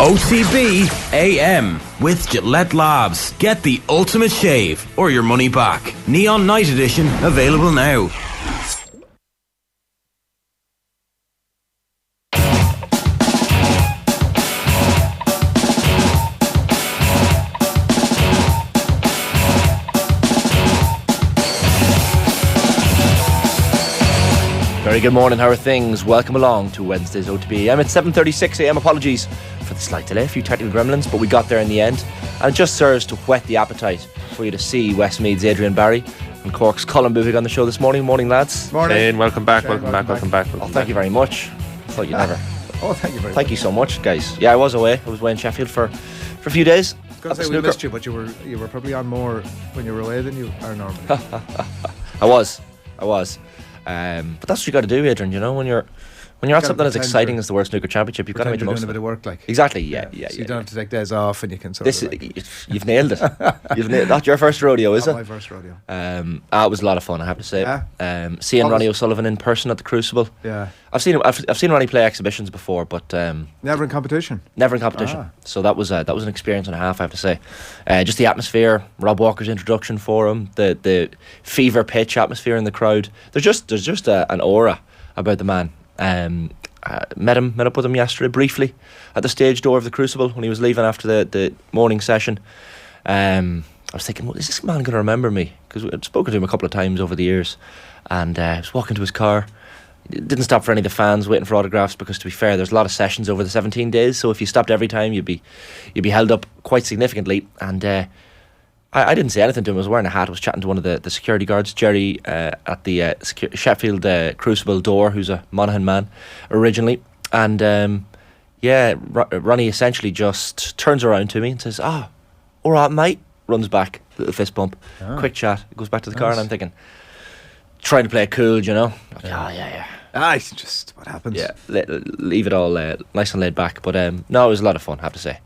OTB AM with Gillette Labs. Get the ultimate shave or your money back. Neon Night Edition available now. Very good morning, how are things? Welcome along to Wednesday's OTB AM. It's 7:36 AM. Apologies for the slight delay, a few technical gremlins, but we got there in the end. And it just serves to whet the appetite for you to see Westmead's Adrian Barry and Cork's Colm Boyle on the show this morning. Morning, lads. Morning. Shane, welcome back. Shane, Welcome back. Oh, thank you very much. I thought you'd never. Oh, thank you very much. Thank you so much, guys. Yeah, I was away. I was away in Sheffield for a few days. I was going to say we missed you, but you were probably on more when you were away than you are normally. I was. But that's what you got to do, Adrian. You know, when you're at something as exciting as the World Snooker Championship, you've got to make the most of it. Doing a bit of work, like. Exactly. Yeah. So you don't have to take days off, and you can sort of. You've nailed it. That's your first rodeo, is it? My first rodeo. It was a lot of fun, I have to say. Yeah. Seeing Ronnie O'Sullivan in person at the Crucible. Yeah. I've seen Ronnie play exhibitions before, but never in competition. So that was an experience and a half, I have to say. Just the atmosphere, Rob Walker's introduction for him, the fever pitch atmosphere in the crowd. There's just an aura about the man. Met up with him yesterday briefly at the stage door of the Crucible when he was leaving after the morning session. I was thinking, well, is this man going to remember me? Because I'd spoken to him a couple of times over the years, and I was walking to his car. Didn't stop for any of the fans waiting for autographs, because to be fair, there's a lot of sessions over the 17 days, so if you stopped every time, you'd be held up quite significantly. And I didn't say anything to him. I was wearing a hat. I was chatting to one of the security guards, Jerry, at the Sheffield Crucible door, who's a Monaghan man originally. And Ronnie essentially just turns around to me and says, all right, mate. Runs back, little fist bump, quick chat, goes back to the car, and I'm thinking, trying to play it cool, you know? Like, yeah. It's just what happens. Yeah, leave it all nice and laid back. But no, it was a lot of fun, I have to say.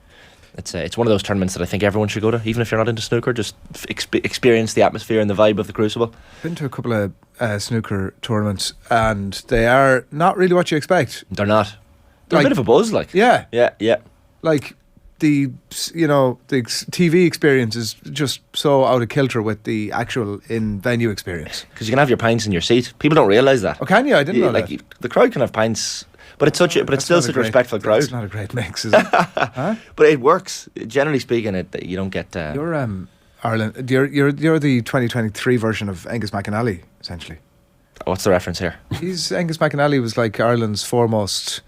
It's one of those tournaments that I think everyone should go to, even if you're not into snooker. Just experience the atmosphere and the vibe of the Crucible. Been to a couple of snooker tournaments, and they are not really what you expect. They're not. They're a bit of a buzz, like. Yeah. Like the TV experience is just so out of kilter with the actual in-venue experience. Because you can have your pints in your seat. People don't realise that. Oh, can you? I didn't know that. The crowd can have pints. But it's still such a respectful crowd. It's not a great mix, is it? Huh? But it works. Generally speaking, you don't get. You're Ireland. You're the 2023 version of Angus McAnally, essentially. What's the reference here? Angus McAnally was like Ireland's foremost.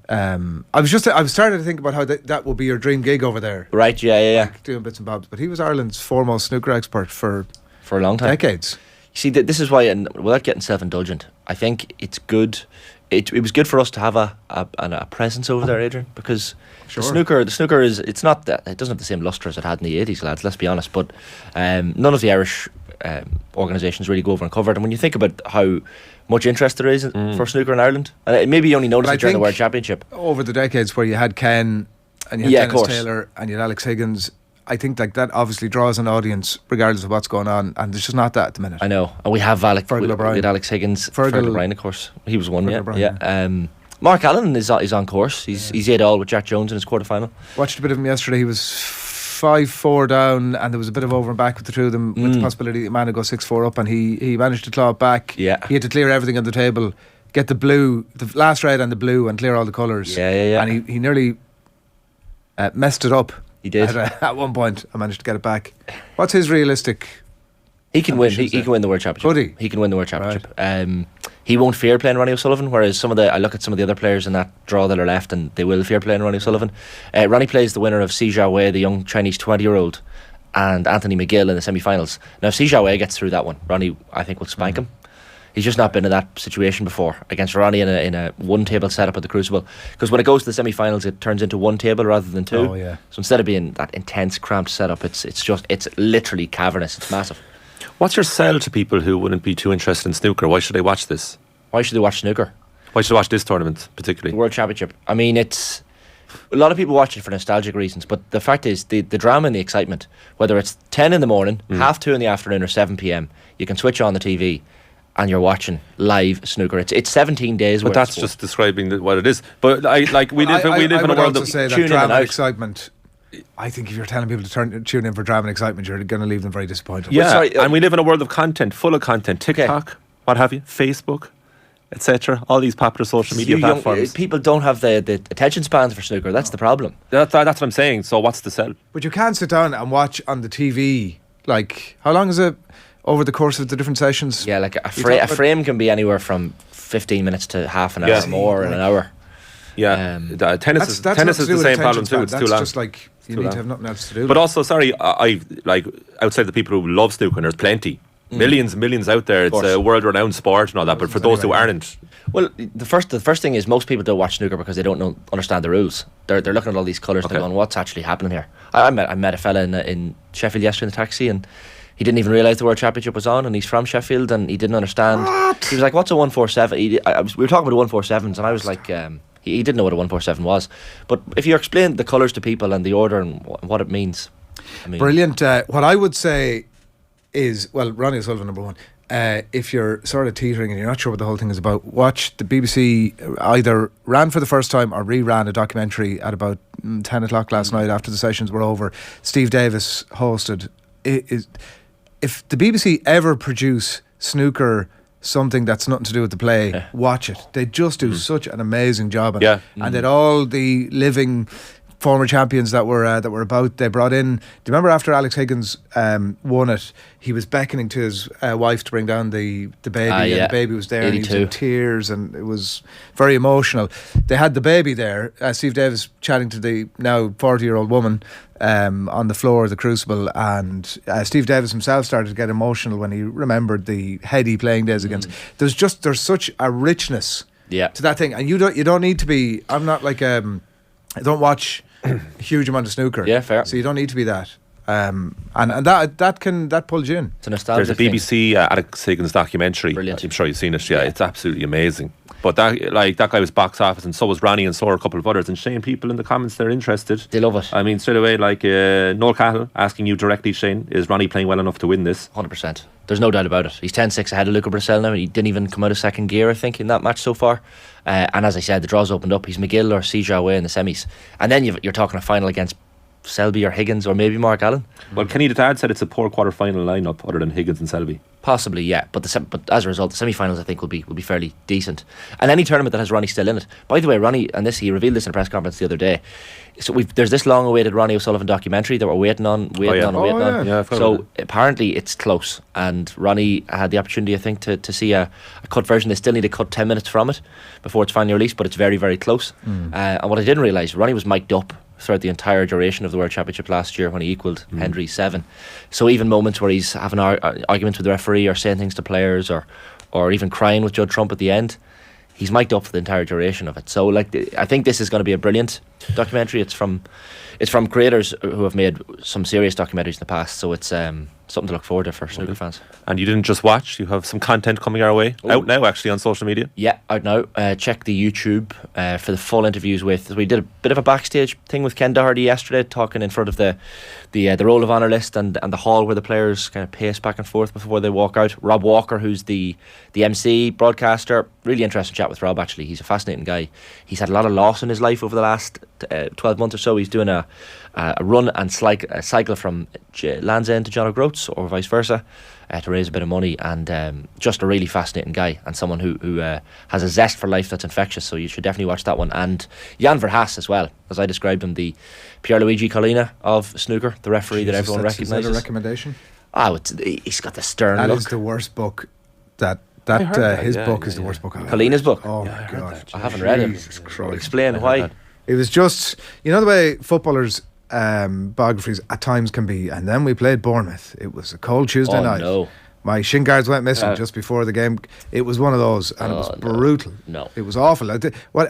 I was starting to think about how that would be your dream gig over there. Right. Yeah. Like doing bits and bobs, but he was Ireland's foremost snooker expert for a long time, decades. You see, this is why, and without getting self-indulgent, I think it's good. It was good for us to have a presence over there, Adrian, because the snooker is, it's not that, it doesn't have the same lustre as it had in the 80s, lads, let's be honest, but none of the Irish organisations really go over and cover it. And when you think about how much interest there is for snooker in Ireland, and maybe you only noticed it during the World Championship over the decades, where you had Ken and you had Dennis Taylor and you had Alex Higgins, I think like that obviously draws an audience regardless of what's going on, and there's just not that at the minute. I know, and we have Alex Higgins, Fergal O'Brien, of course. He was one, yeah. Mark Allen is on course. He's 8-all with Jack Jones in his quarterfinal. Watched a bit of him yesterday. He was 5-4 down, and there was a bit of over and back with the two of them, with the possibility that man would go 6-4 up, and he managed to claw it back. Yeah, he had to clear everything on the table, get the blue, the last red and the blue, and clear all the colours. Yeah. And he nearly messed it up. He did. At one point, I managed to get it back. What's his realistic? He can win. He can win the World Championship. Would he? He can win the World Championship. Right. He won't fear playing Ronnie O'Sullivan. Whereas I look at some of the other players in that draw that are left, and they will fear playing Ronnie O'Sullivan. Ronnie plays the winner of Si Jiawei, the young Chinese 20-year-old, and Anthony McGill in the semi-finals. Now, if Si Jiawei gets through that one, Ronnie, I think, will spank him. He's just not been in that situation before against Ronnie in a one table setup at the Crucible, because when it goes to the semi-finals it turns into one table rather than two. So instead of being that intense cramped setup, it's literally cavernous. It's massive. What's your sell to people who wouldn't be too interested in snooker? Why should they watch this? Why should they watch snooker? Why should they watch this tournament particularly? The World Championship. I mean, it's a lot of people watch it for nostalgic reasons, but the fact is the drama and the excitement, whether it's 10 in the morning, half 2 in the afternoon, or 7 p.m, you can switch on the TV and you're watching live snooker. It's 17 days. But that's just describing what it is. But we live in a world of drama and excitement. I think if you're telling people to tune in for drama and excitement, you're going to leave them very disappointed. Yeah, and we live in a world of content, full of content. TikTok, what have you, Facebook, etc. All these popular social media platforms. People don't have the attention spans for snooker. That's the problem. That's what I'm saying. So what's the sell? But you can't sit down and watch on the TV. Like, how long is it over the course of the different sessions? Yeah, like a frame can be anywhere from 15 minutes to half an hour more in an hour. Yeah, tennis is the same problem too. It's too long. Just like you need to have nothing else to do. But also, sorry, I like outside the people who love snooker, and there's plenty. Millions and millions out there. It's a world-renowned sport and all that. But for those who aren't, well, the first thing is most people don't watch snooker because they don't understand the rules. They're looking at all these colours and they're going, "What's actually happening here?" I met a fella in Sheffield yesterday in the taxi, and he didn't even realise the World Championship was on, and he's from Sheffield, and he didn't understand. What? He was like, "What's a 147?" We were talking about 147s, and I was like, he didn't know what a 147 was. But if you explain the colours to people and the order and what it means, I mean, brilliant. What I would say is, well, Ronnie O'Sullivan, number one. If you're sort of teetering and you're not sure what the whole thing is about, watch the BBC either ran for the first time or re-ran a documentary at about 10 o'clock last night after the sessions were over. Steve Davis hosted. If the BBC ever produce snooker something that's nothing to do with the play, watch it. They just do such an amazing job. And that all the living former champions that were about, they brought in. Do you remember after Alex Higgins won it, he was beckoning to his wife to bring down the baby, and the baby was there, 82. And he was in tears, and it was very emotional. They had the baby there, Steve Davis chatting to the now 40-year-old woman on the floor of the Crucible, and Steve Davis himself started to get emotional when he remembered the heady playing days against. There's such a richness to that thing, and you don't need to be. I'm not like I don't watch a huge amount of snooker. Yeah, fair. So you don't need to be that. And that pulls you in. It's a nostalgic There's a BBC Alex Higgins documentary. Brilliant. I'm sure you've seen it. Yeah, it's absolutely amazing. But that guy was box office, and so was Ronnie, and so were a couple of others. And Shane, people in the comments, they're interested. They love it. I mean, straight away, like Noel Cahill asking you directly, Shane, is Ronnie playing well enough to win this? 100%. There's no doubt about it. He's 10-6 ahead of Luca Bracell now. He didn't even come out of second gear, I think, in that match so far. And as I said, the draws opened up. He's McGill or Seja away in the semis. And then you're talking a final against Selby or Higgins or maybe Mark Allen. Well, Kenny the Dad said it's a poor quarter-final lineup other than Higgins and Selby. Possibly, yeah. But as a result, the semi-finals I think will be fairly decent. And any tournament that has Ronnie still in it. By the way, Ronnie, and he revealed this in a press conference the other day. So there's this long-awaited Ronnie O'Sullivan documentary that we're waiting on. Yeah, so apparently it's close, and Ronnie had the opportunity, I think, to see a cut version. They still need to cut 10 minutes from it before it's finally released, but it's very, very close. And what I didn't realise, Ronnie was mic'd up throughout the entire duration of the World Championship last year when he equalled Hendry's 7. So even moments where he's having arguments with the referee or saying things to players or even crying with Judd Trump at the end, he's mic'd up for the entire duration of it. So I think this is going to be a brilliant documentary. It's from creators who have made some serious documentaries in the past, so it's something to look forward to for snooker fans. And you didn't just watch, you have some content coming our way. Out now actually on social media. Yeah, out now. Check the YouTube for the full interviews with. We did a bit of a backstage thing with Ken Doherty yesterday, talking in front of the roll of honour list and the hall where the players kind of pace back and forth before they walk out. Rob Walker, who's the MC broadcaster, really interesting chat with Rob actually. He's a fascinating guy. He's had a lot of loss in his life over the last 12 months or so. He's doing a run and cycle from Land's End to John O'Groats or vice versa to raise a bit of money, and just a really fascinating guy and someone who has a zest for life that's infectious, so you should definitely watch that one. And Jan Verhaas as well, as I described him, the Pierluigi Collina of snooker, the referee that everyone recognises. Is that a recommendation? He's got the stern look. That is the worst book that his book is the worst book. Collina's book? Oh my God. I haven't read it. Explain why. It was just, you know the way footballers biographies at times can be, and then we played Bournemouth. It was a cold Tuesday night. No. My shin guards went missing just before the game. It was one of those, and it was brutal. No. It was awful.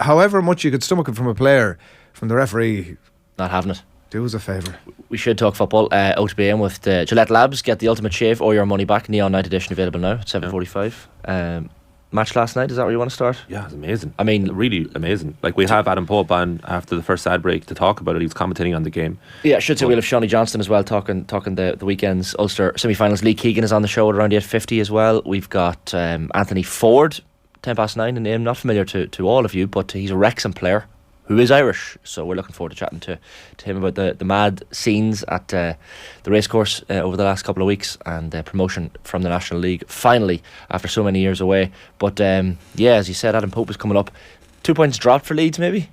However much you could stomach it from a player, from the referee, not having it. Do us a favour. We should talk football. OTBAM with Gillette Labs. Get the ultimate shave or your money back. Neon Night Edition available now at 7:45. match last night. Is that where you want to start? Yeah, it's amazing. I mean, really amazing. Like, we have Adam Pope on after the first ad break to talk about it. He was commentating on the game. Yeah, I should say we'll have Seanie Johnston as well talking the weekend's Ulster semi-finals. Lee Keegan is on the show at around 8:50 as well. We've got Anthony Forde, 9:10 a name, not familiar to all of you, but he's a Wrexham player who is Irish, so we're looking forward to chatting to him about the mad scenes at the racecourse over the last couple of weeks, and promotion from the National League finally after so many years away. But yeah, as you said, Adam Pope is coming up. 2 points dropped for Leeds, maybe?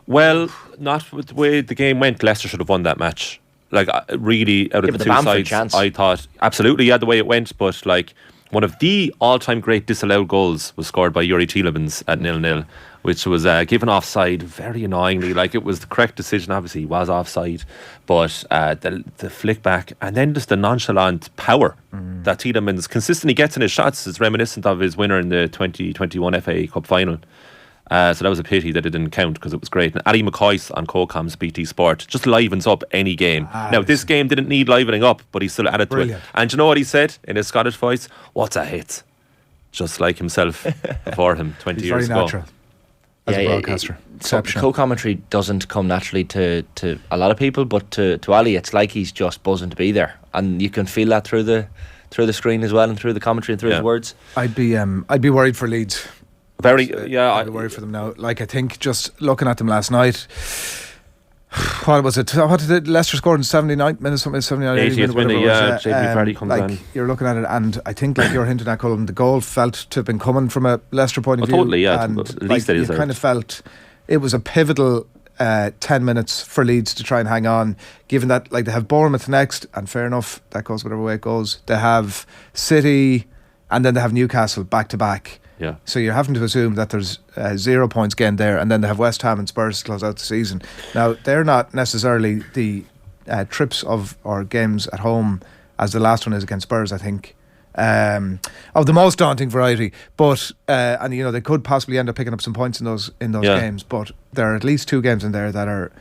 Well, not with the way the game went. Leicester should have won that match. Like, really, out of the two sides, I thought absolutely, yeah, the way it went. But like, one of the all-time great disallowed goals was scored by Yuri Tielemans at 0-0, which was given offside very annoyingly. Like, it was the correct decision. Obviously, he was offside, but the flick back and then just the nonchalant power that Tielemans consistently gets in his shots is reminiscent of his winner in the 2021 FA Cup final. So that was a pity that it didn't count, because it was great. And Ali McCoy's on Colm's BT Sport just livens up any game. Now, this game didn't need livening up, but he still added to it. And do you know what he said in his Scottish voice? What's a hit? Just like himself before him 20 He's years very ago. natural as a broadcaster. Co-commentary doesn't come naturally to a lot of people, but to Ali, it's like he's just buzzing to be there, and you can feel that through the screen as well, and through the commentary and through his words. I'd be worried for Leeds. Very, yeah. I'd be worried for them now. Like, I think just looking at them last night, what was it? What did Leicester score in 79 minutes? Something 79, 80th minute, yeah. JP Vardy comes on. You're looking at it, and I think, like you're hinting at, Colm, the goal felt to have been coming from a Leicester point of view. Totally, yeah. And at least it is. You kind of felt it was a pivotal 10 minutes for Leeds to try and hang on, given that, like, they have Bournemouth next, and fair enough, that goes whatever way it goes. They have City, and then they have Newcastle back to back. Yeah. So you're having to assume that there's 0 points gained there, and then they have West Ham and Spurs to close out the season. Now, they're not necessarily the trips or games at home as the last one is against Spurs, I think, of the most daunting variety. But and you know, they could possibly end up picking up some points in those games. But there are at least 2 games in there that are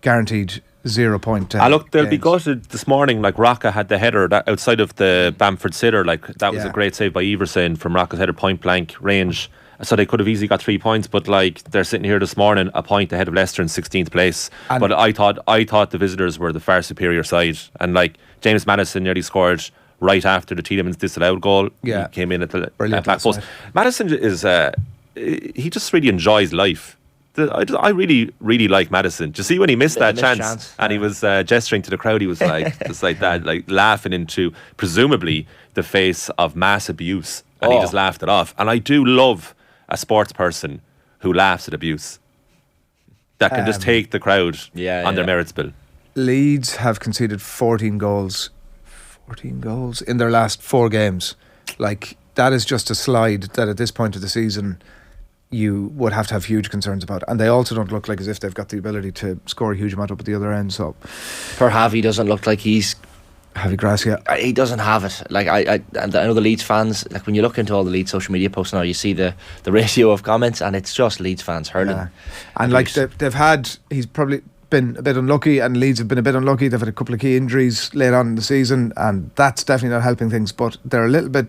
guaranteed 0 point. Look, they'll be games. gutted this morning. Like, Rocca had the header that outside of the Bamford sitter. Like, that was a great save by Everson from Rocca's header, point blank range. So they could have easily got 3 points, but like, they're sitting here this morning a point ahead of Leicester in 16th place. And but I thought the visitors were the far superior side, and like, James Maddison nearly scored right after the Tielemans disallowed goal. He came in at the back post. Maddison is he just really enjoys life. I really, really like Maddison. Do you see when he missed that chance and he was gesturing to the crowd? He was like, just like that, like laughing into presumably the face of mass abuse, and he just laughed it off. And I do love a sports person who laughs at abuse, that can just take the crowd on their merits bill. Leeds have conceded 14 goals in their last 4 games. Like, that is just a slide that at this point of the season you would have to have huge concerns about, and they also don't look like as if they've got the ability to score a huge amount up at the other end. So per Javi doesn't look like he's Javi Gracia. He doesn't have it. Like, I know the Leeds fans, like, when you look into all the Leeds social media posts now, you see the ratio of comments, and it's just Leeds fans hurling. And like, they've had, he's probably been a bit unlucky, and Leeds have been a bit unlucky. They've had a couple of key injuries late on in the season, and that's definitely not helping things. But they're a little bit,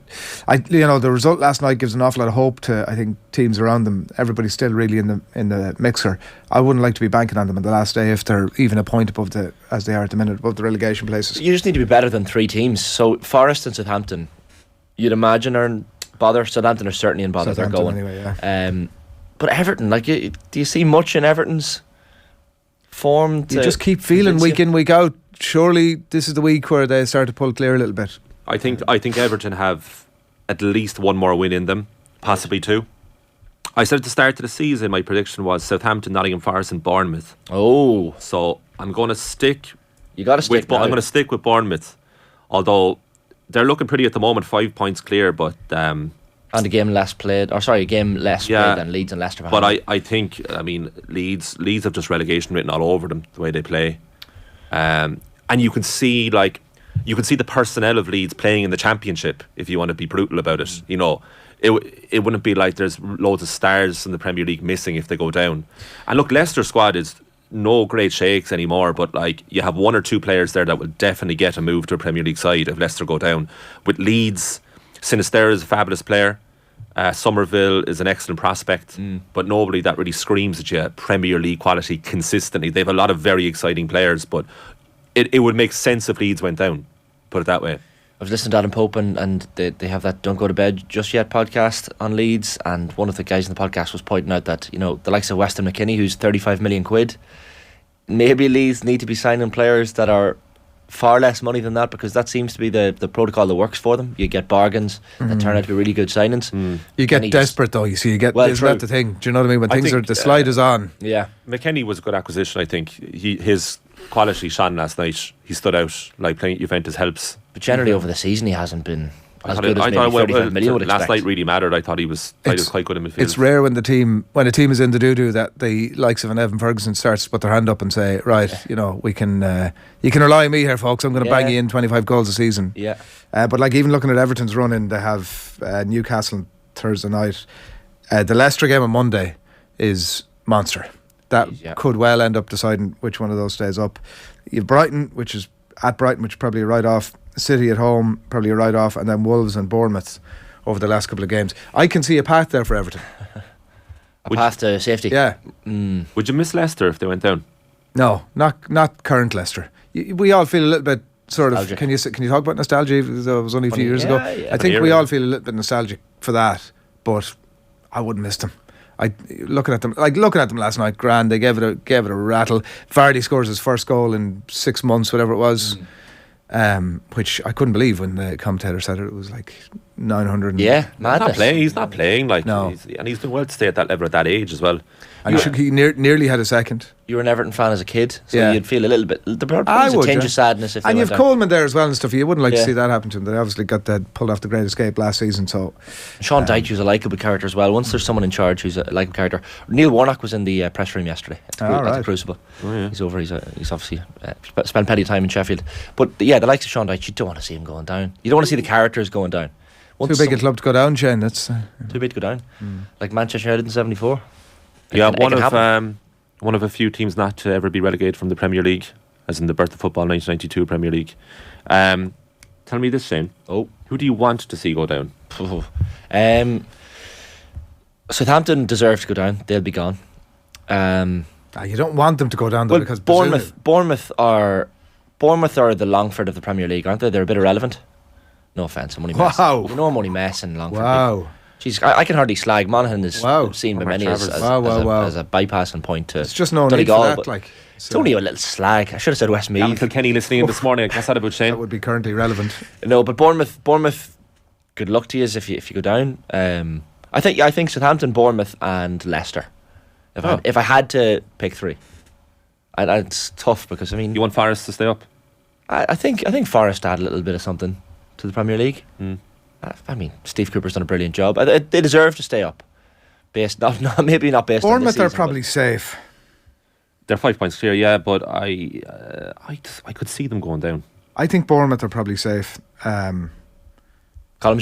the result last night gives an awful lot of hope to, I think, teams around them. Everybody's still really in the mixer. I wouldn't like to be banking on them on the last day if they're even a point above as they are at the minute, above the relegation places. You just need to be better than 3 teams. So Forest and Southampton, you'd imagine, are in bother. Southampton are certainly in bother. They're going anyway. But Everton, like, do you see much in Everton's form? You just keep feeling week in, week out. Surely this is the week where they start to pull clear a little bit. I think Everton have at least 1 more win in them, possibly 2. I said at the start of the season, my prediction was Southampton, Nottingham Forest and Bournemouth. Oh, so I'm going to stick. You got to stick. I'm going to stick with Bournemouth, although they're looking pretty at the moment, 5 points clear, but and a game less played, played than Leeds and Leicester. But I think, Leeds have just relegation written all over them, the way they play. And you can see the personnel of Leeds playing in the Championship, if you want to be brutal about it. You know, it wouldn't be like there's loads of stars in the Premier League missing if they go down. And look, Leicester's squad is no great shakes anymore, but like, you have 1 or 2 players there that will definitely get a move to a Premier League side if Leicester go down. With Leeds, Sinisterra is a fabulous player. Somerville is an excellent prospect, but nobody that really screams at you Premier League quality consistently. They have a lot of very exciting players, but it would make sense if Leeds went down, put it that way. I was listening to Adam Pope and they have that Don't Go to Bed Just Yet podcast on Leeds, and one of the guys in the podcast was pointing out that, you know, the likes of Weston McKinney, who's 35 million quid, maybe Leeds need to be signing players that are far less money than that, because that seems to be the protocol that works for them. You get bargains that turn out to be really good signings. You get desperate though, you see, you get, isn't that the thing? Do you know what I mean? When the slide is on. Yeah. McKennie was a good acquisition, I think. His quality shone last night. He stood out. Like, playing at Juventus helps. But generally over the season he hasn't been as good as maybe 35 million would expect. Last night really mattered. I thought he was quite good in midfield. It's rare when a team is in the doo-doo that the likes of an Evan Ferguson starts to put their hand up and say, right, you know, we can you can rely on me here, folks. I'm going to bang you in 25 goals a season. Yeah. But like, even looking at Everton's run in, they have Newcastle on Thursday night. The Leicester game on Monday is monster. That could well end up deciding which one of those stays up. You have Brighton, which is at Brighton, which is probably a write-off. City at home, probably a write-off, and then Wolves and Bournemouth over the last couple of games. I can see a path there for Everton. A path to safety? Yeah. Would you miss Leicester if they went down? No, not current Leicester. We all feel a little bit sort of. Nostalgic. Can you talk about nostalgia? It was only a few years ago. Yeah. I think we all feel a little bit nostalgic for that, but I wouldn't miss them. Looking at them last night, grand. They gave it a rattle. Vardy scores his first goal in 6 months, whatever it was. Which I couldn't believe when the commentator said it was like 900. Madness. He's not playing. Like, no. He's doing well to stay at that level at that age as well. And he nearly had a second. You were an Everton fan as a kid, so you'd feel a little bit. There's a tinge of sadness if they and went you've down. Coleman there as well and stuff. You wouldn't like to see that happen to him. They obviously got that pulled off the Great Escape last season. So Sean Dyche, who's a likeable character as well. Once there's someone in charge who's a likeable character. Neil Warnock was in the press room yesterday at the Crucible. He's over. He's obviously spent plenty of time in Sheffield. But yeah, the likes of Sean Dyche, you don't want to see him going down. You don't want to see the characters going down. Too big a club to go down, Shane. That's too big to go down. Like Manchester United in '74. Yeah, one of a few teams not to ever be relegated from the Premier League, as in the birth of football, 1992 Premier League. Tell me this, Shane. Who do you want to see go down? Southampton deserve to go down. They'll be gone. You don't want them to go down though, because Bournemouth are the Longford of the Premier League, aren't they? They're a bit irrelevant. No offence, I'm only messing. Wow. You know I'm only messing Longford. Wow. Jeez, I can hardly slag. Monaghan is seen by many as a bypassing point to. It's just no Donegal, need for that. Like, it's only a little slag. I should have said Westmeath. Kilkenny listening in this morning. I guess that about Shane. That would be currently relevant. No, but Bournemouth. Good luck to you if you go down. I think Southampton, Bournemouth, and Leicester. If I had to pick three, and it's tough because I mean, you want Forest to stay up. I think Forest add a little bit of something to the Premier League. I mean, Steve Cooper's done a brilliant job. They deserve to stay up. Maybe not based. Bournemouth on are probably safe. They're 5 points clear, yeah, but I could see them going down. I think Bournemouth are probably safe. Colm's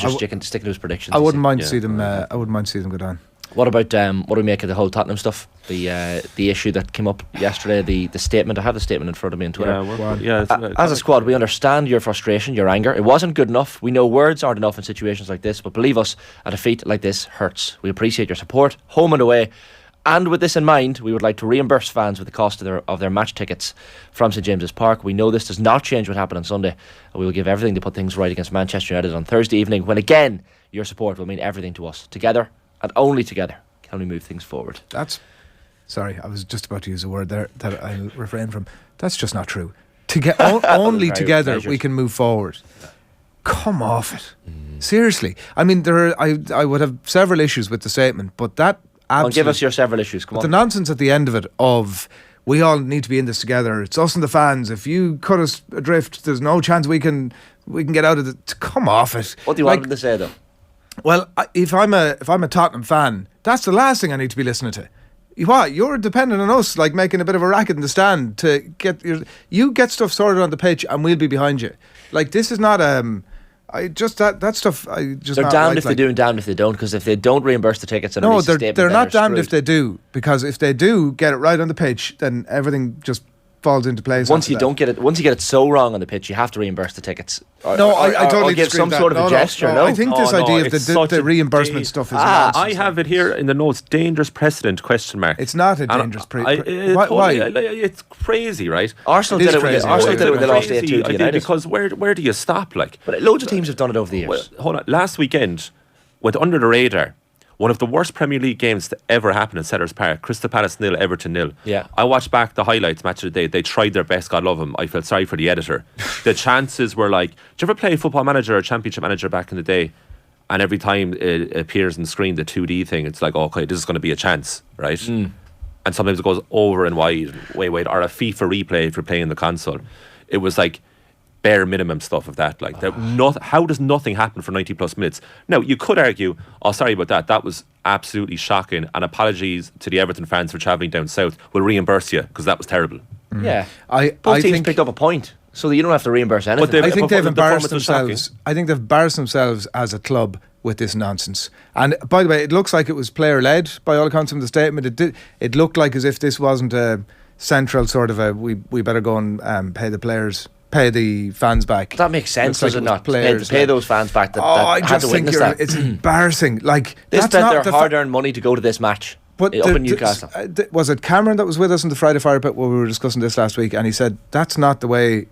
just sticking to his predictions. I wouldn't mind to see them. I wouldn't mind to see them go down. What about what do we make of the whole Tottenham stuff? The issue that came up yesterday, the statement. I have the statement in front of me on Twitter. As a squad, we understand your frustration, your anger. It wasn't good enough. We know words aren't enough in situations like this, but believe us, a defeat like this hurts. We appreciate your support, home and away. And with this in mind, we would like to reimburse fans with the cost of their match tickets from St James's Park. We know this does not change what happened on Sunday, and we will give everything to put things right against Manchester United on Thursday evening, when again your support will mean everything to us. Together, and only together, can we move things forward. Sorry, I was just about to use a word there that I'll refrain from. That's just not true. Only together we can move forward. Come off it. Seriously. I mean, I would have several issues with the statement, but that give us your several issues. Come on. The nonsense at the end of it of we all need to be in this together. It's us and the fans. If you cut us adrift, there's no chance we can get out of it. Come off it. What do you want them to say though? Well, if I'm a Tottenham fan, that's the last thing I need to be listening to. You're dependent on us, like making a bit of a racket in the stand to get you get stuff sorted on the pitch, and we'll be behind you. Like, this is not that stuff. They're damned if they do and damned if they don't. Because if they don't reimburse the tickets, and they're not damned if they do. Because if they do get it right on the pitch, then everything just falls into place. Once you get it so wrong on the pitch, you have to reimburse the tickets. I totally give some sort of a gesture. No, I think this idea of the reimbursement stuff is nonsense. I have it here in the notes. Dangerous precedent? ? It's not a dangerous precedent. Why? It's crazy, right? Arsenal did it with they lost 8-2 to United. Because where do you stop? Like, but loads of teams have done it over the years. Well, hold on. Last weekend went under the radar. One of the worst Premier League games to ever happen in Sellers Park. Crystal Palace 0, Everton 0. Yeah. I watched back the highlights match of the day. They tried their best, God love them. I felt sorry for the editor. The chances were like, do you ever play Football Manager or Championship Manager back in the day? And every time it appears on the screen, the 2D thing, it's like, okay, this is going to be a chance, right? And sometimes it goes over and wide, way wide, or a FIFA replay if you're playing the console. It was like bare minimum stuff of that. Like, how does nothing happen for 90 plus minutes? Now, you could argue, oh, sorry about that. That was absolutely shocking. And apologies to the Everton fans for travelling down south. We'll reimburse you because that was terrible. Yeah. Both teams picked up a point so that you don't have to reimburse anything. I think they've embarrassed themselves. I think they've embarrassed themselves as a club with this nonsense. And by the way, it looks like it was player-led by all accounts from the statement. It looked like as if this wasn't a central sort of we better go and pay the fans back. That makes sense, does it not? Players pay those fans back that had to witness that. It's embarrassing. Like, they spent their hard-earned money to go to this match up in Newcastle. Was it Cameron that was with us in the Friday Fire Pit where we were discussing this last week, and he said that's not the way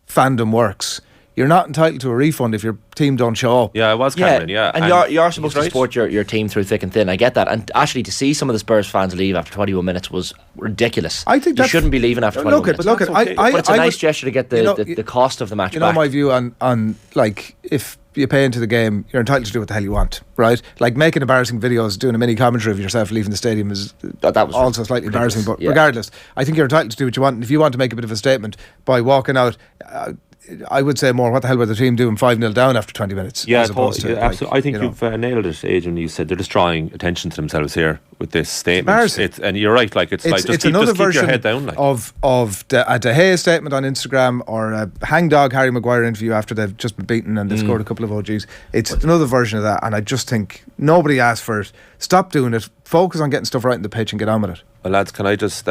fandom works. You're not entitled to a refund if your team don't show up. Yeah, it was Cameron, yeah. And you're supposed to support your team through thick and thin. I get that. And actually, to see some of the Spurs fans leave after 21 minutes was ridiculous. I think you shouldn't be leaving after 21 minutes. But it's a nice gesture to get the cost of the match back. You know my view on like, if you pay into the game, you're entitled to do what the hell you want, right? Like, making embarrassing videos, doing a mini commentary of yourself leaving the stadium is that was also slightly embarrassing. But regardless, I think you're entitled to do what you want. And if you want to make a bit of a statement by walking out, I would say more, what the hell were the team doing 5-0 down after 20 minutes? Yeah, absolutely. I think you've nailed it, Adrian. You said they're just drawing attention to themselves here with this statement. And you're right, like, it's like just keep your head down. Like, of a De Gea statement on Instagram, or a hangdog Harry Maguire interview after they've just been beaten and they've scored a couple of OGs. It's another version of that, and I just think nobody asked for it. Stop doing it. Focus on getting stuff right in the pitch and get on with it. Well, lads, can I just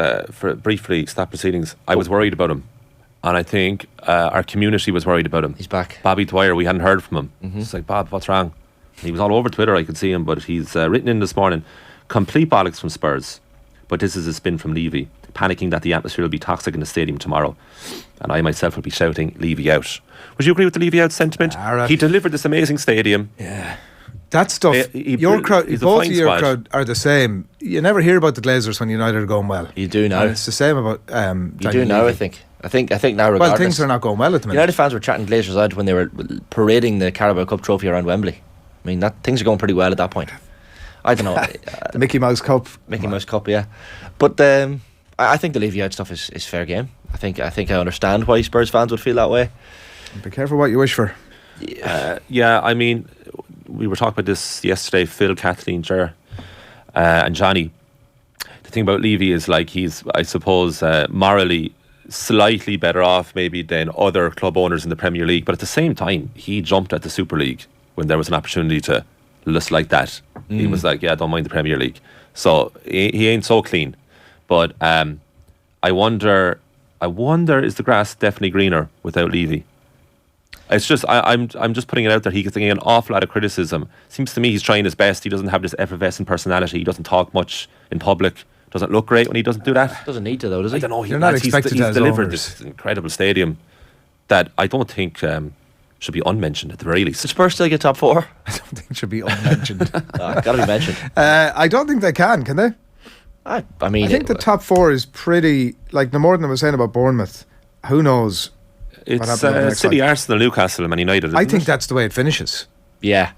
briefly stop proceedings? I was worried about him. And I think our community was worried about him. He's back. Bobby Dwyer, we hadn't heard from him. It's like, Bob, what's wrong? He was all over Twitter, I could see him, but he's written in this morning, complete bollocks from Spurs, but this is a spin from Levy, panicking that the atmosphere will be toxic in the stadium tomorrow. And I myself will be shouting, Levy out. Would you agree with the Levy out sentiment? He delivered this amazing stadium. Yeah. That stuff, your crowd, both of your crowd are the same. You never hear about the Glazers when United are going well. You do now. And it's the same about you do now, Levy. I think now, regardless. Well, things are not going well at the minute. United fans were chatting Glazers out when they were parading the Carabao Cup trophy around Wembley. I mean, things are going pretty well at that point. I don't know. The Mickey Mouse Cup. Mouse Cup, yeah. But I think the Levy out stuff is fair game. I think I understand why Spurs fans would feel that way. Be careful what you wish for. Yeah, I mean, we were talking about this yesterday. Phil, Kathleen, Ger, and Johnny. The thing about Levy is, like, he's, I suppose, morally slightly better off maybe than other club owners in the Premier League, but at the same time he jumped at the Super League when there was an opportunity to list like that. He was like, yeah, I don't mind the Premier League, so he ain't so clean. But I wonder is the grass definitely greener without Levy? It's just I'm just putting it out there. He's getting an awful lot of criticism. Seems to me he's trying his best. He doesn't have this effervescent personality. He doesn't talk much in public. Doesn't look great when he doesn't do that. Doesn't need to, though, does he? I don't know. You're not expected to. He's delivered this incredible stadium that I don't think should be unmentioned at the very least. Does Spurs still get top 4? I don't think it should be unmentioned. Got to be mentioned. I don't think they can they? I mean, I think the top 4 is pretty, like, the more than I was saying about Bournemouth. Who knows? It's City, Arsenal, Newcastle, and Man United. I think that's the way it finishes. Yeah,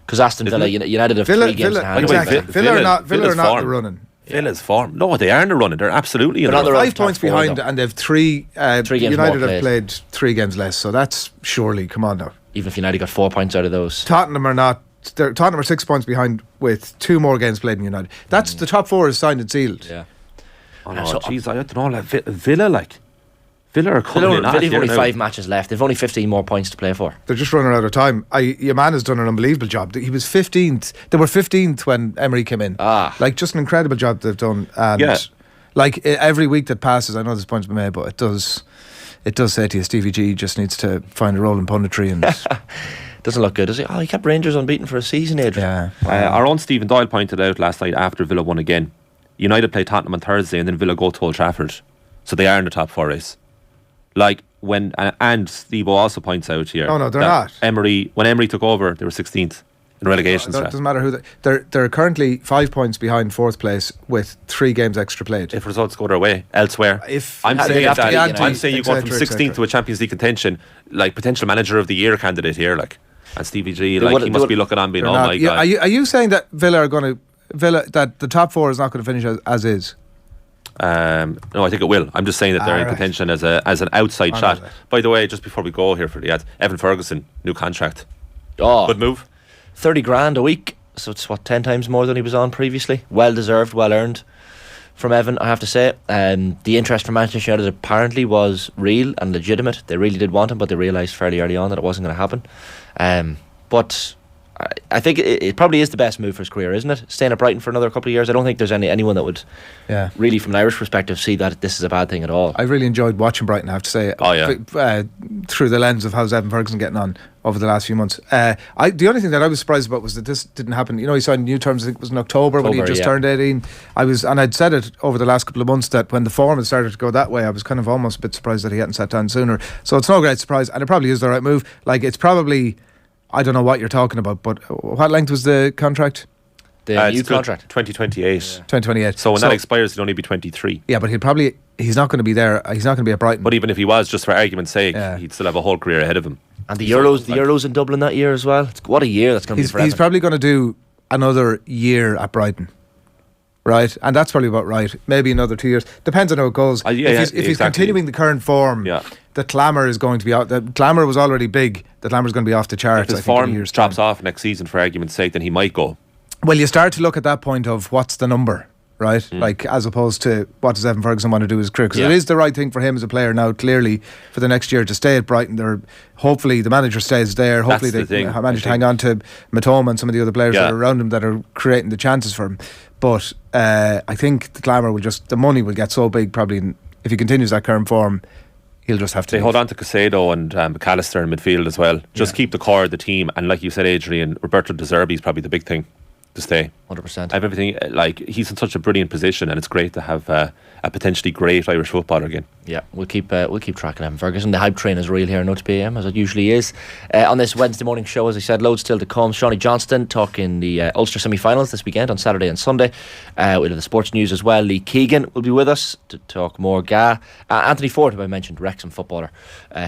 because Aston Villa, United have 3 games in hand. Exactly. Villa are not in the running. Villa's form. No, they are in the running. They're absolutely in the running. 5 points behind, and they've 3 games. United have played 3 games less, so that's surely, come on now. Even if United got 4 points out of those. Tottenham are 6 points behind with 2 more games played in United. That's the top 4 is signed and sealed. Yeah. Oh no, jeez, I don't know. Like, Villa are coming in. They've only 5 matches left. They've only 15 more points to play for. They're just running out of time. Your man has done an unbelievable job. He was 15th. They were 15th when Emery came in. Like, just an incredible job they've done. And Like every week that passes, I know this point's been made, but it does say to you, Stevie G just needs to find a role in punditry and. Doesn't look good, does he? Oh, he kept Rangers unbeaten for a season, Adrian. Yeah. Our own Stephen Doyle pointed out last night after Villa won again. United play Tottenham on Thursday and then Villa go to Old Trafford. So they are in the top 4 race. Like when, and Steve also points out here. Oh no, they're not. When Emery took over, they were 16th in relegation. It doesn't matter who they're currently 5 points behind 4th place with 3 games extra played. If results go their way elsewhere, I'm saying you go from 16th to a Champions League contention, like potential manager of the year candidate here, like, and Stevie G, like he must be looking on being, oh my god. Are you saying that Villa that the top 4 is not going to finish as is? No, I think it will. I'm just saying that they're in contention as an outside shot. By the way, just before we go here for the ads, Evan Ferguson, new contract. Oh, good move. 30 grand a week, so it's 10 times more than he was on previously. Well deserved, well earned from Evan, I have to say. The interest from Manchester United apparently was real and legitimate. They really did want him, but they realised fairly early on that it wasn't going to happen. But I think it probably is the best move for his career, isn't it? Staying at Brighton for another couple of years. I don't think there's anyone that would really, from an Irish perspective, see that this is a bad thing at all. I really enjoyed watching Brighton, I have to say. Oh yeah. Through the lens of how's Evan Ferguson getting on over the last few months. The only thing that I was surprised about was that this didn't happen. You know, he signed new terms, I think it was in October when he just turned 18. I'd said it over the last couple of months that when the form had started to go that way, I was kind of almost a bit surprised that he hadn't sat down sooner. So it's no great surprise, and it probably is the right move. Like, it's probably, I don't know what you're talking about, but what length was the contract? The new contract? 2028. 2028. So when that expires, he'll only be 23. Yeah, but he's not going to be there. He's not going to be at Brighton. But even if he was, just for argument's sake, he'd still have a whole career ahead of him. And the Euros in Dublin that year as well. What a year that's going to be for Evan. He's probably going to do another year at Brighton. Right, and that's probably about right. Maybe another 2 years. Depends on how it goes. If he's continuing the current form, the clamour is going to be out. The clamour was already big. The clamour is going to be off the charts. If his form drops off next season, for argument's sake, then he might go. Well, you start to look at that point of what's the number, right? Like, as opposed to what does Evan Ferguson want to do with his career? Because it is the right thing for him as a player now, clearly, for the next year to stay at Brighton. Hopefully the manager stays there. Hopefully they manage to hang on to Matoma and some of the other players that are around him that are creating the chances for him. But I think the glamour the money will get so big probably if he continues that current form. He'll just have to. They hold on to Caicedo and McAllister in midfield as well. Just keep the core of the team, and like you said, Adrian, Roberto De Zerbi is probably the big thing to stay. 100%. I have everything. Like, he's in such a brilliant position, and it's great to have a potentially great Irish footballer again. Yeah, we'll keep tracking Evan Ferguson. The hype train is real here in OTB AM, as it usually is. On this Wednesday morning show, as I said, loads still to come. Seanie Johnston talking the Ulster semi-finals this weekend on Saturday and Sunday. We'll have the sports news as well. Lee Keegan will be with us to talk more GAA. Anthony Forde, who I mentioned, Wrexham footballer,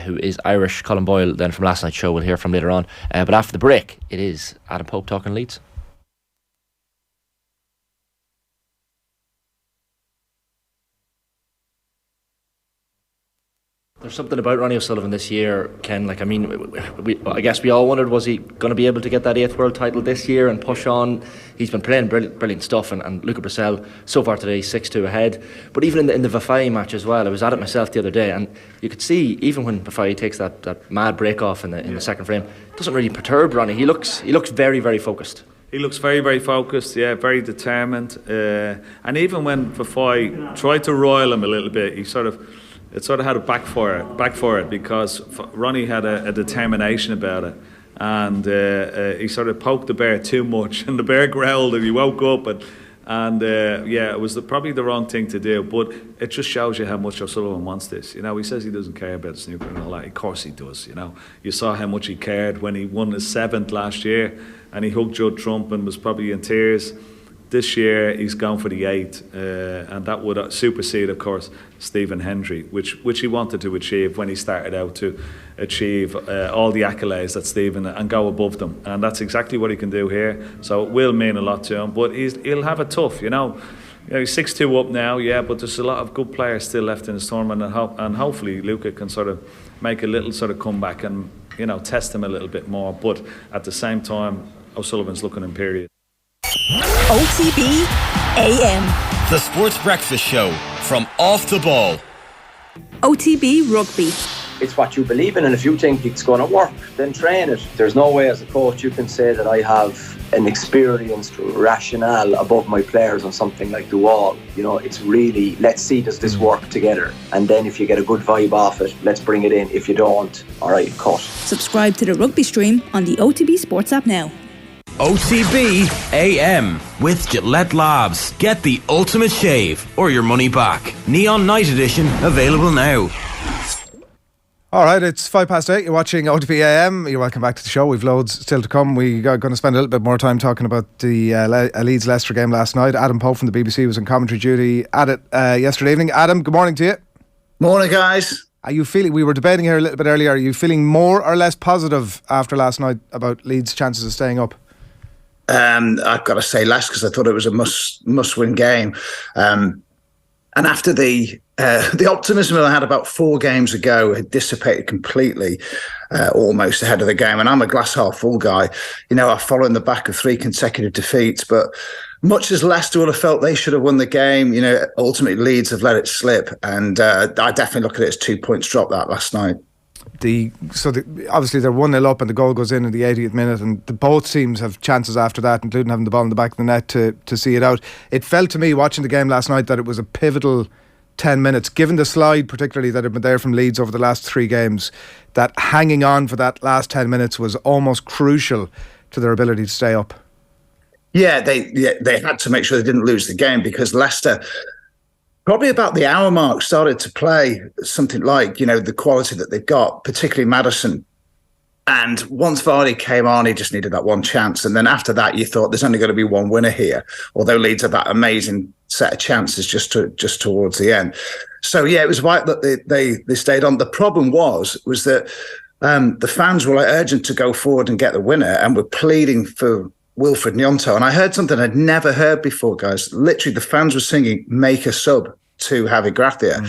who is Irish. Colm Boyle, then from last night's show, we'll hear from later on. But after the break, it is Adam Pope talking Leeds. There's something about Ronnie O'Sullivan this year, Ken. Like, I mean, I guess we all wondered, was he going to be able to get that 8th world title this year and push on? He's been playing brilliant stuff, and Luca Brissell so far today 6-2 ahead. But even in the Vafai match as well, I was at it myself the other day, and you could see even when Vafai takes that mad break off in the second frame, it doesn't really perturb Ronnie. He looks very, very focused. He looks very, very focused, very determined. And even when Vafai tried to roil him a little bit, it sort of had a back for it because Ronnie had a determination about it, and he sort of poked the bear too much, and the bear growled, and he woke up, and it was probably the wrong thing to do. But it just shows you how much O'Sullivan wants this. You know, he says he doesn't care about snooker and all that. Of course he does. You know, you saw how much he cared when he won his 7th last year, and he hugged Judd Trump and was probably in tears. This year he's gone for the 8th, and that would supersede, of course, Stephen Hendry, which he wanted to achieve when he started out, to achieve all the accolades that Stephen and go above them, and that's exactly what he can do here. So it will mean a lot to him, but he'll have it tough. You know, he's 6-2 up now, but there's a lot of good players still left in his tournament, and hopefully Luca can sort of make a little sort of comeback and, you know, test him a little bit more. But at the same time, O'Sullivan's looking imperious. OTB AM. The Sports Breakfast Show from Off the Ball. OTB Rugby. it's what you believe in, and if you think it's going to work, then train it. There's no way as a coach you can say that I have an experienced rationale above my players on something like the wall. You know, it's really, let's see, does this work together? And then if you get a good vibe off it, let's bring it in. If you don't, all right, cut. Subscribe to the rugby stream on the OTB Sports app now. OTB AM with Gillette Labs. Get the ultimate shave or your money back. Neon Night Edition available now. All right, it's 8:05. You're watching OTB AM. You're welcome back to the show. We've loads still to come. We are going to spend a little bit more time talking about the Leeds Leicester game last night. Adam Pope from the BBC was on commentary duty at it yesterday evening. Adam, good morning to you. Morning, guys. Are you feeling? We were debating here a little bit earlier. Are you feeling more or less positive after last night about Leeds' chances of staying up? I've got to say less, because I thought it was a must-win game. And after the optimism that I had about 4 games ago had dissipated completely, almost ahead of the game. And I'm a glass half full guy. You know, I follow in the back of 3 consecutive defeats, but much as Leicester would have felt they should have won the game, you know, ultimately Leeds have let it slip. And I definitely look at it as 2 points drop that last night. Obviously they're 1-0 up and the goal goes in the 80th minute, and both teams have chances after that, including having the ball in the back of the net to see it out. It felt to me watching the game last night that it was a pivotal 10 minutes, given the slide particularly that had been there from Leeds over the last 3 games, that hanging on for that last 10 minutes was almost crucial to their ability to stay up. Yeah, they had to make sure they didn't lose the game, because Leicester, probably about the hour mark, started to play something like, you know, the quality that they've got, particularly Maddison. And once Forde came on, he just needed that one chance. And then after that, you thought there's only going to be one winner here, although Leeds had that amazing set of chances just towards the end. So, yeah, it was right that they stayed on. The problem was that the fans were like urgent to go forward and get the winner, and were pleading for Wilfred Gnonto. And I heard something I'd never heard before, guys. Literally, the fans were singing "Make a Sub" to Javi Gracia.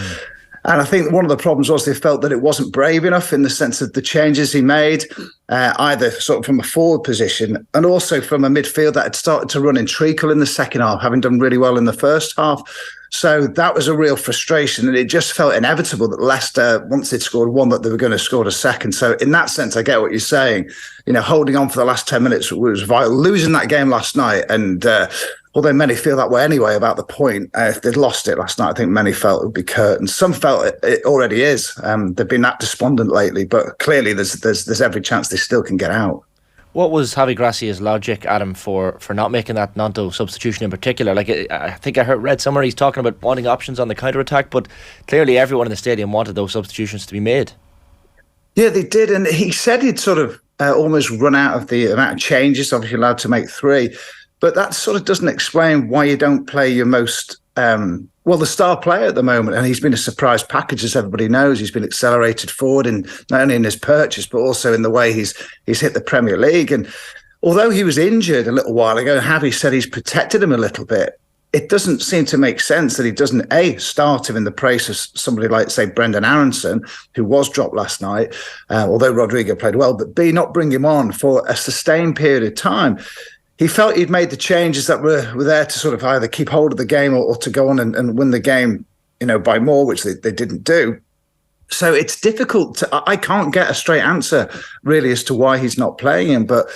And I think one of the problems was they felt that it wasn't brave enough in the sense of the changes he made, either sort of from a forward position and also from a midfield that had started to run in treacle in the second half, having done really well in the first half. So that was a real frustration, and it just felt inevitable that Leicester, once they'd scored one, that they were going to score a second. So in that sense, I get what you're saying. You know, holding on for the last 10 minutes was vital. Losing that game last night, and although many feel that way anyway about the point, if they'd lost it last night, I think many felt it would be curtains. Some felt it already is. They've been that despondent lately, but clearly there's every chance they still can get out. What was Javi Gracia's logic, Adam, for not making that Gnonto substitution in particular? Like, I think I read somewhere he's talking about wanting options on the counter-attack, but clearly everyone in the stadium wanted those substitutions to be made. Yeah, they did, and he said he'd sort of almost run out of the amount of changes, obviously allowed to make 3, but that sort of doesn't explain why you don't play your most... the star player at the moment, and he's been a surprise package, as everybody knows. He's been accelerated forward, in not only in his purchase, but also in the way he's hit the Premier League. And although he was injured a little while ago, Javi said he's protected him a little bit. It doesn't seem to make sense that he doesn't, A, start him in the place of somebody like, say, Brendan Aronson, who was dropped last night, although Rodrigo played well, but B, not bring him on for a sustained period of time. He felt he'd made the changes that were there to sort of either keep hold of the game or to go on and win the game, you know, by more, which they didn't do. So it's difficult I can't get a straight answer really as to why he's not playing him. But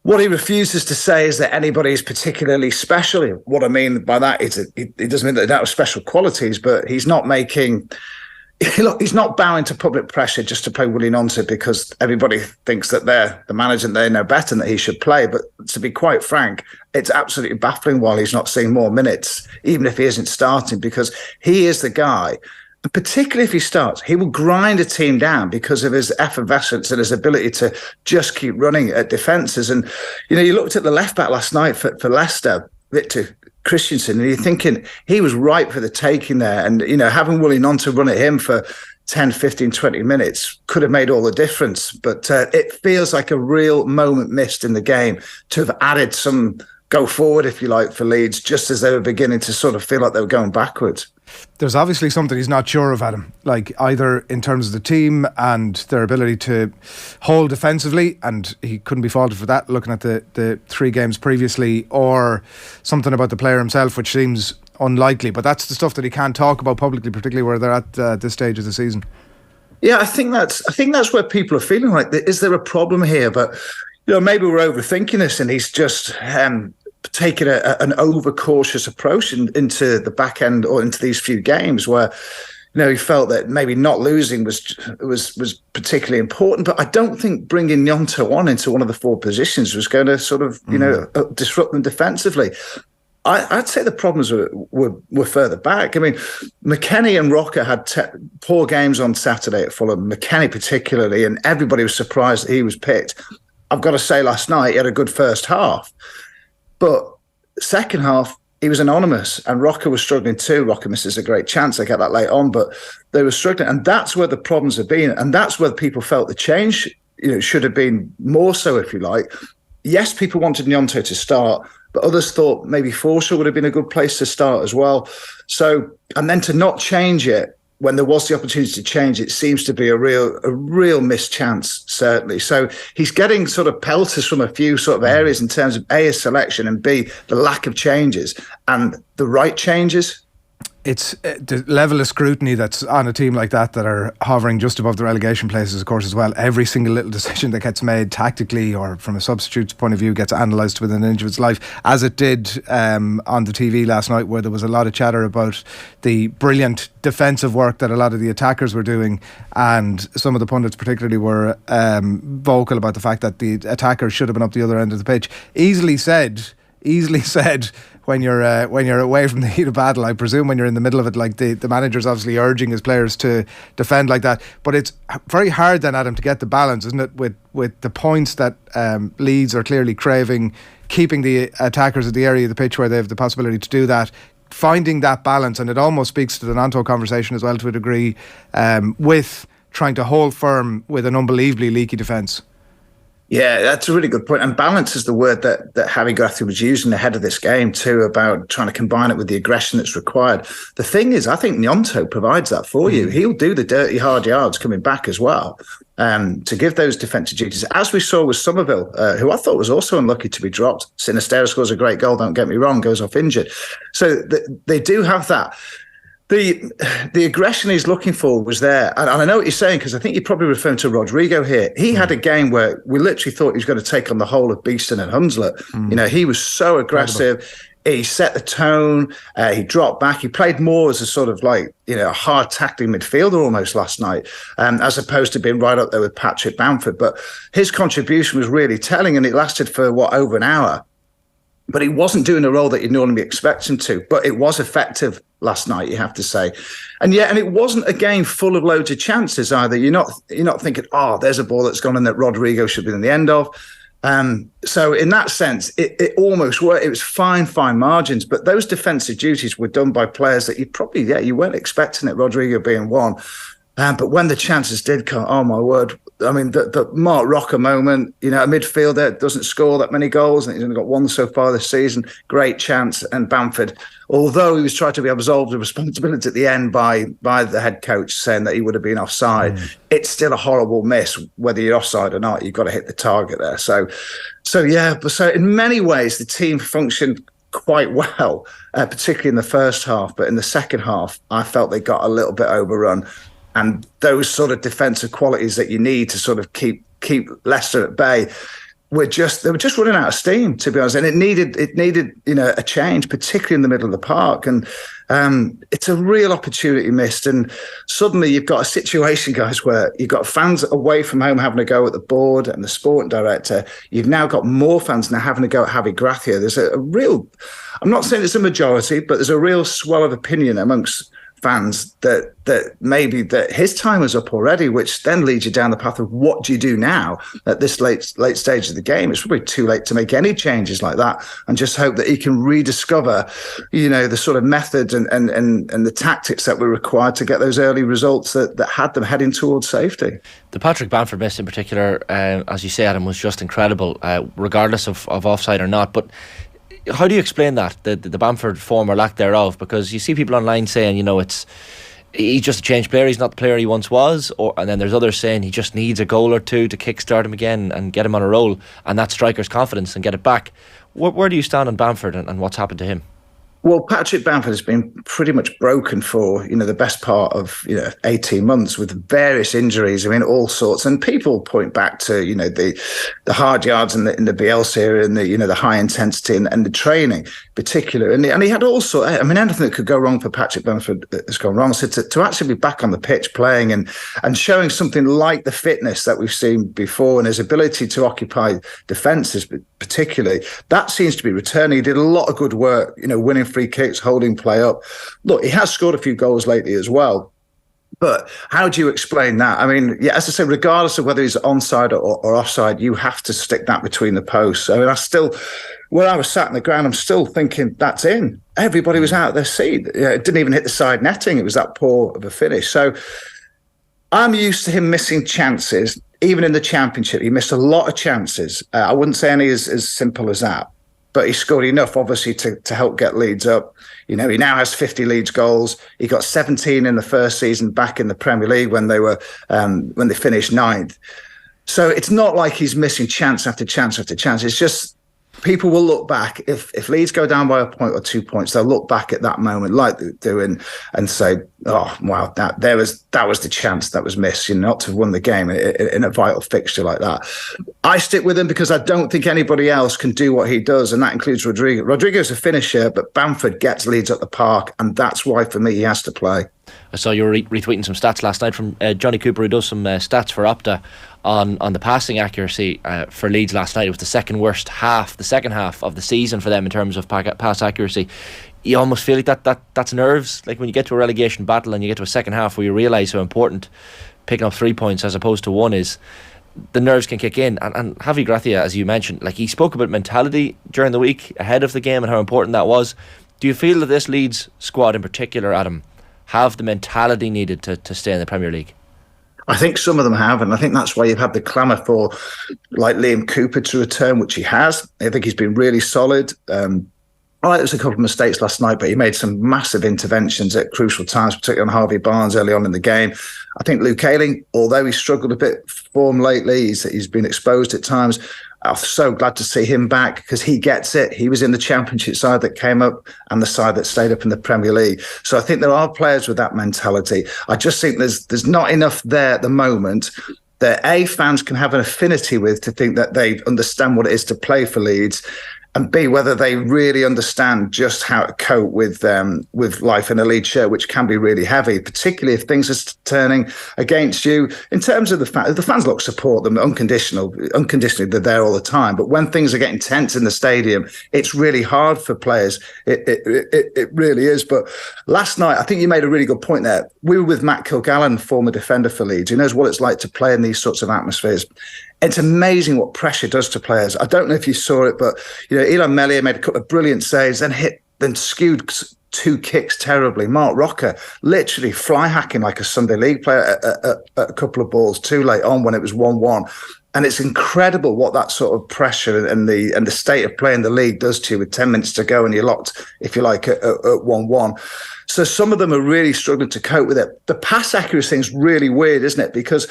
what he refuses to say is that anybody is particularly special. What I mean by that is that it doesn't mean that they don't have special qualities, but he's not making... Look, he's not bowing to public pressure just to play Willie Gnonto because everybody thinks that they're the manager and they know better and that he should play. But to be quite frank, it's absolutely baffling why he's not seeing more minutes, even if he isn't starting, because he is the guy. And particularly if he starts, he will grind a team down because of his effervescence and his ability to just keep running at defences. And, you know, you looked at the left back last night for Leicester, Victor Christensen, and you're thinking he was ripe for the taking there. And, you know, having Willie Gnonto run at him for 10, 15, 20 minutes could have made all the difference. But it feels like a real moment missed in the game to have added some go forward, if you like, for Leeds, just as they were beginning to sort of feel like they were going backwards. There's obviously something he's not sure of, Adam, like either in terms of the team and their ability to hold defensively, and he couldn't be faulted for that looking at the 3 games previously, or something about the player himself, which seems unlikely. But that's the stuff that he can't talk about publicly, particularly where they're at this stage of the season. Yeah, I think that's where people are feeling like, is there a problem here? But maybe we're overthinking this, and he's just taken an overcautious approach into the back end or into these few games where he felt that maybe not losing was particularly important. But I don't think bringing Gnonto on into one of the 4 positions was going to sort of disrupt them defensively. I'd say the problems were further back. I mean, McKennie and Rocker had poor games on Saturday at Fulham, McKennie particularly, and everybody was surprised that he was picked. I've got to say, last night he had a good first half. But second half, he was anonymous, and Rocker was struggling too. Rocker misses a great chance. I get that late on, but they were struggling. And that's where the problems have been. And that's where people felt the change should have been more so, if you like. Yes, people wanted Gnonto to start, but others thought maybe Forshaw would have been a good place to start as well. So, and then to not change it when there was the opportunity to change it seems to be a real missed chance, certainly. So he's getting sort of pelters from a few sort of areas in terms of A, his selection, and B, the lack of changes and the right changes. It's the level of scrutiny that's on a team like that are hovering just above the relegation places, of course, as well. Every single little decision that gets made tactically or from a substitute's point of view gets analysed within an inch of its life, as it did on the TV last night, where there was a lot of chatter about the brilliant defensive work that a lot of the attackers were doing, and some of the pundits particularly were vocal about the fact that the attackers should have been up the other end of the pitch. Easily said when you're away from the heat of battle. I presume when you're in the middle of it, like the manager's obviously urging his players to defend like that. But it's very hard then, Adam, to get the balance, isn't it, with the points that Leeds are clearly craving, keeping the attackers at the area of the pitch where they have the possibility to do that, finding that balance. And it almost speaks to the Gnonto conversation as well, to a degree, with trying to hold firm with an unbelievably leaky defence. Yeah, that's a really good point. And balance is the word that Harry Grathie was using ahead of this game too, about trying to combine it with the aggression that's required. The thing is, I think Gnonto provides that for you. He'll do the dirty, hard yards coming back as well, to give those defensive duties. As we saw with Somerville, who I thought was also unlucky to be dropped. Sinistera scores a great goal, don't get me wrong, goes off injured. So they do have that. The aggression he's looking for was there. And I know what you're saying, because I think you're probably referring to Rodrigo here. He had a game where we literally thought he was going to take on the whole of Beeston and Hunslet. He was so aggressive. Incredible. He set the tone. He dropped back. He played more as a sort of like, a hard tackling midfielder almost last night, as opposed to being right up there with Patrick Bamford. But his contribution was really telling, and it lasted for, over an hour. But he wasn't doing a role that you'd normally expect him to. But it was effective last night, you have to say. And it wasn't a game full of loads of chances either. You're not thinking, there's a ball that's gone in that Rodrigo should be in the end of. So in that sense, it almost worked. It was fine margins. But those defensive duties were done by players that you weren't expecting it, Rodrigo being one. But when the chances did come, oh my word. I mean, the Mark Rocker moment, a midfielder doesn't score that many goals, and he's only got one so far this season. Great chance. And Bamford, although he was trying to be absolved of responsibility at the end by the head coach saying that he would have been offside, it's still a horrible miss. Whether you're offside or not, you've got to hit the target there. So in many ways, the team functioned quite well, particularly in the first half. But in the second half, I felt they got a little bit overrun. And those sort of defensive qualities that you need to sort of keep Leicester at bay they were just running out of steam, to be honest. And it needed a change, particularly in the middle of the park. And it's a real opportunity missed. And suddenly you've got a situation, guys, where you've got fans away from home having a go at the board and the sporting director. You've now got more fans now having a go at Harry Grathie. There's a real, I'm not saying it's a majority, but there's a real swell of opinion amongst fans that maybe that his time is up already, which then leads you down the path of what do you do now at this late stage of the game. It's probably too late to make any changes like that, and just hope that he can rediscover, the sort of method and the tactics that were required to get those early results that had them heading towards safety. The Patrick Bamford miss in particular, as you say, Adam, was just incredible, regardless of offside or not. But how do you explain that, the Bamford form or lack thereof? Because you see people online saying, he's just a changed player, he's not the player he once was, and then there's others saying he just needs a goal or two to kickstart him again and get him on a roll, and that striker's confidence and get it back. Where do you stand on Bamford and what's happened to him? Well, Patrick Bamford has been pretty much broken for, the best part of, 18 months with various injuries. I mean, all sorts. And people point back to, the hard yards in the Bielsa era and the high intensity and the training particular. And he had all sorts. I mean, anything that could go wrong for Patrick Bamford has gone wrong. So to actually be back on the pitch playing and showing something like the fitness that we've seen before and his ability to occupy defences particularly, that seems to be returning. He did a lot of good work, winning free kicks, holding play up. Look, he has scored a few goals lately as well. But how do you explain that? I mean, yeah, as I say, regardless of whether he's onside or offside, you have to stick that between the posts. I mean, where I was sat in the ground, I'm still thinking that's in. Everybody was out of their seat. It didn't even hit the side netting. It was that poor of a finish. So I'm used to him missing chances. Even in the Championship, he missed a lot of chances. I wouldn't say any as simple as that. But he scored enough, obviously, to help get Leeds up. He now has 50 Leeds goals. He got 17 in the first season back in the Premier League when they finished ninth. So it's not like he's missing chance after chance after chance. It's just people will look back. If Leeds go down by a point or 2 points, they'll look back at that moment like they do and say, oh, wow, that was the chance that was missed, not to have won the game in a vital fixture like that. I stick with him because I don't think anybody else can do what he does, and that includes Rodrigo. Rodrigo's a finisher, but Bamford gets Leeds at the park, and that's why, for me, he has to play. I saw you were retweeting some stats last night from Johnny Cooper, who does some stats for Opta on the passing accuracy for Leeds last night. It was the second worst the second half of the season for them in terms of pass accuracy. You almost feel like that's nerves. Like when you get to a relegation battle and you get to a second half where you realise how important picking up 3 points as opposed to one is, the nerves can kick in. And Javi Gracia, as you mentioned, like he spoke about mentality during the week ahead of the game and how important that was. Do you feel that this Leeds squad in particular, Adam, have the mentality needed to stay in the Premier League? I think some of them have, and I think that's why you've had the clamour for like Liam Cooper to return, which he has. I think he's been really solid. All right, there was a couple of mistakes last night, but he made some massive interventions at crucial times, particularly on Harvey Barnes early on in the game. I think Luke Ayling, although he's struggled a bit for form lately, he's been exposed at times. I'm so glad to see him back because he gets it. He was in the Championship side that came up and the side that stayed up in the Premier League. So I think there are players with that mentality. I just think there's not enough there at the moment that fans can have an affinity with to think that they understand what it is to play for Leeds, and B, whether they really understand just how to cope with life in a Leeds shirt, which can be really heavy, particularly if things are turning against you. In terms of the fans support them unconditionally, they're there all the time. But when things are getting tense in the stadium, it's really hard for players. It really is. But last night, I think you made a really good point there. We were with Matt Kilgallen, former defender for Leeds. He knows what it's like to play in these sorts of atmospheres. It's amazing what pressure does to players. I don't know if you saw it, but Elon Mellier made a couple of brilliant saves, then skewed 2 kicks terribly. Mark Rocker literally fly hacking like a Sunday League player at a couple of balls too late on when it was 1-1. And it's incredible what that sort of pressure and the state of play in the league does to you with 10 minutes to go and you're locked, if you like, at 1-1. So some of them are really struggling to cope with it. The pass accuracy is really weird, isn't it? Because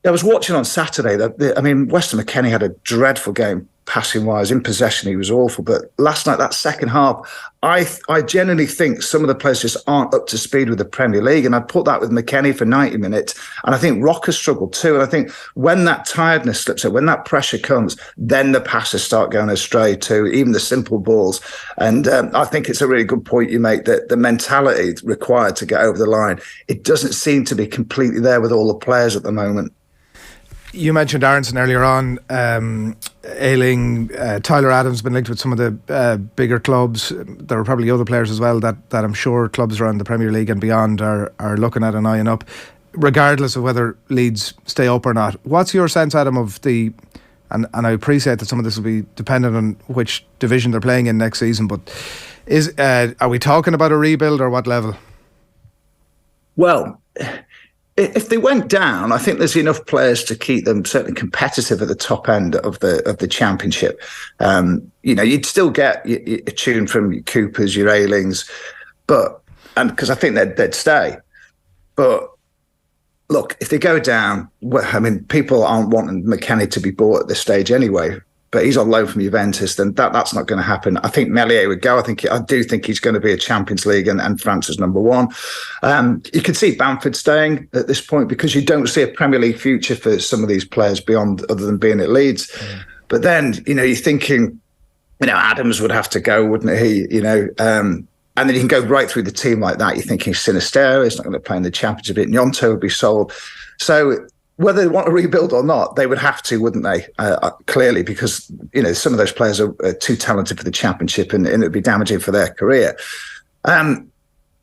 I was watching on Saturday. Weston McKennie had a dreadful game passing-wise. In possession, he was awful. But last night, that second half, I genuinely think some of the players just aren't up to speed with the Premier League. And I put that with McKennie for 90 minutes. And I think Rocker struggled too. And I think when that tiredness slips out, when that pressure comes, then the passes start going astray too, even the simple balls. And I think it's a really good point you make that the mentality required to get over the line, it doesn't seem to be completely there with all the players at the moment. You mentioned Aronson earlier on. Ayling, Tyler Adams been linked with some of the bigger clubs. There are probably other players as well that I'm sure clubs around the Premier League and beyond are looking at and eyeing up, regardless of whether Leeds stay up or not. What's your sense, Adam, of the... And I appreciate that some of this will be dependent on which division they're playing in next season, but are we talking about a rebuild or what level? Well, if they went down, I think there's enough players to keep them certainly competitive at the top end of the Championship. You'd still get a tune from your Coopers, your Aylings, because I think they'd stay. But look, if they go down, people aren't wanting McKennie to be bought at this stage anyway. but he's on loan from Juventus, then that's not going to happen. I think Meslier would go. I do think he's going to be a Champions League and France's number one. You could see Bamford staying at this point because you don't see a Premier League future for some of these players beyond other than being at Leeds. But then, you're thinking, Adams would have to go, wouldn't he? And then you can go right through the team like that. You're thinking Sinisterra is not going to play in the Championship. Nyonto would be sold. So whether they want to rebuild or not, they would have to, wouldn't they? Clearly, because some of those players are too talented for the Championship, and it would be damaging for their career.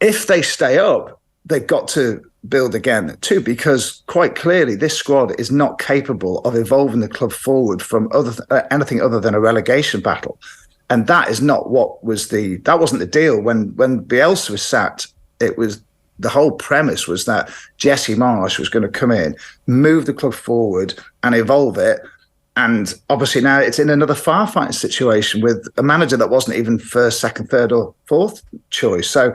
If they stay up, they've got to build again too, because quite clearly this squad is not capable of evolving the club forward from anything other than a relegation battle. And that is not that wasn't the deal when Bielsa was sacked. It was, the whole premise was that Jesse Marsh was going to come in, move the club forward and evolve it. And obviously now it's in another firefighting situation with a manager that wasn't even first, second, third or fourth choice. So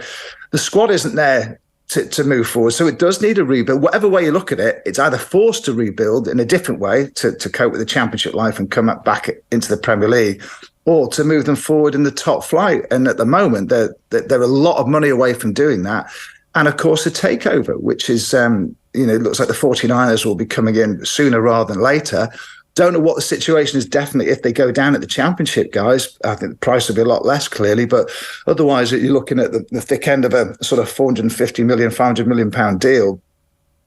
the squad isn't there to move forward. So it does need a rebuild. Whatever way you look at it, it's either forced to rebuild in a different way to cope with the Championship life and come back into the Premier League, or to move them forward in the top flight. And at the moment, they're a lot of money away from doing that. And of course, a takeover, which is, it looks like the 49ers will be coming in sooner rather than later. Don't know what the situation is definitely if they go down at the Championship, guys. I think the price will be a lot less, clearly. But otherwise, you're looking at the thick end of a sort of 450 million, 500 million pound deal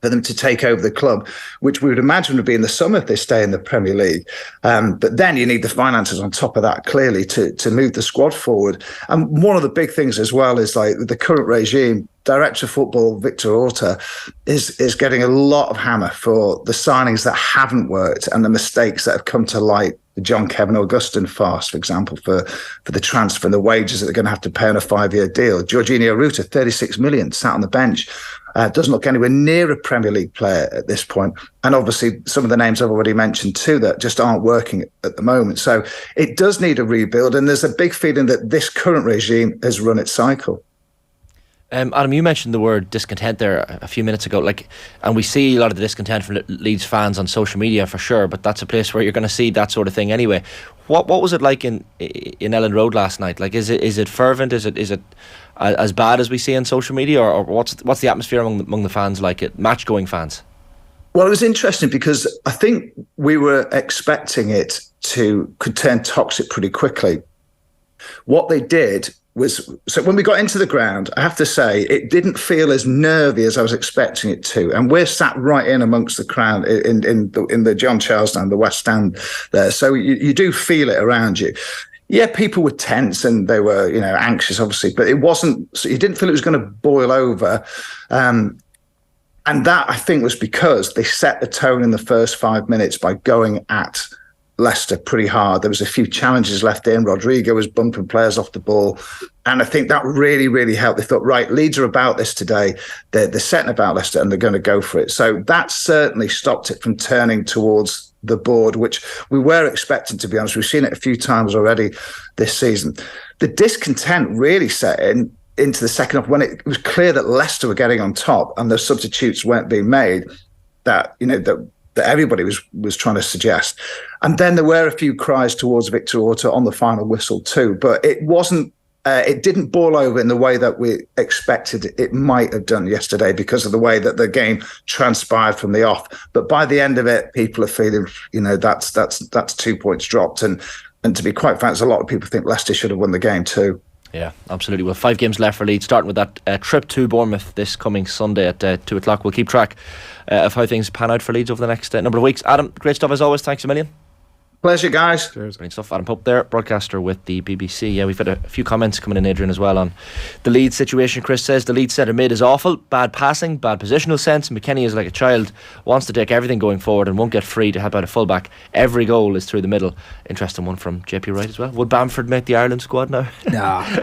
for them to take over the club, which we would imagine would be in the summer if they stay in the Premier League. But then you need the finances on top of that, clearly, to move the squad forward. And one of the big things as well is, like, the current regime, Director of Football Victor Orta is getting a lot of hammer for the signings that haven't worked and the mistakes that have come to light. The John Kevin Augustin farce, for example, for the transfer and the wages that they're going to have to pay on a 5-year deal. Jorginho Ruta, 36 million, sat on the bench. Doesn't look anywhere near a Premier League player at this point. And obviously some of the names I've already mentioned too that just aren't working at the moment. So it does need a rebuild. And there's a big feeling that this current regime has run its cycle. Adam, you mentioned the word discontent there a few minutes ago, and we see a lot of the discontent from Leeds fans on social media for sure, but that's a place where you're going to see that sort of thing anyway. What was it like in Ellen Road last night? Like, is it fervent? Is it as bad as we see on social media, or what's the atmosphere among the fans like it? Match going fans. Well, it was interesting because I think we were expecting it could turn toxic pretty quickly. What they did was, so when we got into the ground, I have to say, it didn't feel as nervy as I was expecting it to. And we're sat right in amongst the crowd in the John Charles stand, the West Stand there. So you do feel it around you. Yeah, people were tense and they were, anxious, obviously, but it wasn't, so you didn't feel it was going to boil over. And that, I think, was because they set the tone in the first 5 minutes by going at Leicester pretty hard. There was a few challenges left in. Rodrigo was bumping players off the ball. And I think that really, really helped. They thought, right, Leeds are about this today. They're setting about Leicester and they're going to go for it. So that certainly stopped it from turning towards the board, which we were expecting, to be honest. We've seen it a few times already this season. The discontent really set into the second half when it was clear that Leicester were getting on top and the substitutes weren't being made, that everybody was trying to suggest. And then there were a few cries towards Victor Orta on the final whistle too, but it wasn't, it didn't boil over in the way that we expected it might have done yesterday because of the way that the game transpired from the off. But by the end of it, people are feeling, that's 2 points dropped. And to be quite frank, a lot of people think Leicester should have won the game too. Yeah, absolutely. Well, 5 games left for Leeds, starting with that trip to Bournemouth this coming Sunday at 2 o'clock. We'll keep track of how things pan out for Leeds over the next number of weeks. Adam, great stuff as always. Thanks a million. Pleasure, guys. Cheers. Great stuff. Adam Pope there, broadcaster with the BBC. Yeah, we've had a few comments coming in, Adrian, as well on the Leeds situation. Chris says the Leeds centre mid is awful, bad passing, bad positional sense. McKennie is like a child, wants to take everything going forward and won't get free to help out a fullback. Every goal is through the middle. Interesting one from JP Wright as well. Would Bamford make the Ireland squad now? Nah.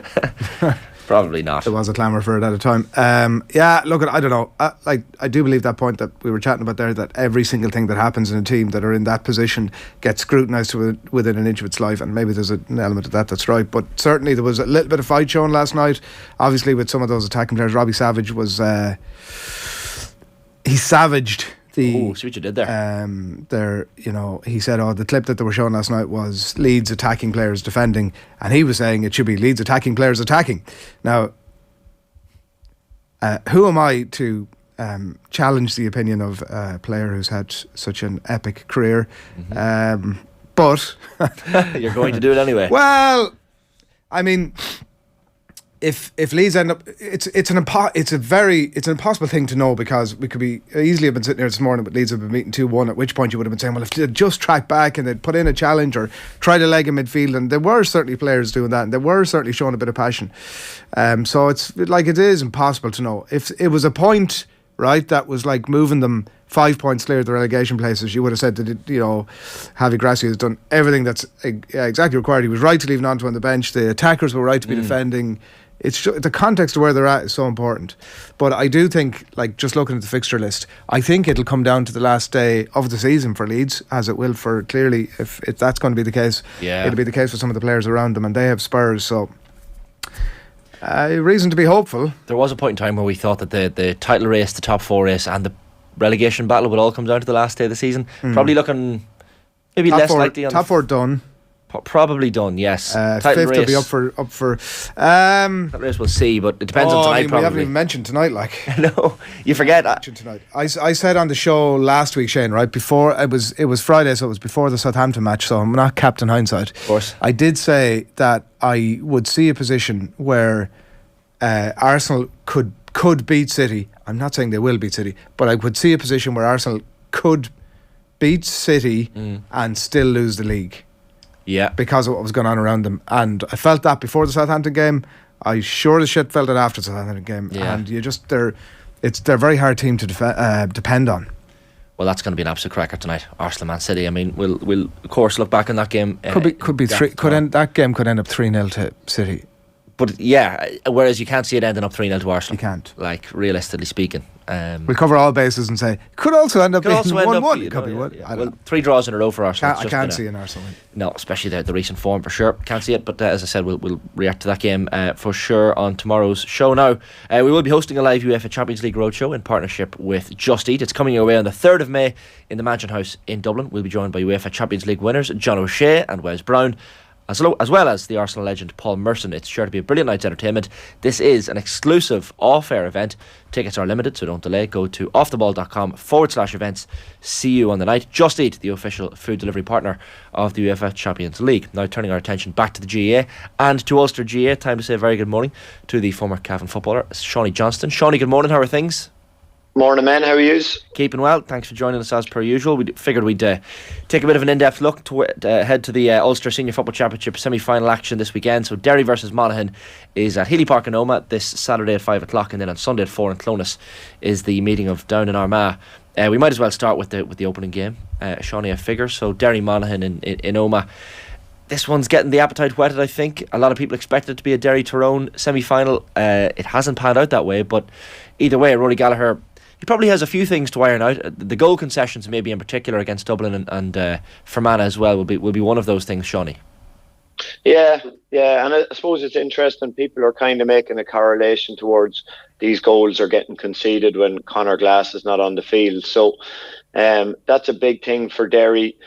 Probably not. There was a clamour for it at a time. Yeah, look, I don't know. I do believe that point that we were chatting about there, that every single thing that happens in a team that are in that position gets scrutinised within an inch of its life, and maybe there's an element of that's right. But certainly there was a little bit of fight shown last night. Obviously, with some of those attacking players, Robbie Savage was he savaged See what you did there. He said, the clip that they were showing last night was Leeds attacking players defending, and he was saying it should be Leeds attacking players attacking. Now, who am I to challenge the opinion of a player who's had such an epic career? But you're going to do it anyway. Well, I mean, if Leeds end up, it's an impossible thing to know, because we could be easily have been sitting here this morning, but Leeds have been beaten 2-1. At which point you would have been saying, well, if they'd just track back and they'd put in a challenge or tried a leg in midfield, and there were certainly players doing that, and they were certainly showing a bit of passion. So it's like, it is impossible to know. If it was a point, right, that was like moving them 5 points clear of the relegation places, you would have said that, Javi Gracia has done everything that's exactly required. He was right to leave Nonto on the bench. The attackers were right to be defending. It's the context of where they're at is so important. But I do think, like, just looking at the fixture list, I think it'll come down to the last day of the season for Leeds, as it will for, clearly, if that's going to be the case, it'll be the case for some of the players around them, and they have Spurs, so reason to be hopeful. There was a point in time where we thought that the title race, the top 4 race, and the relegation battle would all come down to the last day of the season. Probably looking maybe top less four, likely on top 4 done. Probably done, yes. Title fifth race will be up for that race we'll see, but it depends on tonight. We haven't even mentioned tonight, like. No, you forget. Tonight. I said on the show last week, Shane, right before it was Friday, so it was before the Southampton match, so I'm not Captain Hindsight. Of course. I did say that I would see a position where Arsenal could beat City. I'm not saying they will beat City, but I would see a position where Arsenal could beat City and still lose the league. Yeah. Because of what was going on around them. And I felt that before the Southampton game. I sure as shit felt it after the Southampton game. Yeah. And they're a very hard team to depend on. Well, that's going to be an absolute cracker tonight. Arsenal, Man City. I mean, we'll of course look back on that game. That game could end up 3-0 to City. But yeah, whereas you can't see it ending up 3-0 to Arsenal. You can't. Like, realistically speaking. We'll cover all bases and say could also end up being 1-1. It could be what? Well, 3 draws in a row for Arsenal. I can't see an Arsenal win. No, especially the recent form for sure. Can't see it, but as I said, we'll react to that game for sure on tomorrow's show. Now, we will be hosting a live UEFA Champions League roadshow in partnership with Just Eat. It's coming your way on the 3rd of May in the Mansion House in Dublin. We'll be joined by UEFA Champions League winners John O'Shea and Wes Brown, as well as the Arsenal legend Paul Merson. It's sure to be a brilliant night's entertainment. This is an exclusive off-air event. Tickets are limited, so don't delay. Go to offtheball.com/events. See you on the night. Just Eat, the official food delivery partner of the UEFA Champions League. Now turning our attention back to the GAA and to Ulster GAA. Time to say a very good morning to the former Cavan footballer, Seanie Johnston. Seanie, good morning. How are things? Morning, man. How are you? Keeping well. Thanks for joining us as per usual. We figured we'd take a bit of an in-depth look to head to the Ulster Senior Football Championship semi-final action this weekend. So Derry versus Monaghan is at Healy Park in Omagh this Saturday at 5 o'clock, and then on Sunday at 4 in Clonus is the meeting of down in Armagh. We might as well start with the opening game. Seanie, a figure. So Derry Monaghan in Omagh. This one's getting the appetite whetted, I think. A lot of people expected it to be a Derry Tyrone semi-final. It hasn't panned out that way, but either way, Rory Gallagher, he probably has a few things to iron out. The goal concessions, maybe in particular against Dublin and Fermanagh as well, will be one of those things, Seanie. Yeah, and I suppose it's interesting. People are kind of making a correlation towards these goals are getting conceded when Conor Glass is not on the field. So that's a big thing for Derry.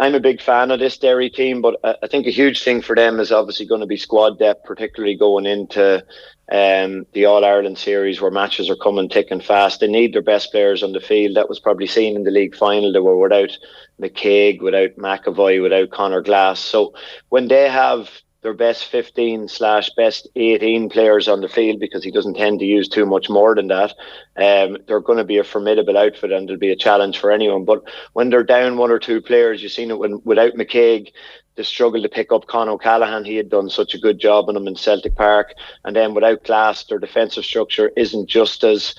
I'm a big fan of this Derry team, but I think a huge thing for them is obviously going to be squad depth, particularly going into the All-Ireland series where matches are coming thick and fast. They need their best players on the field. That was probably seen in the league final. They were without McCaig, without McAvoy, without Conor Glass. So when they have their best 15/best 18 players on the field, because he doesn't tend to use too much more than that, they're going to be a formidable outfit and it'll be a challenge for anyone. But when they're down one or two players, you've seen it without McCaig, they struggled to pick up Con O'Callaghan. He had done such a good job on them in Celtic Park. And then without Glass, their defensive structure isn't just as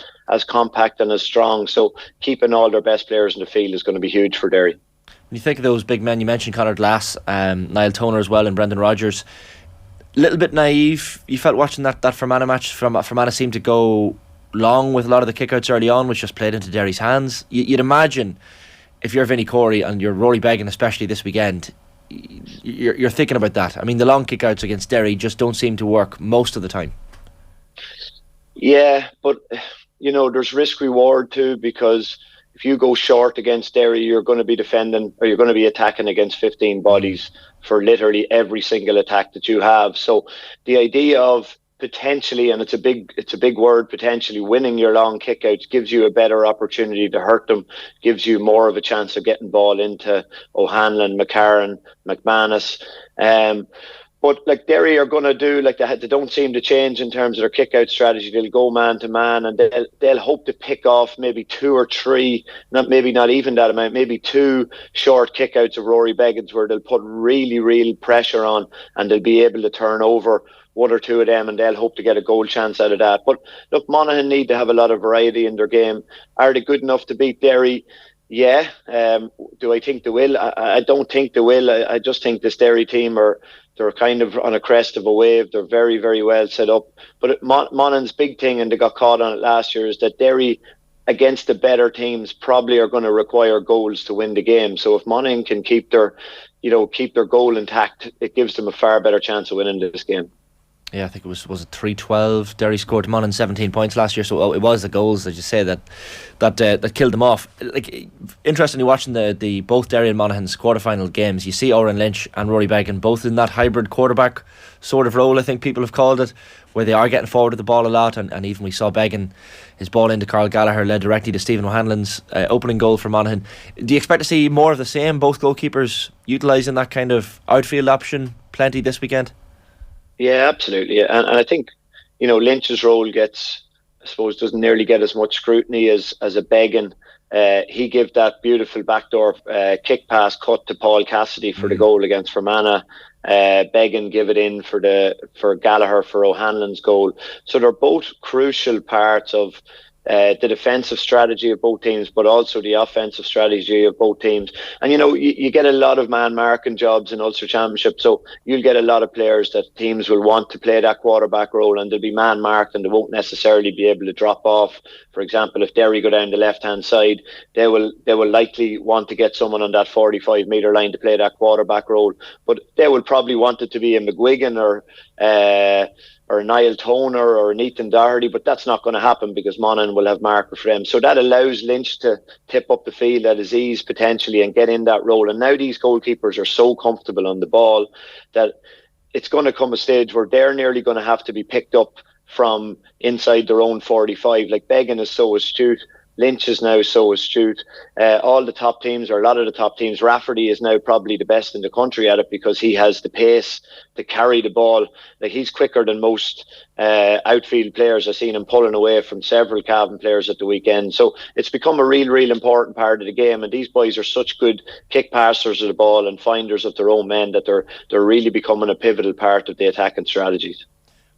compact and as strong. So keeping all their best players in the field is going to be huge for Derry. When you think of those big men, you mentioned Conor Glass, Niall Toner as well, and Brendan Rodgers. A little bit naive, you felt watching that Fermanagh match. Fermanagh seemed to go long with a lot of the kickouts early on, which just played into Derry's hands. You'd imagine if you're Vinnie Corey and you're Rory Beggan, especially this weekend, you're thinking about that. I mean, the long kickouts against Derry just don't seem to work most of the time. Yeah, but there's risk reward too, because if you go short against Derry, you're going to be defending, or you're going to be attacking against 15 bodies for literally every single attack that you have. So the idea of potentially, and it's a big word, potentially winning your long kickouts gives you a better opportunity to hurt them, gives you more of a chance of getting ball into O'Hanlon, McCarron, McManus. But like Derry are going to do, like they don't seem to change in terms of their kick-out strategy. They'll go man to man, and they'll hope to pick off maybe 2 or 3, not even that amount, maybe 2 short kick-outs of Rory Beggins where they'll put really pressure on, and they'll be able to turn over 1 or 2 of them, and they'll hope to get a goal chance out of that. But look, Monaghan need to have a lot of variety in their game. Are they good enough to beat Derry? Yeah. Do I think they will? I don't think they will. I just think this Derry team they're kind of on a crest of a wave. They're very, very well set up. But Monaghan's big thing, and they got caught on it last year, is that Derry, against the better teams, probably are going to require goals to win the game. So if Monaghan can keep their goal intact, it gives them a far better chance of winning this game. Yeah, I think it was it 3-12. Derry scored Monaghan 17 points last year, so it was the goals, as you say, that killed them off. Like, interestingly, watching the both Derry and Monaghan's quarterfinal games, you see Oren Lynch and Rory Began both in that hybrid quarterback sort of role, I think people have called it, where they are getting forward with the ball a lot, and even we saw Began, his ball into Carl Gallagher led directly to Stephen O'Hanlon's opening goal for Monaghan. Do you expect to see more of the same, both goalkeepers utilising that kind of outfield option plenty this weekend? Yeah, absolutely. And I think, Lynch's role doesn't nearly get as much scrutiny as a Began. He gave that beautiful backdoor kick pass cut to Paul Cassidy for the goal against Fermanagh. Began give it in for Gallagher for O'Hanlon's goal. So they're both crucial parts of the defensive strategy of both teams, but also the offensive strategy of both teams. And you get a lot of man marking jobs in Ulster Championship, so you'll get a lot of players that teams will want to play that quarterback role, and they'll be man marked, and they won't necessarily be able to drop off. For example, if Derry go down the left hand side, they will likely want to get someone on that 45 metre line to play that quarterback role, but they will probably want it to be a McGuigan or Niall Toner or Ethan Doherty, but that's not going to happen because Monaghan will have marker for them. So that allows Lynch to tip up the field at his ease potentially and get in that role. And now these goalkeepers are so comfortable on the ball that it's going to come a stage where they're nearly going to have to be picked up from inside their own 45. Like Began is so astute, Lynch is now so astute. All the top teams, or a lot of the top teams, Rafferty is now probably the best in the country at it because he has the pace to carry the ball. Like, he's quicker than most outfield players. I've seen him pulling away from several Cavan players at the weekend. So it's become a real important part of the game. And these boys are such good kick passers of the ball and finders of their own men that they're really becoming a pivotal part of the attacking strategies.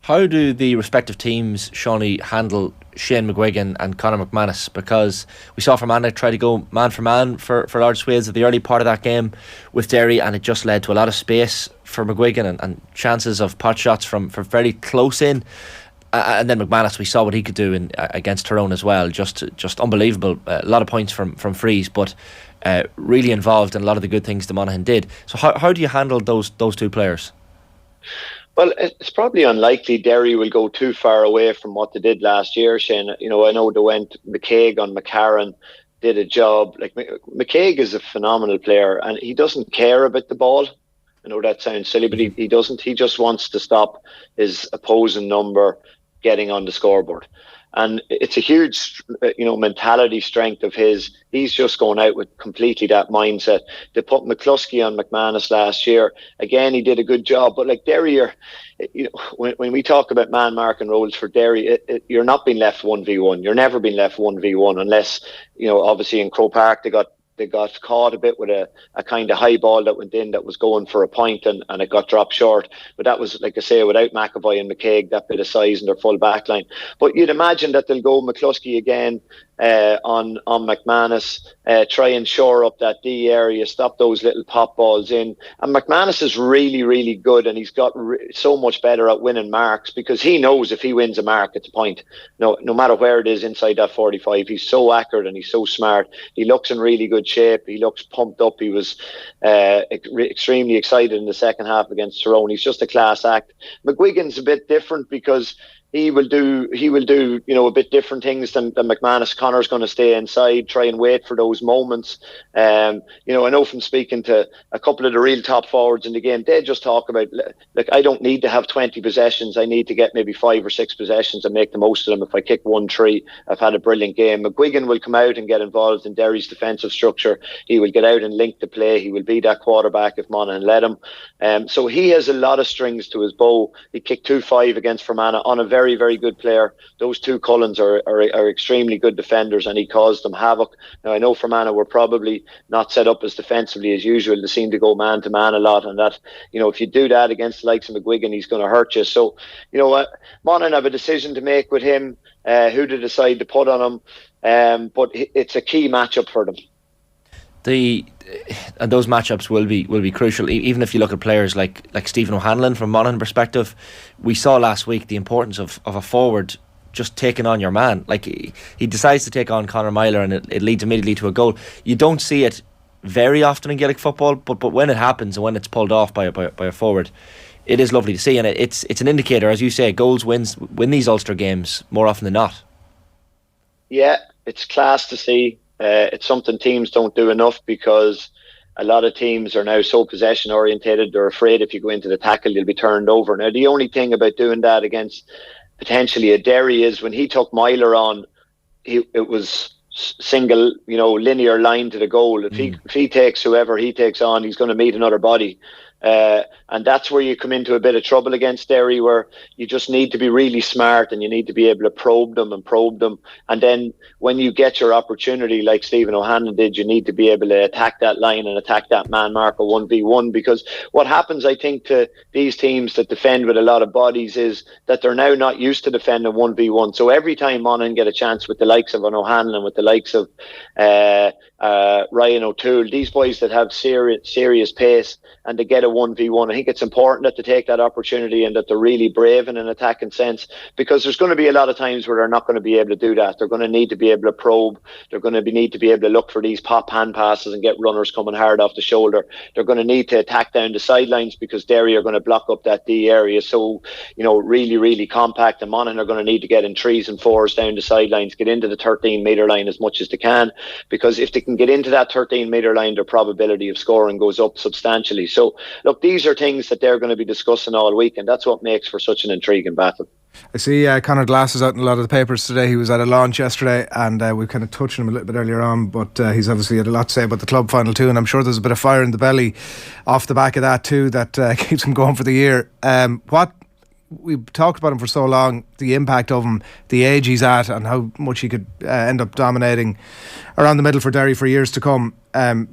How do the respective teams, Shawnee, handle Shane McGuigan and Conor McManus? Because we saw Fermanagh try to go man for man for large swathes of the early part of that game with Derry, and it just led to a lot of space for McGuigan and chances of pot shots from very close in. And then McManus, we saw what he could do against Tyrone as well. Just unbelievable. A lot of points from frees, but really involved in a lot of the good things the Monaghan did. So how do you handle those two players? Well, it's probably unlikely Derry will go too far away from what they did last year, Shane. I know they went McCaig on McCarron, did a job. Like, McCaig is a phenomenal player, and he doesn't care about the ball. I know that sounds silly, but he doesn't. He just wants to stop his opposing number getting on the scoreboard. And it's a huge, mentality strength of his. He's just going out with completely that mindset. They put McCluskey on McManus last year. Again, he did a good job. But like Derry, when we talk about man marking roles for Derry, you're not being left 1v1. You're never being left 1v1 unless, obviously in Croke Park they got caught a bit with a kind of high ball that went in that was going for a point and it got dropped short. But that was, like I say, without McAvoy and McCaig, that bit of size in their full back line. But you'd imagine that they'll go McCluskey again on McManus, try and shore up that D area, stop those little pop balls in. And McManus is really good, and he's got so much better at winning marks because he knows if he wins a mark, it's a point. No matter where it is inside that 45, he's so accurate and he's so smart. He looks in really good shape. He looks pumped up. He was extremely excited in the second half against Tyrone. He's just a class act. McGuigan's a bit different because he will do a bit different things than McManus. Connor's going to stay inside, try and wait for those moments. I know from speaking to a couple of the real top forwards in the game, they just talk about, like, I don't need to have 20 possessions. I need to get maybe 5 or 6 possessions and make the most of them. If I kick 1-3, I've had a brilliant game. McGuigan will come out and get involved in Derry's defensive structure. He will get out and link the play. He will be that quarterback if Monaghan let him. So he has a lot of strings to his bow. He kicked 2-5 against Fermanagh on a very, very good player. Those two Cullens are extremely good defenders, and he caused them havoc. Now, I know Fermanagh were probably not set up as defensively as usual. They seem to go man to man a lot, and that, if you do that against the likes of McGuigan, he's going to hurt you. So, Monaghan have a decision to make with him, who to decide to put on him, but it's a key matchup for them. And those matchups will be crucial. Even if you look at players like Stephen O'Hanlon from Monaghan perspective, we saw last week the importance of a forward just taking on your man. Like, he decides to take on Conor Myler, and it leads immediately to a goal. You don't see it very often in Gaelic football, but when it happens and when it's pulled off by a forward, it is lovely to see, and it's an indicator, as you say, goals win these Ulster games more often than not. Yeah, it's class to see. It's something teams don't do enough, because a lot of teams are now so possession orientated. They're afraid if you go into the tackle, you'll be turned over. Now, the only thing about doing that against potentially a Derry is when he took Myler on, it was single, linear line to the goal. If he takes whoever he takes on, he's going to meet another body. And that's where you come into a bit of trouble against Derry, where you just need to be really smart, and you need to be able to probe them. And then when you get your opportunity, like Stephen O'Hanlon did, you need to be able to attack that line and attack that man marker 1v1. Because what happens, I think, to these teams that defend with a lot of bodies is that they're now not used to defending 1v1. So every time Monaghan get a chance with the likes of an O'Hanlon, with the likes of Ryan O'Toole, these boys that have serious pace, and to get a 1v1, I think it's important that they take that opportunity and that they're really brave in an attacking sense, because there's going to be a lot of times where they're not going to be able to do that. They're going to need to be able to probe. They're going to need to be able to look for these pop hand passes and get runners coming hard off the shoulder. They're going to need to attack down the sidelines, because Derry are going to block up that D area so, really, really compact, and Monaghan are going to need to get in 3s and 4s down the sidelines, get into the 13-metre line as much as they can, because if they can get into that 13-metre line, their probability of scoring goes up substantially. So, look, these are things that they're going to be discussing all week, and that's what makes for such an intriguing battle. I see Conor Glass is out in a lot of the papers today. He was at a launch yesterday, and we kind of touched on him a little bit earlier on, but he's obviously had a lot to say about the club final too, and I'm sure there's a bit of fire in the belly off the back of that too, that keeps him going for the year. What we've talked about him for so long, the impact of him, the age he's at, and how much he could end up dominating around the middle for Derry for years to come.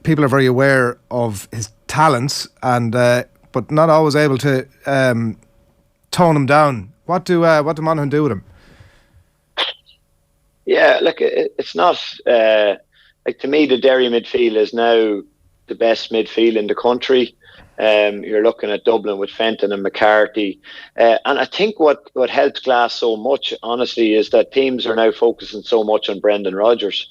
People are very aware of his talents, and but not always able to tone him down. What do Monaghan do with him? Yeah, look, it's not to me, the Derry midfield is now the best midfield in the country. You're looking at Dublin with Fenton and McCarthy, and I think what helps Glass so much, honestly, is that teams are now focusing so much on Brendan Rodgers.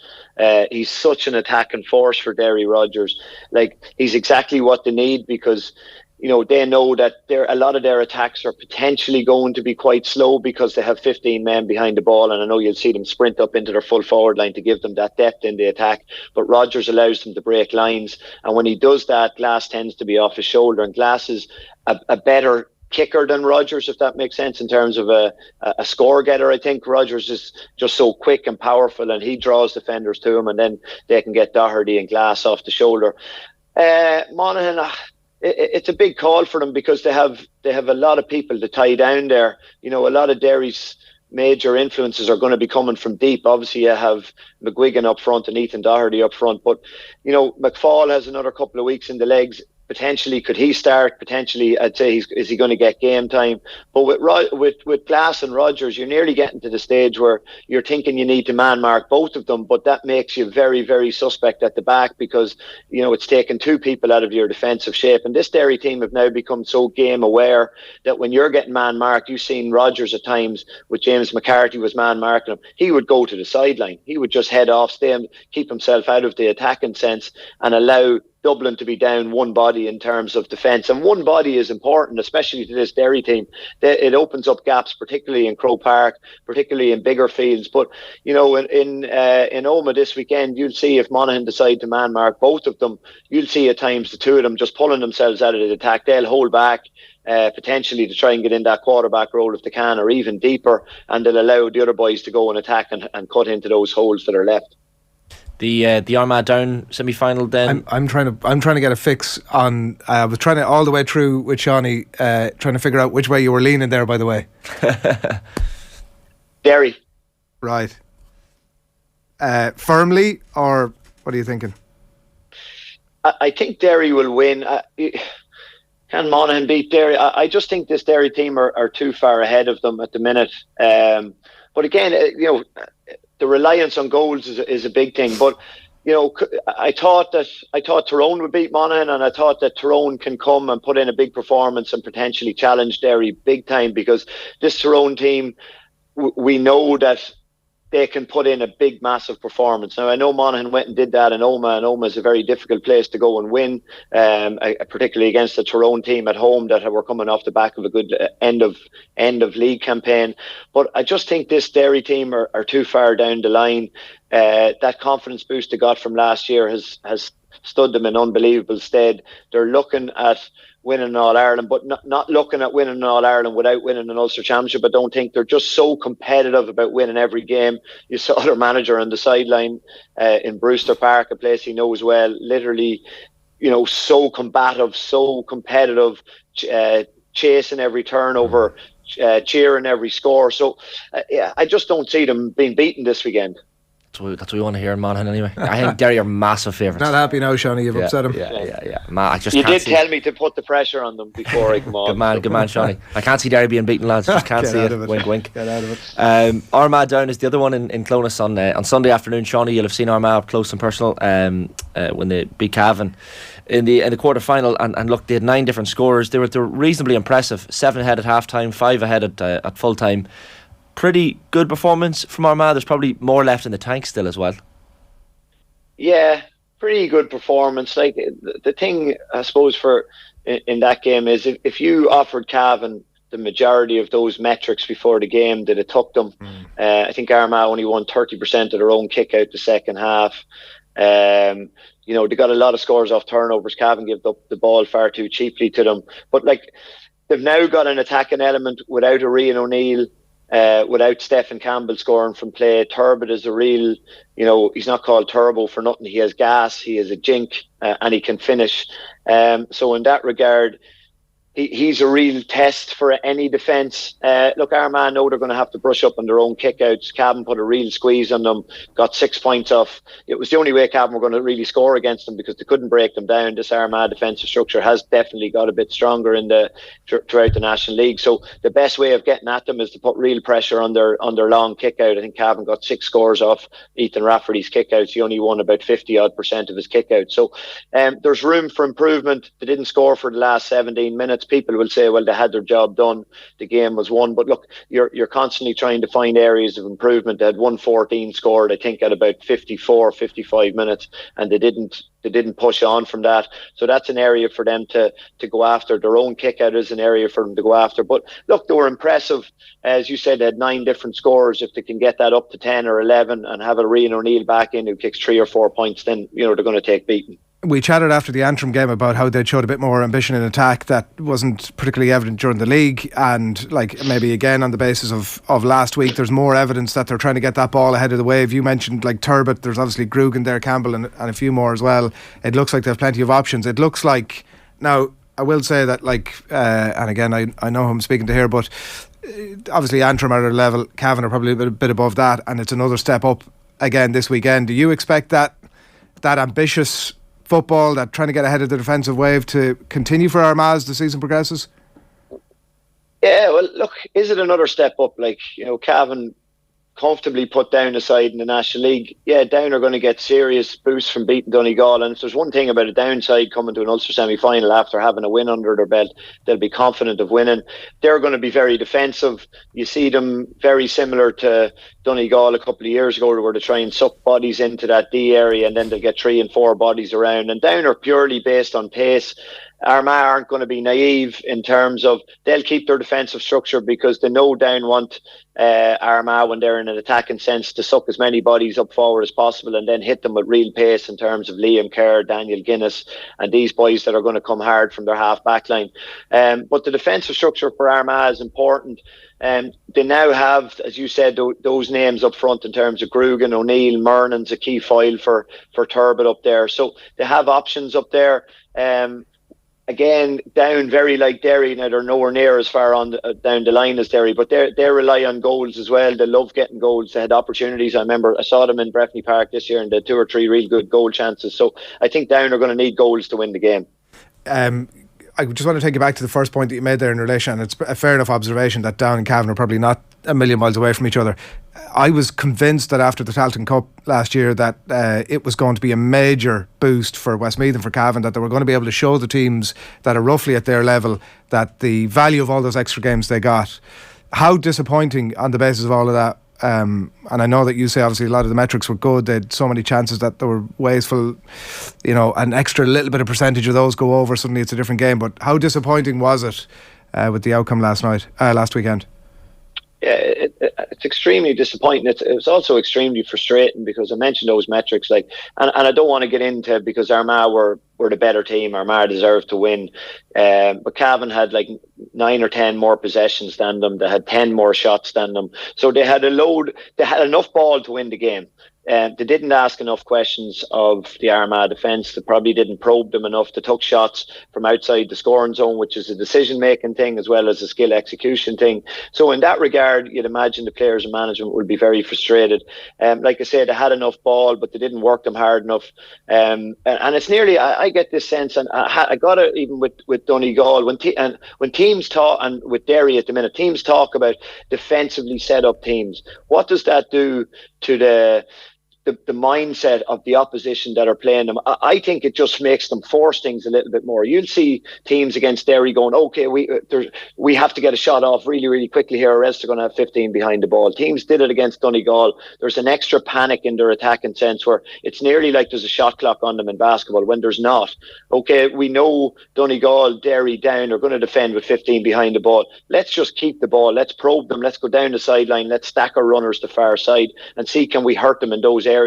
He's such an attacking force for Derry, Rodgers. Like, he's exactly what they need, because they know that a lot of their attacks are potentially going to be quite slow, because they have 15 men behind the ball, and I know you'll see them sprint up into their full forward line to give them that depth in the attack. But Rodgers allows them to break lines, and when he does that, Glass tends to be off his shoulder, and Glass is a better kicker than Rodgers, if that makes sense, in terms of a score getter. I think Rodgers is just so quick and powerful, and he draws defenders to him, and then they can get Doherty and Glass off the shoulder. Monaghan, it's a big call for them, because they have a lot of people to tie down there. A lot of Derry's major influences are going to be coming from deep. Obviously, you have McGuigan up front and Ethan Doherty up front, but McFall has another couple of weeks in the legs. Potentially, could he start? Potentially, I'd say is he going to get game time? But with Glass and Rodgers, you're nearly getting to the stage where you're thinking you need to man mark both of them, but that makes you very, very suspect at the back, because it's taken 2 people out of your defensive shape. And this Derry team have now become so game aware that when you're getting man marked, you've seen Rodgers at times with James McCarthy was man marking him. He would go to the sideline. He would just head off, keep himself out of the attacking sense, and allow Dublin to be down one body in terms of defence, and one body is important, especially to this Derry team. It opens up gaps, particularly in Croke Park, particularly in bigger fields. But you know, in Omagh this weekend, you'll see if Monaghan decide to man mark both of them, you'll see at times the two of them just pulling themselves out of the attack. They'll hold back, potentially to try and get in that quarterback role if they can, or even deeper, and they'll allow the other boys to go and attack and cut into those holes that are left. The Armagh Down semi-final then. I'm trying to get a fix on. I was trying to all the way through with Seanie, trying to figure out which way you were leaning there. By the way, Derry. Right. Firmly, or what are you thinking? I think Derry will win. Can Monaghan beat Derry? I just think this Derry team are too far ahead of them at the minute. But again, you know, the reliance on goals is a big thing. But you know, I thought Tyrone would beat Monaghan, and I thought that Tyrone can come and put in a big performance and potentially challenge Derry big time, because this Tyrone team, we know that they can put in a big, massive performance. Now, I know Monaghan went and did that in Omagh, and Omagh is a very difficult place to go and win, particularly against the Tyrone team at home that were coming off the back of a good end of league campaign. But I just think this Derry team are too far down the line. That confidence boost they got from last year has stood them in unbelievable stead. They're looking at winning All-Ireland, but not looking at winning All-Ireland without winning an Ulster Championship. I don't think they're just so competitive about winning every game. You saw their manager on the sideline in Brewster Park, a place he knows well, literally, you know, so combative, so competitive, chasing every turnover, cheering every score. So I just don't see them being beaten this weekend. That's what we want to hear in Monaghan anyway. I think Derry are massive favourites. Not happy now, Seanie. You've upset him. Yeah. I just you can't did tell me to put the pressure on them before I come on. Good man, Seanie. I can't see Derry being beaten, lads. Just can't see it. Wink, wink. Get out of it. Armagh Down is the other one in Clonus on Sunday afternoon. Seanie, you'll have seen Armagh up close and personal when they beat Cavan in the quarter final. And look, they had 9 different scorers. They were reasonably impressive. 7 ahead at half time, 5 ahead at full time. Pretty good performance from Armagh. There's probably more left in the tank still as well. Yeah, pretty good performance. Like the thing, I suppose, for in that game is if you offered Cavan the majority of those metrics before the game, that it took them. I think Armagh only won 30% of their own kick out the second half. You know, they got a lot of scores off turnovers. Cavan gave up the ball far too cheaply to them. But like, they've now got an attacking element without Rian O'Neill. Without Stephen Campbell scoring from play. Turbot is a real, you know, he's not called Turbo for nothing. He has gas, he is a jink, and he can finish. So in that regard, he's a real test for any defence. Look, Armagh know they're going to have to brush up on their own kickouts. Cavan put a real squeeze on them, got 6 points off. It was the only way Cavan were going to really score against them, because they couldn't break them down. This Armagh defensive structure has definitely got a bit stronger throughout the National League. So the best way of getting at them is to put real pressure on their long kickout. I think Cavan got 6 scores off Ethan Rafferty's kickouts. He only won about 50% of his kickouts. So there's room for improvement. They didn't score for the last 17 minutes. People will say, well, they had their job done, the game was won. But look, you're constantly trying to find areas of improvement. They had 114 scored, I think, at about 55 minutes, and they didn't push on from that. So that's an area for them to go after. Their own kick out is an area for them to go after. But look, they were impressive. As you said, they had 9 different scorers. If they can get that up to 10 or 11 and have a Rian O'Neill back in who kicks 3 or 4 points, then, you know, they're going to take beating. We chatted after the Antrim game about how they showed a bit more ambition in attack that wasn't particularly evident during the league, and like maybe again on the basis of last week, there's more evidence that they're trying to get that ball ahead of the wave. You mentioned like Turbot, there's obviously Grugan there, Campbell and a few more as well. It looks like they have plenty of options. It looks like, now I will say that like and again I know who I'm speaking to here, but obviously Antrim are at a level, Cavan are probably a bit above that, and it's another step up again this weekend. Do you expect that ambitious football, that trying to get ahead of the defensive wave, to continue for Armagh as the season progresses? Yeah, well, look, is it another step up? Like, you know, Cavan comfortably put Down aside in the National League, yeah, Down are going to get serious boosts from beating Donegal. And if there's one thing about a downside coming to an Ulster semi-final after having a win under their belt, they'll be confident of winning. They're going to be very defensive. You see them very similar to Donegal a couple of years ago, where they try and suck bodies into that D area, and then they'll get 3 and 4 bodies around. And Down are purely based on pace. Armagh aren't going to be naive in terms of they'll keep their defensive structure, because they know Down want Armagh, when they're in an attacking sense, to suck as many bodies up forward as possible and then hit them with real pace in terms of Liam Kerr, Daniel Guinness and these boys that are going to come hard from their half back line. But the defensive structure for Armagh is important. They now have, as you said, those names up front in terms of Grugan, O'Neill, Mernan's a key foil for Turbot up there. So they have options up there. Again, Down very like Derry. Now they're nowhere near as far on down the line as Derry, but they rely on goals as well. They love getting goals. They had opportunities. I remember I saw them in Breffni Park this year and they had 2 or 3 real good goal chances. So I think Down are going to need goals to win the game. I just want to take you back to the first point that you made there in relation, and it's a fair enough observation that Down and Cavan are probably not a million miles away from each other. I was convinced that after the Tailteann Cup last year that it was going to be a major boost for Westmeath and for Cavan, that they were going to be able to show the teams that are roughly at their level that the value of all those extra games they got. How disappointing on the basis of all of that. And I know that you say obviously a lot of the metrics were good, they had so many chances that there were wasteful, an extra little bit of percentage of those go over, suddenly it's a different game. But how disappointing was it with the outcome last weekend? Yeah, it's extremely disappointing. It was also extremely frustrating, because I mentioned those metrics, and I don't want to get into, because Armagh were the better team. Armagh deserved to win, but Cavan had 9 or 10 more possessions than them. They had 10 more shots than them, so they had enough ball to win the game. They didn't ask enough questions of the Armagh defence. They probably didn't probe them enough. They took shots from outside the scoring zone, which is a decision-making thing as well as a skill execution thing. So in that regard, you'd imagine the players and management would be very frustrated. Like I said, they had enough ball, but they didn't work them hard enough. And it's nearly, I get this sense, and I got it even with Donegal, when teams talk, and with Derry at the minute, teams talk about defensively set up teams. What does that do to the mindset of the opposition that are playing them? I think it just makes them force things a little bit more. You'll see teams against Derry going, okay, we have to get a shot off really, really quickly here, or else they're going to have 15 behind the ball. Teams did it against Donegal. There's an extra panic in their attacking sense, where it's nearly like there's a shot clock on them in basketball when there's not. Okay, we know Donegal, Derry, Down are going to defend with 15 behind the ball. Let's just keep the ball. Let's probe them. Let's go down the sideline. Let's stack our runners to far side and see, can we hurt them in those areas,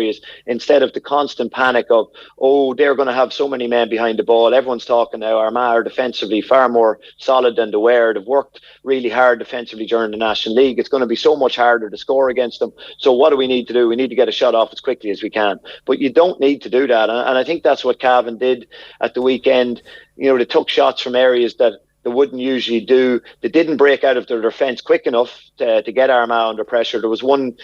instead of the constant panic of, they're going to have so many men behind the ball. Everyone's talking now, Armagh are defensively far more solid than they were. They've worked really hard defensively during the National League. It's going to be so much harder to score against them. So what do we need to do? We need to get a shot off as quickly as we can. But you don't need to do that. And I think that's what Cavan did at the weekend. They took shots from areas that they wouldn't usually do. They didn't break out of their defence quick enough to get Armagh under pressure. There was one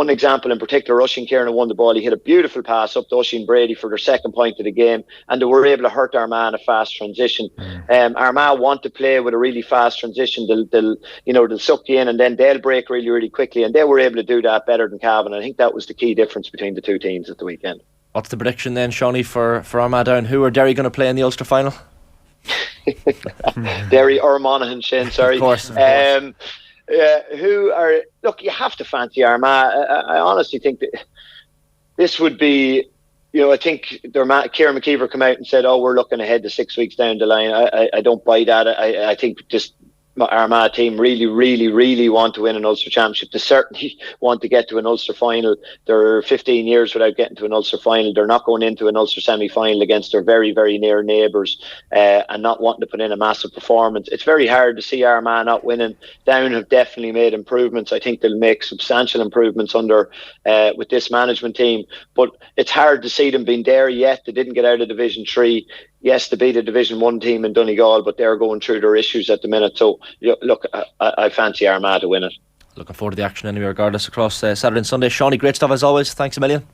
example in particular. Oisín Kieran won the ball. He hit a beautiful pass up to Oisín Brady for their second point of the game, and they were able to hurt Armagh in a fast transition. Armagh want to play with a really fast transition. They'll suck you in and then they'll break really, really quickly, and they were able to do that better than Cavan. I think that was the key difference between the two teams at the weekend. What's the prediction then, Shawnee, for Armagh Down? Who are Derry going to play in the Ulster final? Derry or Monaghan, Shane, sorry. Of course. Look, you have to fancy Armagh. I honestly think that this would be, I think Kieran McKeever come out and said, we're looking ahead to 6 weeks down the line. I don't buy that. I think just Armagh team really, really, really want to win an Ulster Championship. They certainly want to get to an Ulster final. They're 15 years without getting to an Ulster final. They're not going into an Ulster semi-final against their very, very near neighbours and not wanting to put in a massive performance. It's very hard to see Armagh not winning. Down have definitely made improvements. I think they'll make substantial improvements under with this management team. But it's hard to see them being there yet. They didn't get out of Division 3. Yes, they beat a Division 1 team in Donegal, but they're going through their issues at the minute. So, look, I fancy Armagh to win it. Looking forward to the action anyway, regardless, across Saturday and Sunday. Shawnee, great stuff as always. Thanks a million.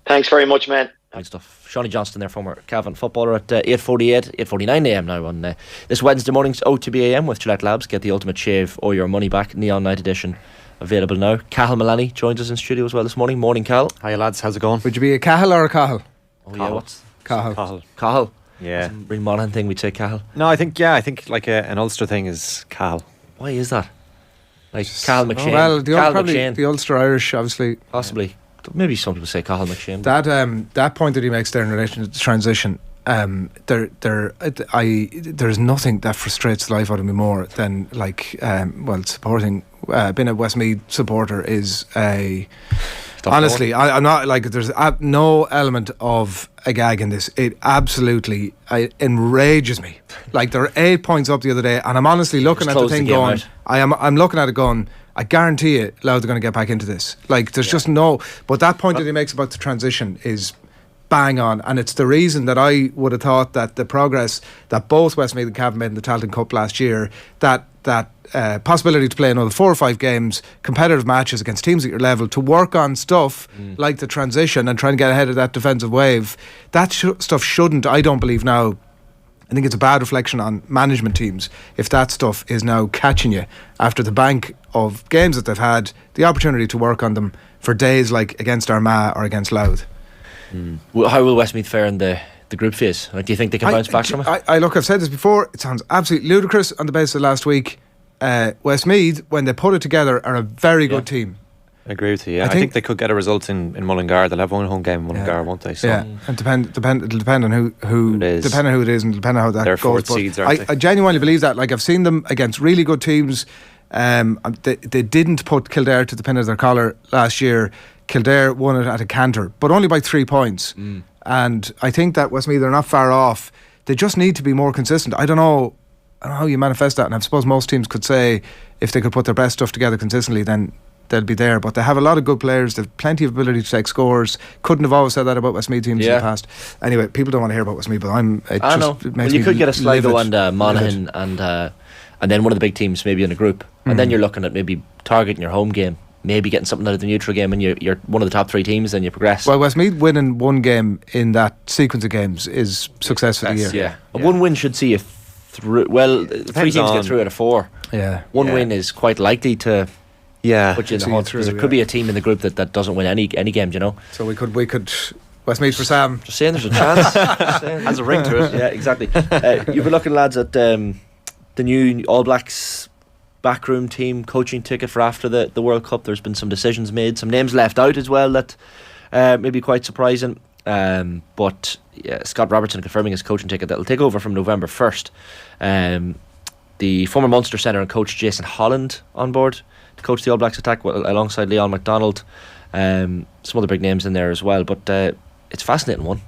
Thanks very much, man. Good stuff. Seanie Johnston there, former Cavan footballer, at 8:49 AM now on this Wednesday morning's OTB AM with Gillette Labs. Get the ultimate shave or your money back. Neon Night Edition available now. Cathal Milani joins us in studio as well this morning. Morning, Cathal. Hi lads, how's it going? Would you be a Cathal or a Cathal? Oh yeah, what's Cathal? Cathal. Yeah. Real Monaghan thing, we'd say Cathal. No, I think like an Ulster thing is Cathal. Why is that? Like Cathal McShane. Well, probably McShane. the Ulster Irish, obviously. Possibly. Maybe some people say Cathal McShane. That point that he makes there in relation to the transition, there's nothing that frustrates the life out of me more than supporting. Being a Westmeath supporter is a. Honestly, I'm not like there's no element of a gag in this. It absolutely enrages me. Like there are 8 points up the other day, and I'm honestly looking at the thing going. I'm looking at it going. I guarantee you, Louth are going to get back into this. Like there's just no. But that point that he makes about the transition is bang on, and it's the reason that I would have thought that the progress that both Westmeath and Cavan made in the Tailteann Cup last year, that possibility to play another 4 or 5 games, competitive matches against teams at your level, to work on stuff like the transition and trying to get ahead of that defensive wave, that stuff shouldn't, I don't believe now. I think it's a bad reflection on management teams if that stuff is now catching you after the bank of games that they've had, the opportunity to work on them for days like against Armagh or against Louth. Well, how will Westmeath fare in the group phase? Like, do you think they can bounce back from it? I've said this before, it sounds absolutely ludicrous on the basis of last week. Westmeath, when they put it together, are a very good team. I agree with you. Yeah. I think they could get a result in Mullingar. They'll have one home game in Mullingar, won't they? So. Yeah, and it'll depend on who it is. Depending on who it is, and depending on how that They're goes. fourth seeds, aren't I genuinely believe that. Like I've seen them against really good teams. They didn't put Kildare to the pin of their collar last year. Kildare won it at a canter, but only by 3 points. And I think that Westmeath are not far off. They just need to be more consistent. I don't know how you manifest that, and I suppose most teams could say if they could put their best stuff together consistently, then they'll be there. But they have a lot of good players. They have plenty of ability to take scores. Couldn't have always said that about Westmeath teams in the past. Anyway, people don't want to hear about Westmeath, but I know. Well, you could get a Sligo and Monaghan and then one of the big teams maybe in a group, and then you're looking at maybe targeting your home game, maybe getting something out of the neutral game, and you're one of the top 3 teams, and you progress. Well, Westmeath winning one game in that sequence of games is success for the year. Yeah. One win should see you through. Well, 3 teams get through out of 4. Yeah. One win is quite likely to put you in the hunt, because there could be a team in the group that doesn't win any games, you know. So we could Westmeath for Sam. Just saying, there's a chance. Has a ring to it. Yeah, exactly. You've been looking, lads, at the new All Blacks backroom team coaching ticket for after the World Cup. There's been some decisions made, some names left out as well that may be quite surprising. But Scott Robertson confirming his coaching ticket that will take over from November 1st. The former Munster centre and coach Jason Holland on board to coach the All Blacks attack alongside Leon MacDonald. Some other big names in there as well, but it's a fascinating one.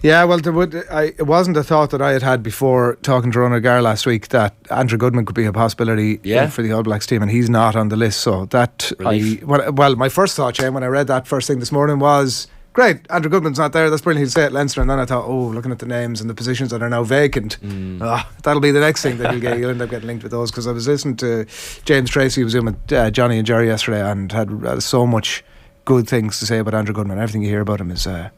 Yeah, well, it wasn't a thought that I had before talking to Ronald Gar last week that Andrew Goodman could be a possibility for the All Blacks team, and he's not on the list. So that my first thought, Shane, when I read that first thing this morning was, great, Andrew Goodman's not there, that's brilliant, he'll stay at Leinster. And then I thought, looking at the names and the positions that are now vacant, that'll be the next thing that you'll end up getting linked with those. Because I was listening to James Tracy, who was in with Johnny and Jerry yesterday, and had so much good things to say about Andrew Goodman. Everything you hear about him is a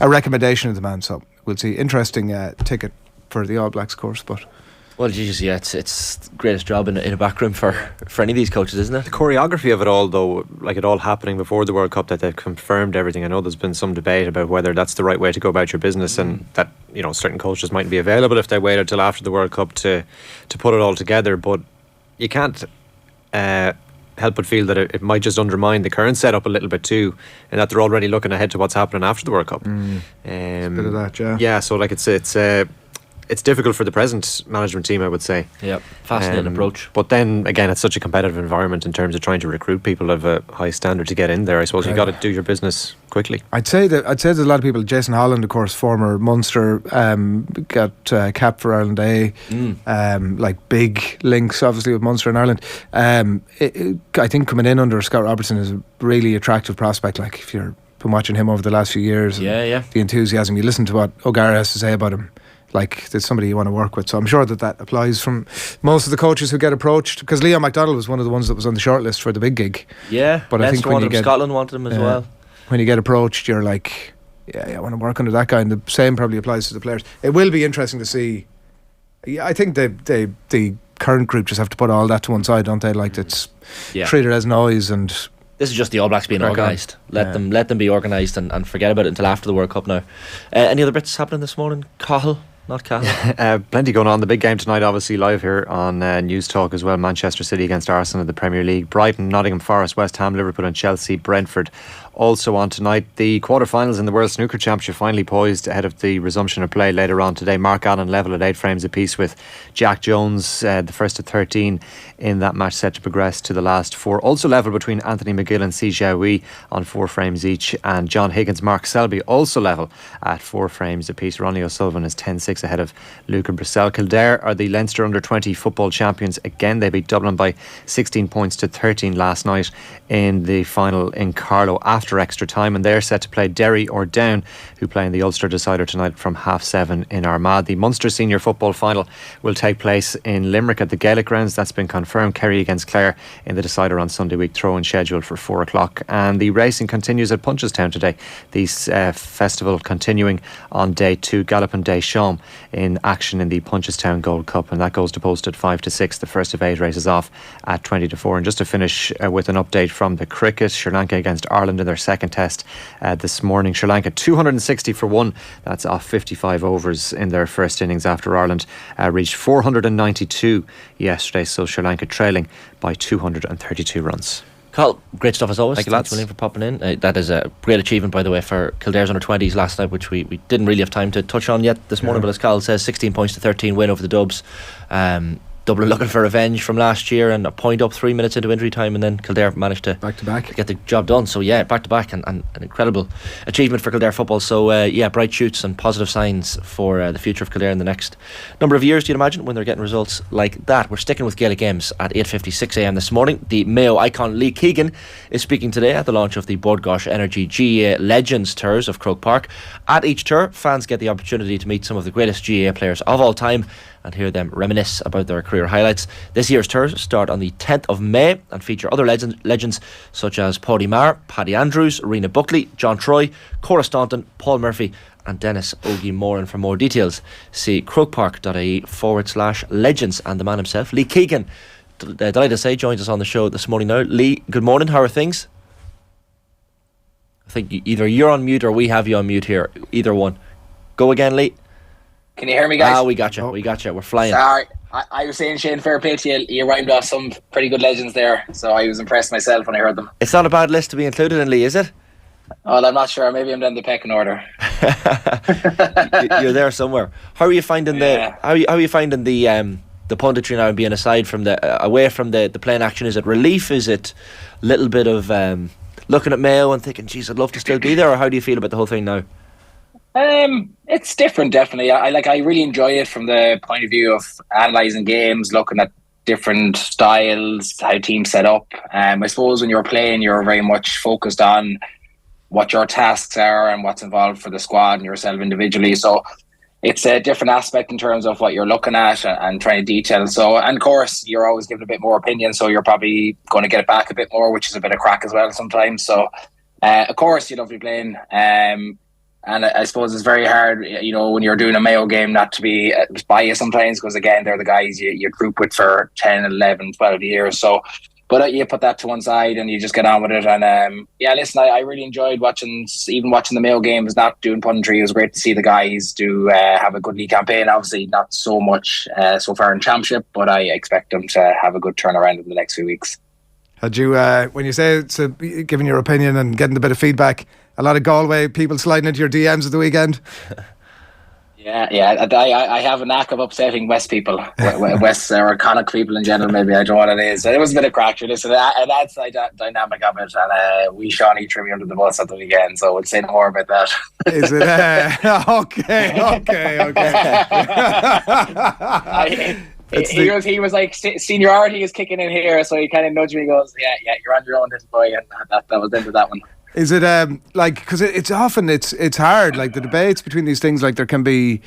recommendation of the man. So we'll see. Interesting ticket for the All Blacks course, but well, geez, yeah, it's the greatest job in a back room for any of these coaches, isn't it? The choreography of it all, though, like it all happening before the World Cup, that they've confirmed everything. I know there's been some debate about whether that's the right way to go about your business, and that, you know, certain coaches mightn't be available if they waited till after the World Cup to put it all together. But you can't help but feel that it might just undermine the current setup a little bit too, and that they're already looking ahead to what's happening after the World Cup. A bit of that, yeah. Yeah, so like it's difficult for the present management team, I would say. Yeah, fascinating approach. But then again, it's such a competitive environment in terms of trying to recruit people of a high standard to get in there. I suppose you've got to do your business quickly. I'd say there's a lot of people. Jason Holland, of course, former Munster, got capped for Ireland A. Like big links, obviously, with Munster and Ireland. I think coming in under Scott Robertson is a really attractive prospect. Like if you've been watching him over the last few years, the enthusiasm, you listen to what O'Gara has to say about him. Like, there's somebody you want to work with. So I'm sure that applies from most of the coaches who get apprached. Because Leon MacDonald was one of the ones that was on the shortlist for the big gig. Yeah, but I think when Scotland wanted him as well. When you get approached, you're like, I want to work under that guy. And the same probably applies to the players. It will be interesting to see. Yeah, I think the current group just have to put all that to one side, don't they? Like, it's treat it as noise. And this is just the All Blacks being organised. Let them be organised and forget about it until after the World Cup now. Any other bits happening this morning? Cahill? Not Cahill. Plenty going on. The big game tonight, obviously live here on News Talk as well. Manchester City against Arsenal in the Premier League. Brighton, Nottingham Forest, West Ham, Liverpool and Chelsea, Brentford also on tonight. The quarter-finals in the World Snooker Championship finally poised ahead of the resumption of play later on today. Mark Allen level at 8 frames apiece with Jack Jones, the first of 13 in that match, set to progress to the last 4. Also level between Anthony McGill and Si Jiahui on 4 frames each, and John Higgins, Mark Selby also level at 4 frames apiece. Ronnie O'Sullivan is 10-6 ahead of Luca Brissell. Kildare are the Leinster under-20 football champions again. They beat Dublin by 16 points to 13 last night in the final in Carlow after extra time, and they're set to play Derry or Down, who play in the Ulster decider tonight from 7:30 in Armagh. The Munster senior football final will take place in Limerick at the Gaelic grounds. That's been confirmed. Kerry against Clare in the decider on Sunday week, throw-in scheduled for 4 o'clock. And the racing continues at Punchestown today. The festival continuing on day 2. Gallop and Day Sham in action in the Punchestown Gold Cup, and that goes to post at 5 to 6. The first of 8 races off at 20 to 4. And just to finish with an update from the cricket, Sri Lanka against Ireland in their second test this morning. Sri Lanka 260 for 1. That's off 55 overs in their first innings after Ireland reached 492 yesterday. So Sri Lanka trailing by 232 runs. Carl, great stuff as always. Thank you, lads. Thanks, William, for popping in. That is a great achievement, by the way, for Kildare's under-20s last night, which we didn't really have time to touch on yet this morning. But as Carl says, 16 points to 13 win over the Dubs. Dublin looking for revenge from last year, and a point up 3 minutes into injury time, and then Kildare managed to back-to-back get the job done. So back-to-back, and an incredible achievement for Kildare football. So bright shoots and positive signs for the future of Kildare in the next number of years, do you imagine, when they're getting results like that. We're sticking with Gaelic games at 8:56 a.m. this morning. The Mayo icon Lee Keegan is speaking today at the launch of the Bord Gáis Energy GAA Legends Tours of Croke Park. At each tour, fans get the opportunity to meet some of the greatest GAA players of all time and hear them reminisce about their career highlights. This year's tours start on the 10th of May and feature other legends such as Paddy Maher, Paddy Andrews, Rena Buckley, John Troy, Cora Staunton, Paul Murphy and Dennis Ogie Moran. For more details, see crokepark.ie/legends. And the man himself, Lee Keegan, delighted to say, joins us on the show this morning now. Lee, good morning, how are things? I think either you're on mute or we have you on mute here. Either one. Go again, Lee. Can you hear me, guys? We got you. We got you. We're flying. Sorry, I was saying, Shane, fair play to you. You rhymed off some pretty good legends there, so I was impressed myself when I heard them. It's not a bad list to be included in, Lee, is it? Well, I'm not sure. Maybe I'm down the pecking order. You're there somewhere. How are you finding how are you finding the punditry now, and being aside from away from the playing action? Is it relief? Is it a little bit of looking at Mayo and thinking, geez, I'd love to still be there? Or how do you feel about the whole thing now? It's different, definitely. I really enjoy it from the point of view of analysing games, looking at different styles, how teams set up. I suppose when you're playing, you're very much focused on what your tasks are and what's involved for the squad and yourself individually. So it's a different aspect in terms of what you're looking at and trying to detail. So, and of course, you're always giving a bit more opinion, so you're probably going to get it back a bit more, which is a bit of crack as well sometimes. So, of course, you love to be playing. And I suppose it's very hard, when you're doing a Mayo game, not to be biased sometimes, because again, they're the guys you group with for 10, 11, 12 years. So, but you put that to one side and you just get on with it. And listen, I really enjoyed watching the Mayo games, not doing punditry. It was great to see the guys do have a good league campaign. Obviously, not so much so far in Championship, but I expect them to have a good turnaround in the next few weeks. Had you, when you say it's giving your opinion and getting a bit of feedback, a lot of Galway people sliding into your DMs at the weekend? Yeah. I have a knack of upsetting West people, West or Connacht people in general. Maybe I don't know what it is. It was a bit of crack. Listen, and that's the dynamic of it. And we Shawnee threw me under the bus at the weekend, so we'll say no more about that. Is it? Okay. He was like, seniority is kicking in here, so he kind of nudged me and goes, yeah, you're on your own, little boy, and that was into that one. Is it because it's often it's hard, like the debates between these things, like there can be,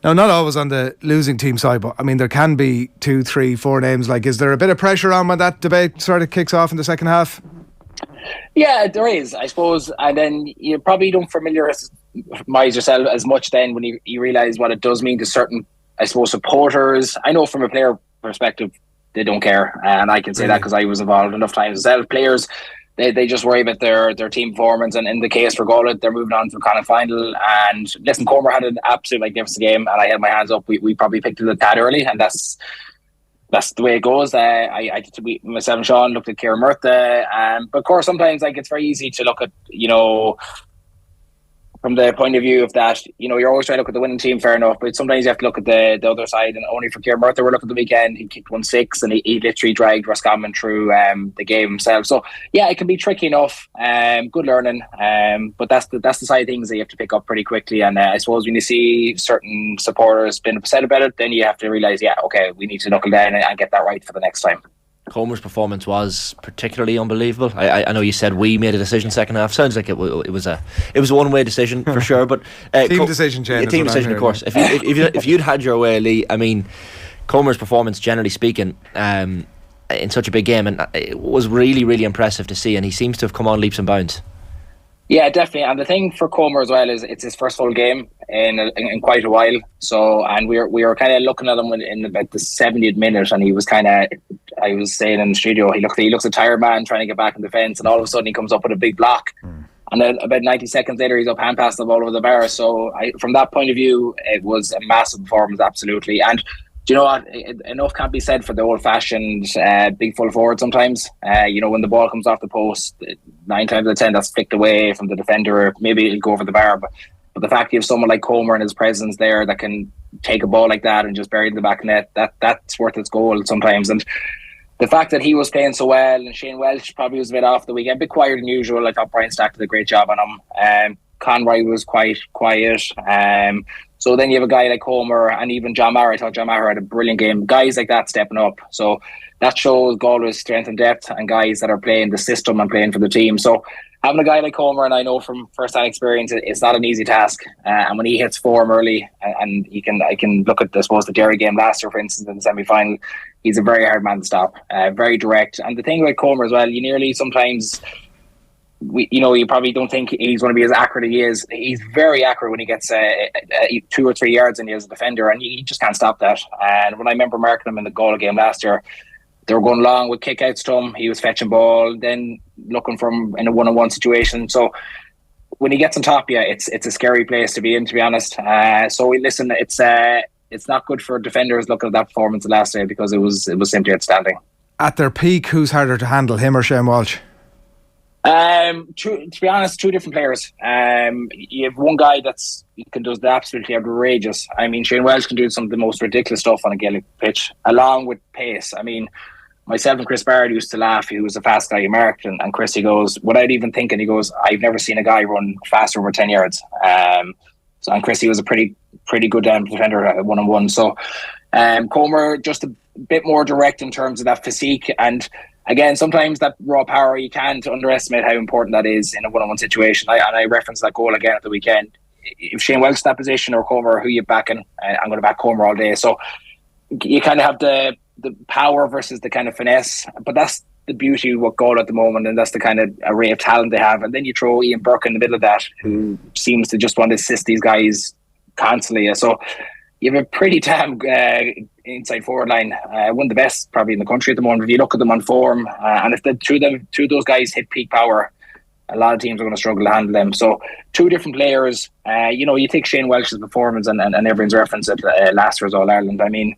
now not always on the losing team side, but I mean there can be 2, 3, 4 names. Like, is there a bit of pressure on when that debate sort of kicks off in the second half? Yeah, there is, I suppose, and then you probably don't familiarise yourself as much then when you realise what it does mean to certain, I suppose, supporters. I know from a player perspective, they don't care. And I can say that because I was involved enough times myself. Players, they just worry about their team performance, and in the case for Galway, they're moving on to the Connacht final. And listen, Cormer had an absolute magnificent game, and I had my hands up. We probably picked it a tad early, and that's the way it goes. Myself and Sean looked at Kieran Murtha, but of course sometimes it's very easy to look at, from the point of view of that, you're always trying to look at the winning team, fair enough, but sometimes you have to look at the other side. And only for Kieran Murtha, we're looking at the weekend, he kicked 1-6 and he literally dragged Roscommon through the game himself. So yeah, it can be tricky enough, good learning, but that's the side of things that you have to pick up pretty quickly. And I suppose when you see certain supporters being upset about it, then you have to realise, okay, we need to knuckle down and get that right for the next time. Comer's performance was particularly unbelievable. I know you said we made a decision second half. Sounds like it was a one-way decision for sure. But team decision, Shane. Team decision, of course. If you'd had your way, Lee, I mean, Comer's performance, generally speaking, in such a big game, and it was really, really impressive to see. And he seems to have come on leaps and bounds. Yeah, definitely. And the thing for Comer as well is it's his first full game in quite a while. So, and we were kind of looking at him in about the 70th minute, and he was I was saying in the studio, he looks a tired man trying to get back in defence, and all of a sudden he comes up with a big block. And then about 90 seconds later, he's up hand passing the ball over the bar. So from that point of view, it was a massive performance, absolutely. And do you know what? Enough can't be said for the old-fashioned big full forward sometimes. When the ball comes off the post, 9 times out of 10, that's flicked away from the defender, or maybe it'll go over the bar. But the fact you have someone like Comer and his presence there that can take a ball like that and just bury it in the back of the net, that's worth its goal sometimes. And the fact that he was playing so well, and Shane Welch probably was a bit off the weekend, a bit quieter than usual. I thought Brian Stack did a great job on him. Conroy was quite quiet. So then you have a guy like Comer and even John Maher. I thought John Maher had a brilliant game. Guys like that stepping up. So that shows Galway's strength and depth, and guys that are playing the system and playing for the team. So having a guy like Comer, and I know from first-hand experience, it's not an easy task. And when he hits form early, and I can look at, I suppose, the Derry game last year, for instance, in the semi-final, he's a very hard man to stop, very direct. And the thing about Comer as well, you nearly sometimes, you probably don't think he's going to be as accurate as he is. He's very accurate when he gets 2 or 3 yards in as a defender, and you just can't stop that. And when I remember marking him in the Galway game last year, they were going long with kick-outs to him. He was fetching ball, then looking for him in a one-on-one situation. So when he gets on top, it's a scary place to be in, to be honest. So listen, it's not good for defenders looking at that performance last night, because it was simply outstanding. At their peak, who's harder to handle, him or Shane Walsh? To be honest, two different players. You have one guy does the absolutely outrageous. I mean, Shane Welch can do some of the most ridiculous stuff on a Gaelic pitch, along with pace. I mean, myself and Chris Barrett used to laugh. He was a fast guy he marked, and Chris, he goes, without even thinking, he goes, I've never seen a guy run faster over 10 yards. So, and Chris, he was a pretty good defender at one-on-one. So Comer just a bit more direct in terms of that physique, and again, sometimes that raw power, you can't underestimate how important that is in a one-on-one situation. I referenced that goal again at the weekend. If Shane Welch in that position or Comer, who you backing? I'm going to back Comer all day. So you kind of have the power versus the kind of finesse, but that's the beauty of what Galway at the moment, and that's the kind of array of talent they have. And then you throw Ian Burke in the middle of that, who seems to just want to assist these guys constantly. So you have a pretty damn inside forward line, one of the best probably in the country at the moment. If you look at them on form, and if the two of those guys hit peak power, a lot of teams are going to struggle to handle them. So two different players. You take Shane Welch's performance and everyone's reference at last year's All Ireland. I mean,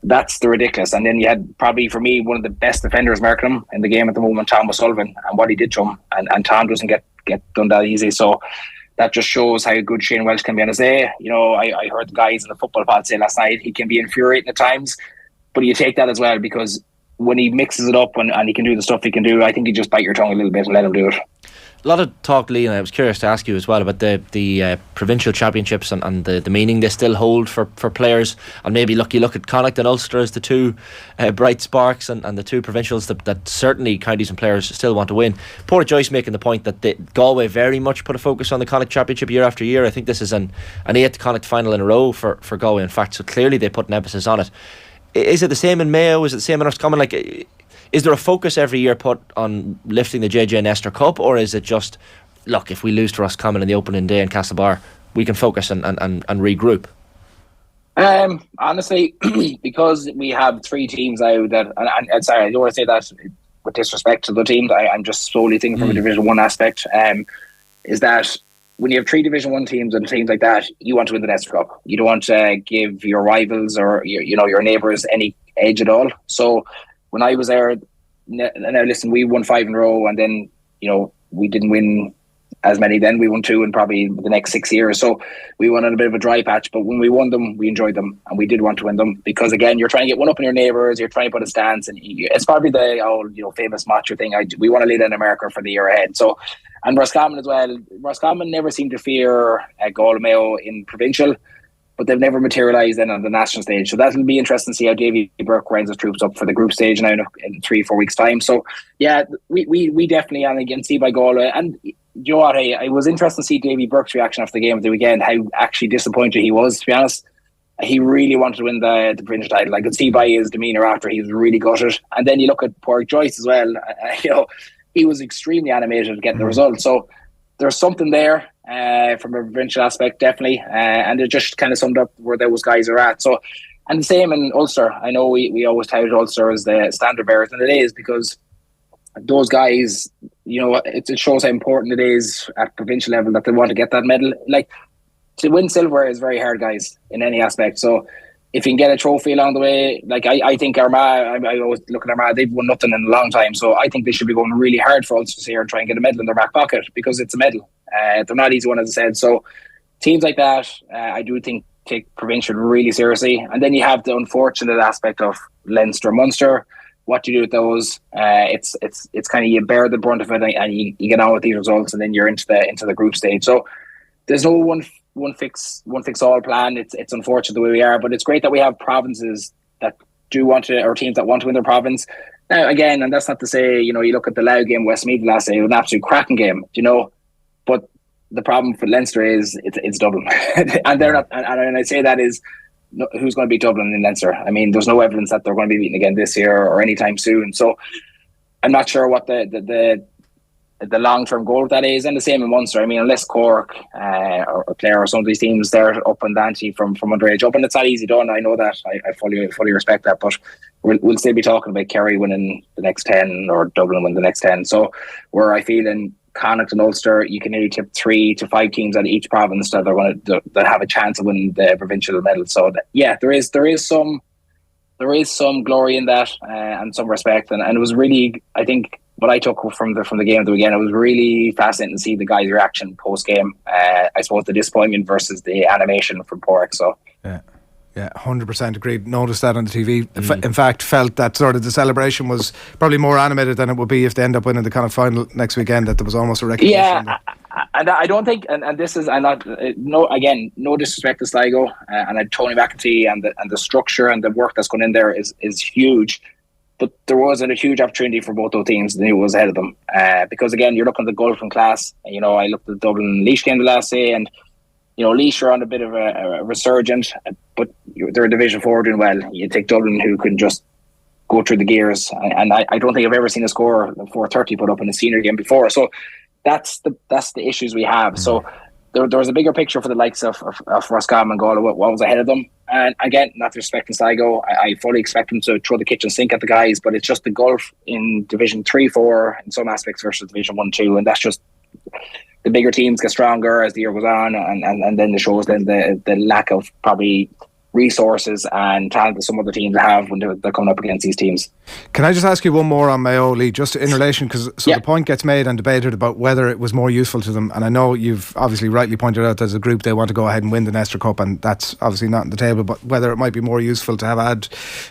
that's the ridiculous. And then you had probably, for me, one of the best defenders marking him in the game at the moment, Tom O'Sullivan, and what he did to him. And Tom doesn't get done that easy. So that just shows how good Shane Welch can be on his day. I heard the guys in the football pod say last night, he can be infuriating at times, but you take that as well, because when he mixes it up and he can do the stuff he can do, I think you just bite your tongue a little bit and let him do it. A lot of talk, Lee, and I was curious to ask you as well about the provincial championships and the meaning they still hold for players. And maybe you look at Connacht and Ulster as the two bright sparks and the two provincials that certainly counties and players still want to win. Porter Joyce making the point that Galway very much put a focus on the Connacht championship year after year. I think this is an 8th Connacht final in a row for Galway, in fact, so clearly they put an emphasis on it. Is it the same in Mayo? Is it the same in Roscommon? Is there a focus every year put on lifting the JJ Nestor Cup, or is it just, look, if we lose to Roscommon in the opening day in Castlebar, we can focus and regroup? Honestly, because we have 3 teams now that, and sorry, I don't want to say that with disrespect to the teams. I'm just solely thinking from a Division 1 aspect. Is that when you have 3 Division 1 teams and teams like that, you want to win the Leicester Cup. You don't want to give your rivals or your neighbours any edge at all. So when I was there, now listen, we won 5 in a row, and then we didn't win as many then. We won 2 in probably the next 6 years. So we won on a bit of a dry patch, but when we won them, we enjoyed them, and we did want to win them because, again, you're trying to get one up in your neighbours, you're trying to put a stance, and it's probably the old famous macho thing. We want to lead in America for the year ahead. So, and Roscommon as well. Roscommon never seemed to fear Galway Mayo in provincial, but they've never materialised then on the national stage. So that'll be interesting to see how Davy Burke winds his troops up for the group stage now in 3-4 weeks' time. So yeah, we definitely, and again, see by Galway. And you know what, I was interested to see Davy Burke's reaction after the game of the weekend, how actually disappointed he was, to be honest. He really wanted to win the provincial title. I could see by his demeanour after, he was really gutted. And then you look at poor Joyce as well. He was extremely animated getting the result. So there's something there from a provincial aspect, definitely. And it just kind of summed up where those guys are at. So, and the same in Ulster. I know we always touted Ulster as the standard bearers, and it is, because those guys, it shows how important it is at provincial level that they want to get that medal. Like, to win silver is very hard, guys, in any aspect. So if you can get a trophy along the way, like I think Armagh, I always look at Armagh, they've won nothing in a long time. So I think they should be going really hard for Ulster here and try and get a medal in their back pocket, because it's a medal. They're not easy one, as I said. So teams like that, I do think, take provincial really seriously. And then you have the unfortunate aspect of Leinster, Munster. What do you do with those? It's kind of, you bear the brunt of it, and you get on with these results, and then you're into the group stage. So there's no one fix all plan. It's unfortunate the way we are, but it's great that we have provinces that do want to, or teams that want to win their province. Now again, and that's not to say, you look at the Louth game, Westmeath last day, it was an absolute cracking game, but the problem for Leinster is it's Dublin. And they're not, and I say that is, who's going to beat Dublin in Leinster? I mean, there's no evidence that they're going to be beaten again this year or anytime soon. So I'm not sure what the long-term goal of that is. And the same in Munster. I mean, unless Cork or Clare or some of these teams, they're up and ante from underage up, and it's not easy done. I know that. I fully respect that, but we'll still be talking about Kerry winning the next 10 or Dublin win the next 10. So where I feel in Connacht and Ulster, you can nearly tip 3 to 5 teams out of each province that are going to that have a chance of winning the provincial medal. So there is some glory in that, and some respect, and it was really, I think, what I took from the game of the weekend, it was really fascinating to see the guys' reaction post game. I suppose the disappointment versus the animation from Porrick. So yeah, 100% agreed. Noticed that on the TV. In fact, felt that sort of the celebration was probably more animated than it would be if they end up winning the kind of final next weekend. That there was almost a recognition. Yeah, and I don't think, and this is, I'm not, no disrespect to Sligo, and Tony McEntee and the structure and the work that's gone in there is huge. But there was a huge opportunity for both those teams. They knew it was ahead of them. Because again, you're looking at the golfing class. I looked at the Dublin and Laois game the last day, and Laois are on a bit of a resurgent, but they're a Division 4 doing well. You take Dublin, who can just go through the gears, and I don't think I've ever seen a score 430 put up in a senior game before. So that's the issues we have. So there was a bigger picture for the likes of Roscommon and Galway, what was ahead of them. And again, not disrespecting Sligo, I fully expect them to throw the kitchen sink at the guys, but it's just the gulf in Division 3-4 in some aspects versus Division 1-2, and that's just, the bigger teams get stronger as the year goes on, and then it shows then the lack of probably resources and talent that some other teams have when they're coming up against these teams. Can I just ask you one more on Mayo, Lee, just in relation, because the point gets made and debated about whether it was more useful to them, and I know you've obviously rightly pointed out that as a group they want to go ahead and win the Leicester Cup, and that's obviously not on the table, but whether it might be more useful to have had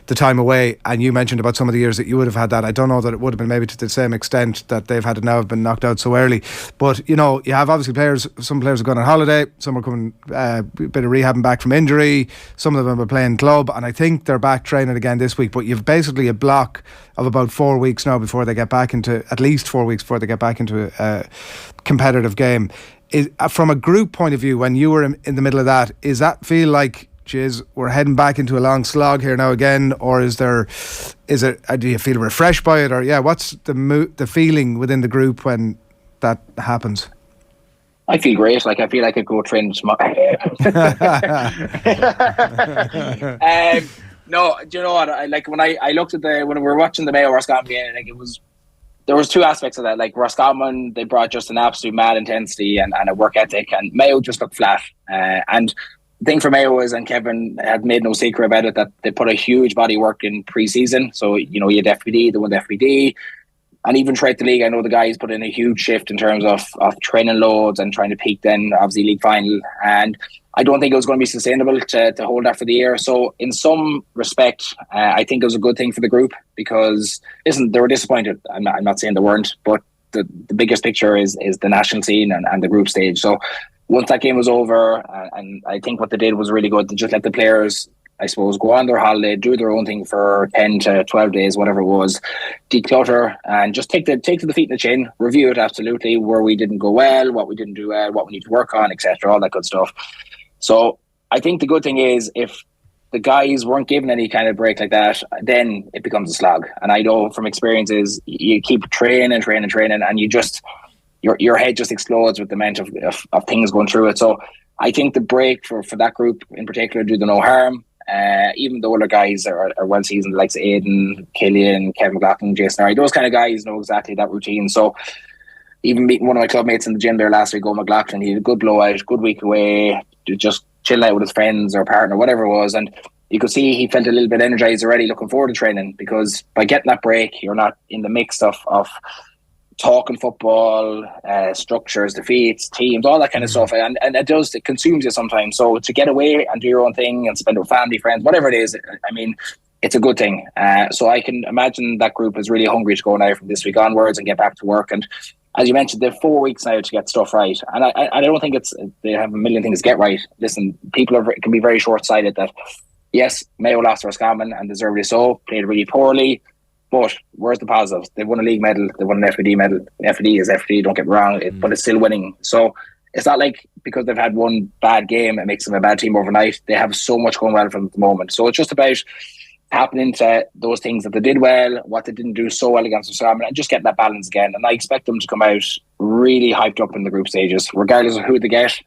the time away. And you mentioned about some of the years that you would have had that. I don't know that it would have been maybe to the same extent that they've had it now, have been knocked out so early, but you have obviously some players have gone on holiday, some are coming a bit of rehabbing back from injury, some of them are playing club, and I think they're back training again this week. But you've basically a block of about 4 weeks now before they get back into, at least 4 weeks before they get back into a competitive game. From a group point of view, when you were in the middle of that, is that feel like, geez, we're heading back into a long slog here now again, or do you feel refreshed by it, or what's the feeling within the group when that happens? I feel great. Like, I feel like I could go train tomorrow. No, do you know what? When I looked at when we were watching the Mayo Roscommon game, like, there was two aspects of that. Like, Roscommon, they brought just an absolute mad intensity and a work ethic, and Mayo just looked flat. And the thing for Mayo is, and Kevin had made no secret about it, that they put a huge body of work in pre-season. So, you had FPD, they won the FPD. And even throughout the league, I know the guys put in a huge shift in terms of training loads and trying to peak then, obviously, league final. And I don't think it was going to be sustainable to hold that for the year. So in some respect, I think it was a good thing for the group because, listen, they were disappointed. I'm not saying they weren't, but the biggest picture is the national scene and the group stage. So once that game was over, and I think what they did was really good to just let the players, I suppose, go on their holiday, do their own thing for 10 to 12 days, whatever it was, declutter, and just take the feet in the chin, review it absolutely, where we didn't go well, what we didn't do well, what we need to work on, etc., all that good stuff. So I think the good thing is, if the guys weren't given any kind of break like that, then it becomes a slog. And I know from experiences, you keep training, and you just, your head just explodes with the amount of things going through it. So I think the break for that group in particular do them no harm. Even the older guys are well seasoned, like Aidan, Killian, Kevin McLaughlin, Jason Harry, those kind of guys know exactly that routine. So even meeting one of my clubmates in the gym there last week, McLaughlin, he had a good blowout, good week away, just chilling out with his friends or partner, whatever it was, and you could see he felt a little bit energized already, looking forward to training, because by getting that break, you're not in the mix of talking football, structures, defeats, teams, all that kind of stuff, and it consumes you sometimes. So to get away and do your own thing and spend with family, friends, whatever it is, I mean, it's a good thing. So I can imagine that group is really hungry to go now from this week onwards and get back to work. And as you mentioned, they have 4 weeks now to get stuff right, and I don't think they have a million things to get right. Listen, people can be very short-sighted that, yes, Mayo lost to Roscommon and deservedly so, played really poorly. But where's the positives? They won a league medal, they won an FPD medal. FPD is FPD, don't get me wrong, but it's still winning. So it's not like because they've had one bad game, it makes them a bad team overnight. They have so much going well for them at the moment. So it's just about happening to those things that they did well, what they didn't do so well against Roscommon, and just getting that balance again. And I expect them to come out really hyped up in the group stages, regardless of who they get.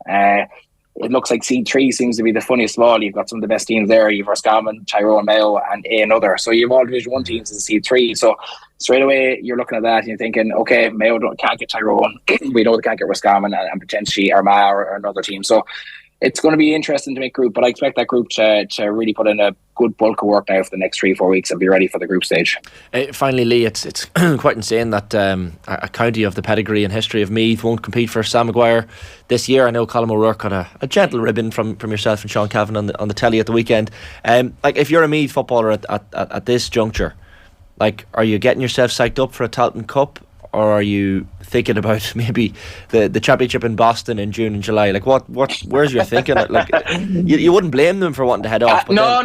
It looks like C3 seems to be the funniest of all. You've got some of the best teams there. You've Roscommon, Tyrone, Mayo, and another. So you've all Division 1 teams in C3. So straight away, you're looking at that and you're thinking, okay, Mayo can't get Tyrone. We know they can't get Roscommon and potentially Armagh or another team. So it's going to be interesting to make group, but I expect that group to really put in a good bulk of work now for the next 3-4 weeks and be ready for the group stage. Finally, Lee, it's quite insane that a county of the pedigree and history of Meath won't compete for Sam Maguire this year. I know Colm O'Rourke got a gentle ribbon from yourself and Sean Cavan on the telly at the weekend. Like, if you're a Meath footballer at this juncture, like, are you getting yourself psyched up for a Talton Cup, or are you thinking about maybe the championship in Boston in June and July? Like, where's your thinking? Like, you wouldn't blame them for wanting to head off. No. I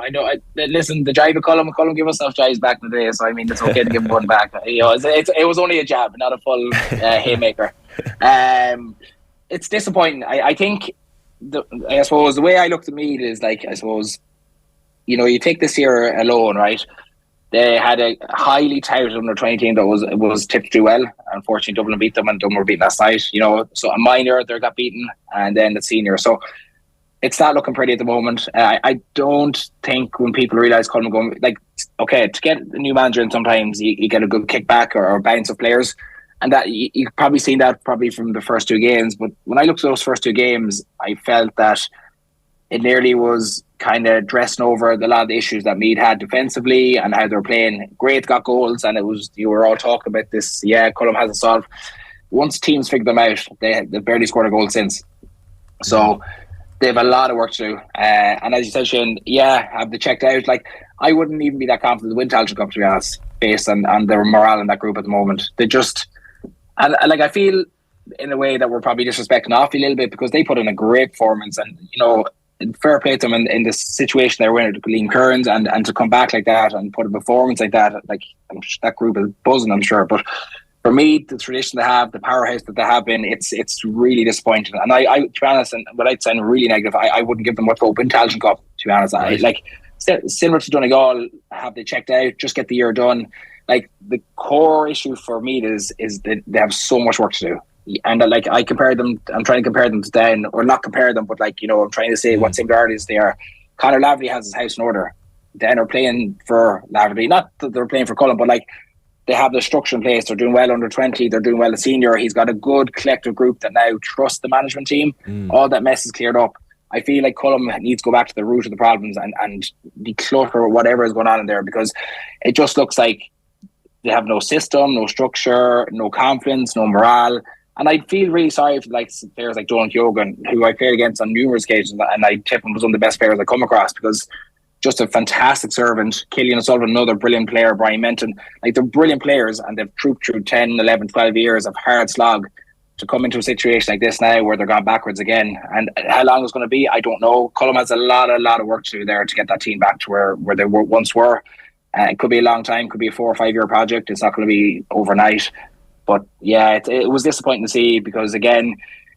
know. Listen, the jive of Colm gave us enough jives back in the day, so I mean, it's okay to give him one back. It was only a jab, not a full haymaker. It's disappointing. I think. I suppose the way I looked at Meath is, like, I suppose, you take this year alone, right? They had a highly touted under 20 team that was tipped to do well. Unfortunately, Dublin beat them, and Dublin were beaten last night. So a minor, they got beaten, and then the senior. So it's not looking pretty at the moment. I don't think when people realise Colm going, like, okay, to get a new manager in, sometimes you get a good kickback or bounce of players, and that you've probably seen that probably from the first 2 games. But when I looked at those first 2 games, I felt that it nearly was kind of dressing over a lot of the issues that Meath had defensively and how they were playing. Great, got goals, and you were all talking about this. Yeah, Colm hasn't solved. Once teams figured them out, they've barely scored a goal since. So they have a lot of work to do. And as you said, Shane, have they checked out? Like, I wouldn't even be that confident to win Talton Cup, to be honest, based on their morale in that group at the moment. They just, and like, I feel in a way that we're probably disrespecting Offie a little bit, because they put in a great performance, and fair play to them in the situation they're in with Liam Kearns, and to come back like that and put a performance like that, like, that group is buzzing, I'm sure. But for me, the tradition they have, the powerhouse that they have been, it's really disappointing. And I to be honest, and without sounding really negative, I wouldn't give them much hope in Talton Cup, to be honest. Right. Similar to Donegal, have they checked out? Just get the year done. Like, the core issue for me is that they have so much work to do. And like I compare them, I'm trying to compare them to then, or not compare them, but like, you know, I'm trying to say what similarities they are. Conor Laverty has his house in order. Den are playing for Laverty, not that they're playing for Colm, but like they have the structure in place. They're doing well under 20. They're doing well at senior. He's got a good collective group that now trust the management team. All that mess is cleared up. I feel like Colm needs to go back to the root of the problems and declutter whatever is going on in there, because it just looks like they have no system, no structure, no confidence, no morale. And I feel really sorry for like players like Donald Keegan, who I played against on numerous occasions, and I tip him was one of the best players I come across, because just a fantastic servant. Killian O'Sullivan, another brilliant player. Brian Menton, like they're brilliant players, and they've trooped through 10, 11, 12 years of hard slog to come into a situation like this now where they're gone backwards again. And how long it's going to be, I don't know. Colm has a lot of work to do there to get that team back to where they once were. It could be a long time, could be a 4 or 5 year project. It's not going to be overnight. But yeah, it was disappointing to see, because again,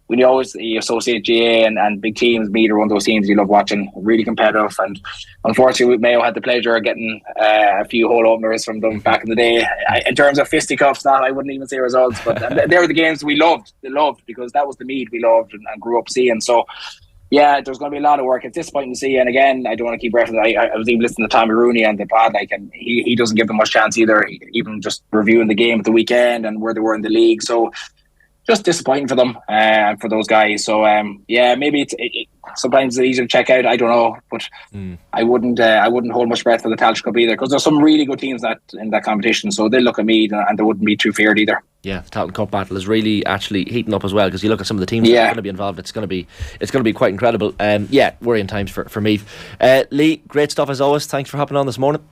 when you associate GAA and big teams, Meath are one of those teams you love watching, really competitive. And unfortunately, Mayo had the pleasure of getting a few hole openers from them back in the day. In terms of fisticuffs, I wouldn't even say results, but they were the games we loved. They loved, because that was the Meath we loved and grew up seeing. So yeah, there's going to be a lot of work. It's disappointing to see. And again, I don't want to keep referencing. I was even listening to Tommy Rooney and the pod, and he doesn't give them much chance either, even just reviewing the game at the weekend and where they were in the league. So just disappointing for them and for those guys. So yeah, maybe it's sometimes it's easier to check out. I don't know, but I wouldn't hold much breath for the Taoiseach Cup either, because there's some really good teams in that competition. So they'll look at me and they wouldn't be too feared either. Yeah, the Taoiseach Cup battle is really actually heating up as well, because you look at some of the teams that are going to be involved. It's going to be quite incredible. Yeah, worrying times for Meath. Lee, great stuff as always. Thanks for hopping on this morning.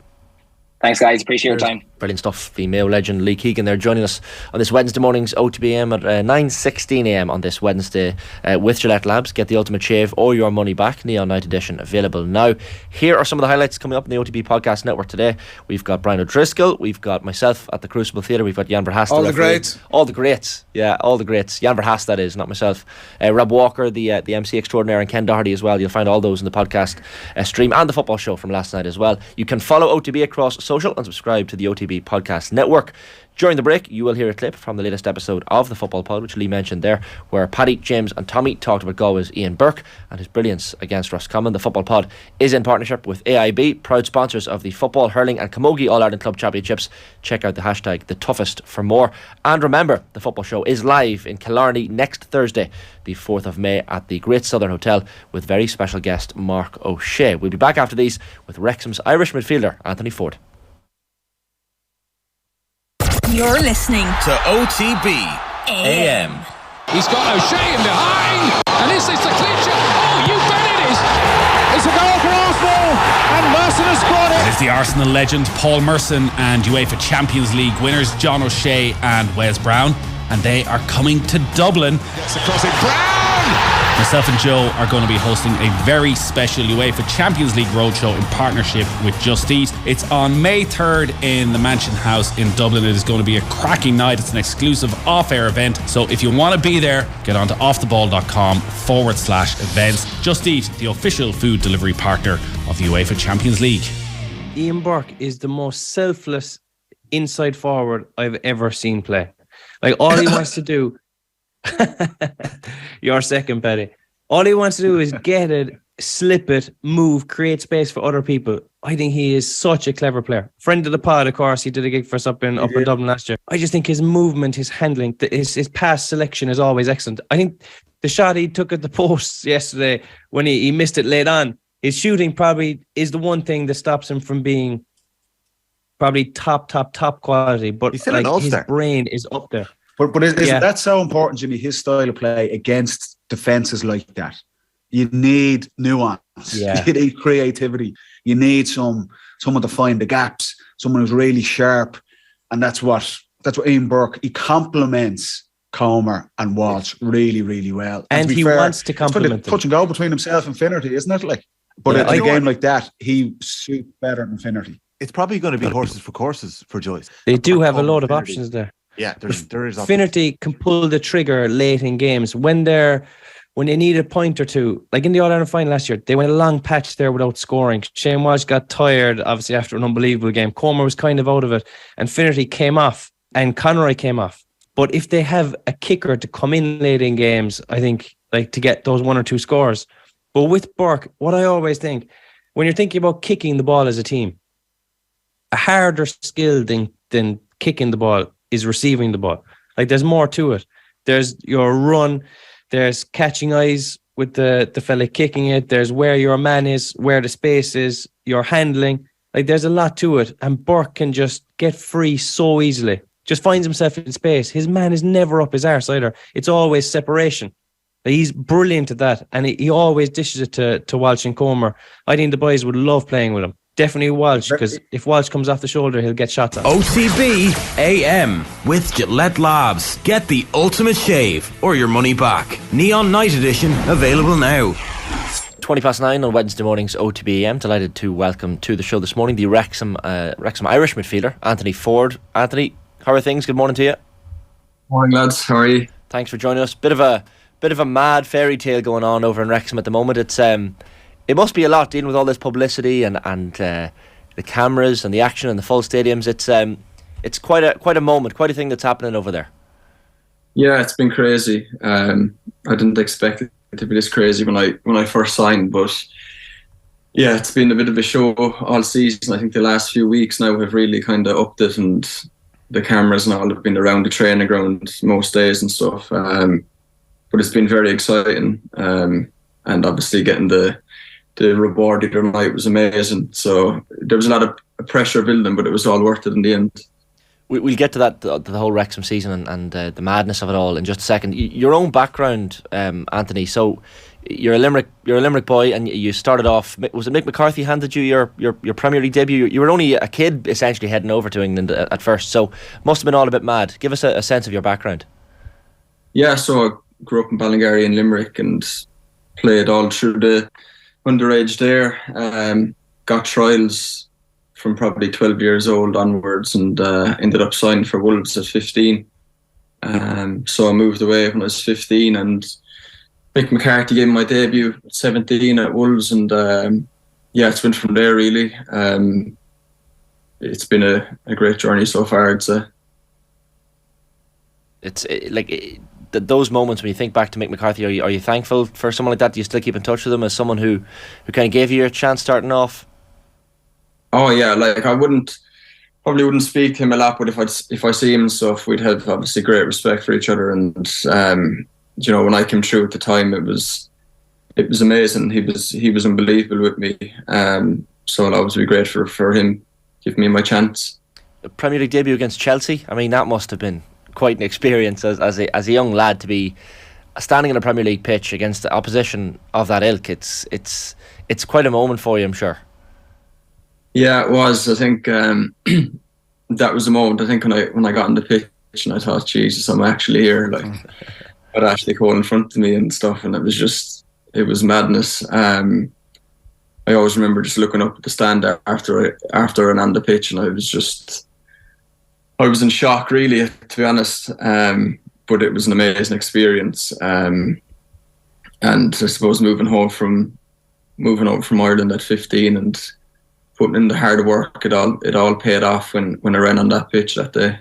Thanks, guys. Appreciate your time. Brilliant stuff. The Mayo legend Lee Keegan there joining us on this Wednesday morning's OTBAM at 9:16 a.m. on this Wednesday with Gillette Labs. Get the ultimate shave or your money back. Neon Night Edition available now. Here are some of the highlights coming up in the OTB Podcast Network today. We've got Brian O'Driscoll. We've got myself at the Crucible Theatre. We've got Jan Verhaast. All the greats. All the greats. Yeah, all the greats. Jan Verhaast, that is, not myself. Rob Walker, the MC extraordinaire, and Ken Doherty as well. You'll find all those in the podcast stream, and the football show from last night as well. You can follow OTB across social and subscribe to the OTB Podcast Network. During the break, you will hear a clip from the latest episode of the Football Pod, which Lee mentioned there, where Paddy, James and Tommy talked about Galway's Ian Burke and his brilliance against Roscommon. The Football Pod is in partnership with AIB, proud sponsors of the Football, Hurling and Camogie All-Ireland Club Championships. Check out the hashtag #TheToughest for more. And remember, the Football Show is live in Killarney next Thursday, the 4th of May, at the Great Southern Hotel with very special guest Mark O'Shea. We'll be back after these with Wrexham's Irish midfielder Anthony Forde. You're listening to OTB AM. He's got O'Shea in behind, and is this the clincher? Oh, you bet it is! It's a goal for Arsenal, and Merson has scored it. It's the Arsenal legend Paul Merson and UEFA Champions League winners John O'Shea and Wes Brown, and they are coming to Dublin. Gets across it, Brown! Myself and Joe are going to be hosting a very special UEFA Champions League roadshow in partnership with Just Eat. It's on May 3rd in the Mansion House in Dublin. It is going to be a cracking night. It's an exclusive off-air event. So if you want to be there, get on to offtheball.com/events. Just Eat, the official food delivery partner of the UEFA Champions League. Ian Burke is the most selfless inside forward I've ever seen play. Like, all he wants to do your second, Paddy. All he wants to do is get it, slip it, move, create space for other people. I think he is such a clever player. Friend of the pod, of course. He did a gig for us up in Dublin last year. I just think his movement, his handling, his pass selection is always excellent. I think the shot he took at the post yesterday when he missed it late on, his shooting probably is the one thing that stops him from being probably top quality. But like, his brain is up there. But isn't that so important, Jimmy, his style of play against defences like that? You need nuance. Yeah. You need creativity. You need someone to find the gaps, someone who's really sharp. And that's what Ian Burke, he complements Comer and Walsh really, really well. And he wants to complement them. Touch and go between himself and Finnerty, isn't it? But in a game like that, he suits better than Finnerty. It's probably going to be horses for courses for Joyce. They do have a lot of options there. Yeah, there is. Finnerty can pull the trigger late in games when they need a point or two. Like in the All-Ireland final last year, they went a long patch there without scoring. Shane Walsh got tired, obviously, after an unbelievable game. Comer was kind of out of it, and Finnerty came off, and Conroy came off. But if they have a kicker to come in late in games, I think like to get those 1 or 2 scores. But with Burke, what I always think, when you're thinking about kicking the ball as a team, a harder skill than kicking the ball is receiving the ball. Like there's more to it. There's your run, there's catching eyes with the fella kicking it, there's where your man is, where the space is, your handling. Like there's a lot to it. And Burke can just get free so easily. Just finds himself in space. His man is never up his arse either. It's always separation. He's brilliant at that. And he always dishes it to Walsh and Comer. I think the boys would love playing with him. Definitely Walsh, because if Walsh comes off the shoulder, he'll get shots at. OTB AM with Gillette Labs. Get the ultimate shave or your money back. Neon Night Edition available now. 9:20 on Wednesday morning's OTB AM. Delighted to welcome to the show this morning the Wrexham Irish midfielder, Anthony Forde. Anthony, how are things? Good morning to you. Morning, lads. How are you? Thanks for joining us. Bit of a mad fairy tale going on over in Wrexham at the moment. It must be a lot dealing with all this publicity and the cameras and the action and the full stadiums. It's quite a moment, quite a thing that's happening over there. Yeah, it's been crazy. I didn't expect it to be this crazy when I first signed, but yeah, it's been a bit of a show all season. I think the last few weeks now have really kind of upped it, and the cameras and all have been around the training ground most days and stuff. But it's been very exciting, and obviously getting the reward the other night was amazing. So there was a lot of pressure building, but it was all worth it in the end. We'll get to that, the whole Wrexham season and the madness of it all in just a second. Your own background, Anthony. So you're a Limerick boy, and you started off. Was it Mick McCarthy handed you your Premier League debut? You were only a kid essentially heading over to England at first, so must have been all a bit mad. Give us a sense of your background. Yeah, so I grew up in Ballingarry in Limerick and played all through the underage there. Got trials from probably 12 years old onwards, and ended up signing for Wolves at 15. So I moved away when I was 15, and Mick McCarthy gave me my debut at 17 at Wolves, and it's been from there really. It's been a great journey so far, I'd say. Those moments when you think back to Mick McCarthy, are you thankful for someone like that? Do you still keep in touch with him as someone who kind of gave you a chance starting off? Oh yeah, like I probably wouldn't speak to him a lot, but if I see him and stuff, we'd have obviously great respect for each other. And when I came through at the time, it was amazing. He was unbelievable with me. So I'll always be grateful for him giving me my chance. The Premier League debut against Chelsea. I mean, that must have been quite an experience as a young lad to be standing on a Premier League pitch against the opposition of that ilk. It's quite a moment for you, I'm sure. Yeah, it was. I think that was the moment. I think when I got on the pitch and I thought, Jesus, I'm actually here. Like, I'd Ashley Cole in front of me and stuff, and it was madness. I always remember just looking up at the stand after and on the pitch, and I was in shock, really, to be honest. But it was an amazing experience. And I suppose moving home from Ireland at 15 and putting in the hard work, it all paid off when I ran on that pitch that day.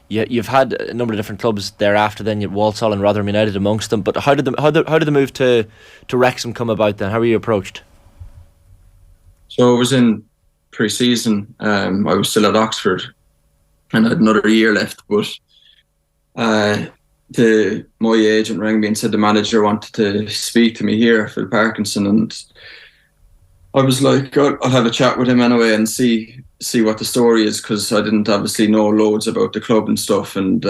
Yeah, you've had a number of different clubs thereafter. Then you had Walsall and Rotherham United amongst them. But how did the move to Wrexham come about? Then how were you approached? So it was in pre-season. I was still at Oxford, and I had another year left. But my agent rang me and said the manager wanted to speak to me here, Phil Parkinson, and I was like, I'll have a chat with him anyway and see what the story is, because I didn't obviously know loads about the club and stuff. And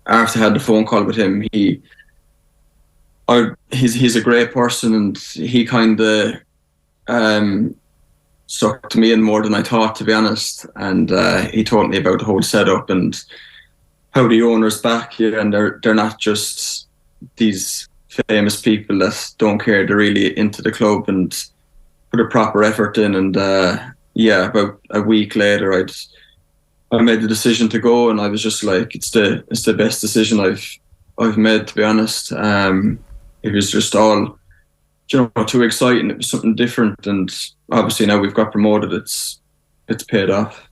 after I had the phone call with him, he's a great person, and he kind of sucked me in more than I thought, to be honest. And he told me about the whole setup and how the owners back you, and they're not just these famous people that don't care. They're really into the club and put a proper effort in. And about a week later, I made the decision to go, and I was just like, it's the best decision I've made, to be honest. It was just all, too exciting. It was something different, and obviously now we've got promoted. It's paid off.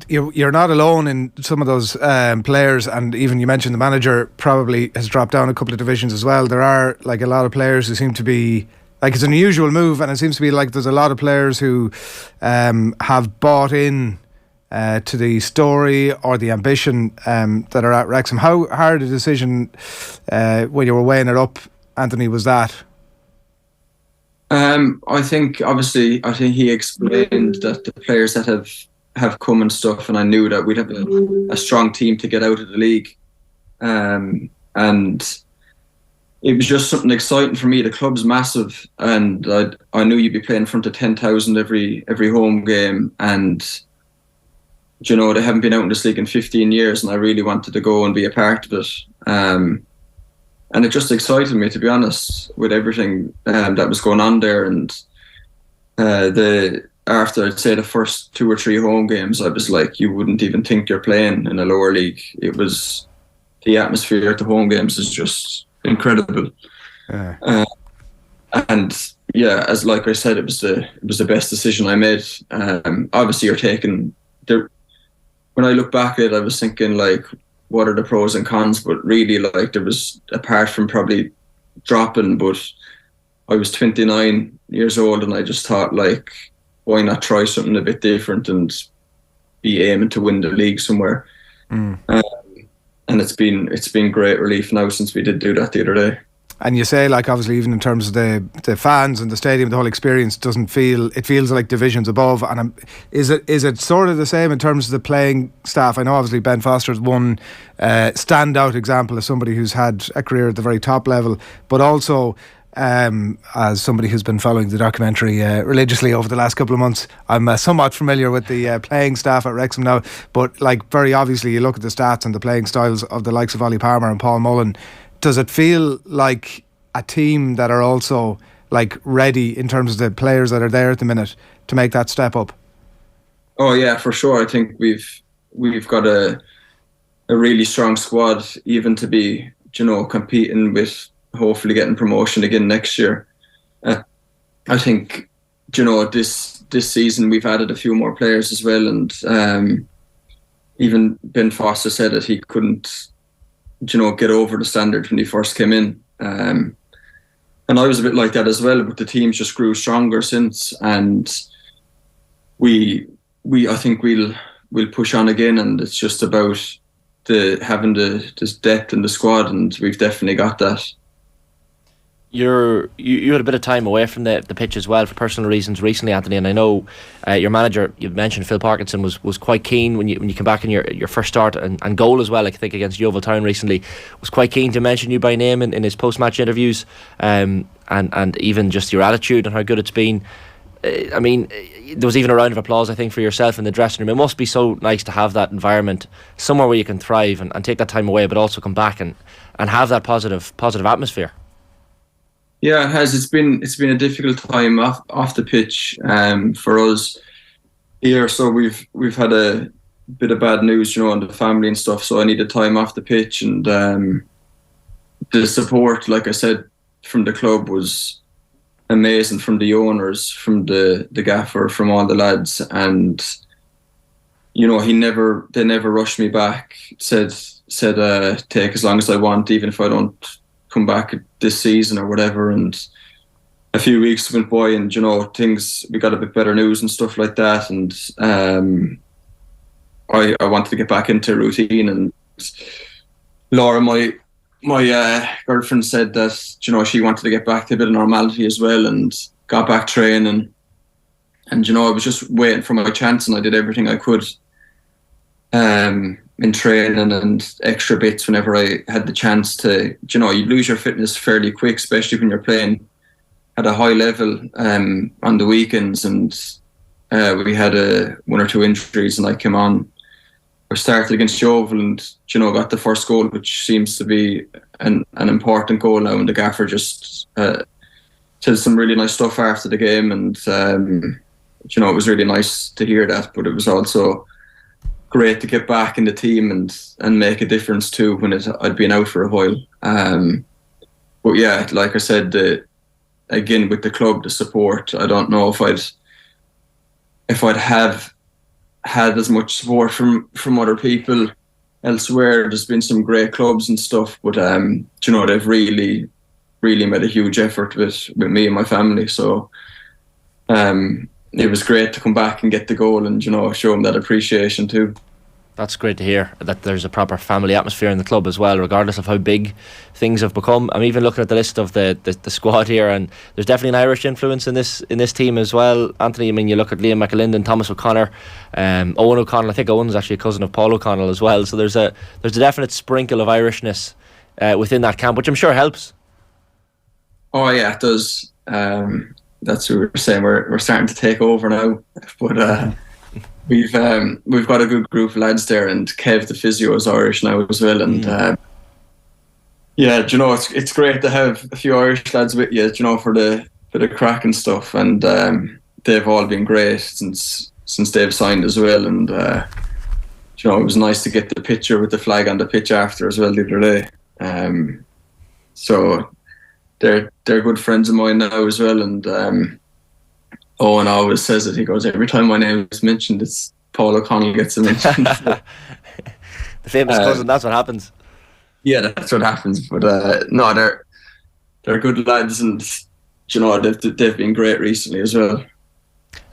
you're not alone in some of those players, and even you mentioned the manager probably has dropped down a couple of divisions as well. There are like a lot of players who seem to be like, it's an unusual move, and it seems to be like there's a lot of players who have bought in to the story or the ambition that are at Wrexham. How hard a decision when you were weighing it up, Anthony, was that? I think he explained that the players that have come and stuff, and I knew that we'd have a strong team to get out of the league, and it was just something exciting for me. The club's massive, and I knew you'd be playing in front of 10,000 every home game, and they haven't been out in this league in 15 years, and I really wanted to go and be a part of it. And it just excited me, to be honest, with everything that was going on there. And after, I'd say, the first 2 or 3 home games, I was like, you wouldn't even think you're playing in a lower league. It was, the atmosphere at the home games is just incredible. And yeah, as like I said, it was the best decision I made. Obviously, you're taking when I look back at it, I was thinking like, what are the pros and cons? But really, like, there was, apart from probably dropping, but I was 29 years old, and I just thought, like, why not try something a bit different and be aiming to win the league somewhere? And it's been great relief now since we did do that the other day. And you say, like, obviously, even in terms of the fans and the stadium, the whole experience feels like divisions above. And is it sort of the same in terms of the playing staff? I know obviously Ben Foster's one standout example of somebody who's had a career at the very top level, but also as somebody who's been following the documentary religiously over the last couple of months, I'm somewhat familiar with the playing staff at Wrexham now. But like, very obviously, you look at the stats and the playing styles of the likes of Ollie Palmer and Paul Mullen. Does it feel like a team that are also like ready in terms of the players that are there at the minute to make that step up? Oh yeah, for sure. I think we've got a really strong squad, even to be competing with hopefully getting promotion again next year. I think this season we've added a few more players as well, and even Ben Foster said that he couldn't get over the standard when he first came in. And I was a bit like that as well, but the team's just grew stronger since, and I think we'll push on again, and it's just about having this depth in the squad, and we've definitely got that. You had a bit of time away from the pitch as well for personal reasons recently, Anthony, and I know your manager, you mentioned Phil Parkinson, was quite keen when you came back in your first start and goal as well, I think against Yeovil Town recently, was quite keen to mention you by name in his post-match interviews, and even just your attitude and how good it's been. I mean, there was even a round of applause, I think, for yourself in the dressing room. It must be so nice to have that environment, somewhere where you can thrive and take that time away, but also come back and have that positive atmosphere. Yeah, it has. It's been a difficult time off the pitch for us here. So we've had a bit of bad news, on the family and stuff. So I needed time off the pitch, and the support, like I said, from the club was amazing. From the owners, from the gaffer, from all the lads, and they never rushed me back. Said take as long as I want, even if I don't come back this season or whatever. And a few weeks went by, and we got a bit better news and stuff like that, and I wanted to get back into routine. And Laura, my girlfriend, said that she wanted to get back to a bit of normality as well, and got back training, and I was just waiting for my chance, and I did everything I could in training and extra bits whenever I had the chance to. You lose your fitness fairly quick, especially when you're playing at a high level on the weekends. And we had 1 or 2 injuries, and I came on. I started against Yeovil and got the first goal, which seems to be an important goal now. And the gaffer just said some really nice stuff after the game, and it was really nice to hear that. But it was also great to get back in the team and make a difference too when I'd been out for a while. But yeah, like I said, again with the club, the support, I don't know if I'd have had as much support from other people elsewhere. There's been some great clubs and stuff, but they've really made a huge effort with me and my family. So it was great to come back and get the goal and show them that appreciation too. That's great to hear, that there's a proper family atmosphere in the club as well, regardless of how big things have become. I'm even looking at the list of the squad here, and there's definitely an Irish influence in this team as well. Anthony, I mean, you look at Liam McAlinden, Thomas O'Connor, Owen O'Connell. I think Owen's actually a cousin of Paul O'Connell as well. So there's a definite sprinkle of Irishness within that camp, which I'm sure helps. Oh yeah, it does. That's what we were saying. We're starting to take over now, but. We've got a good group of lads there, and Kev the physio is Irish now as well, and it's great to have a few Irish lads with you, for the crack and stuff, and they've all been great since they've signed as well, and it was nice to get the picture with the flag on the pitch after as well the other day. So they're good friends of mine now as well, and. Owen always says it. He goes, every time my name is mentioned, it's Paul O'Connell gets mentioned. The famous cousin, that's what happens. Yeah, that's what happens. But no, they're good lads, and they've been great recently as well.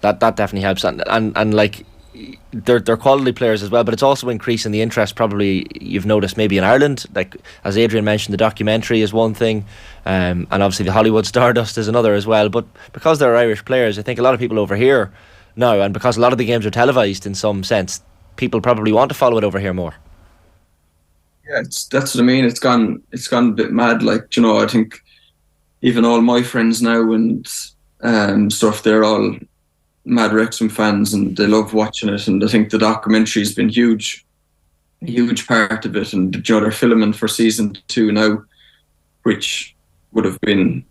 That definitely helps, and like they're quality players as well. But it's also increasing the interest. Probably you've noticed maybe in Ireland, like as Adrian mentioned, the documentary is one thing. And obviously the Hollywood Stardust is another as well. But because they're Irish players, I think a lot of people over here now, and because a lot of the games are televised in some sense, people probably want to follow it over here more. Yeah, that's what I mean. It's gone a bit mad. Like, I think even all my friends now and stuff, they're all mad Wrexham fans, and they love watching it. And I think the documentary's been a huge part of it. And they're filming for season 2 now, which would have been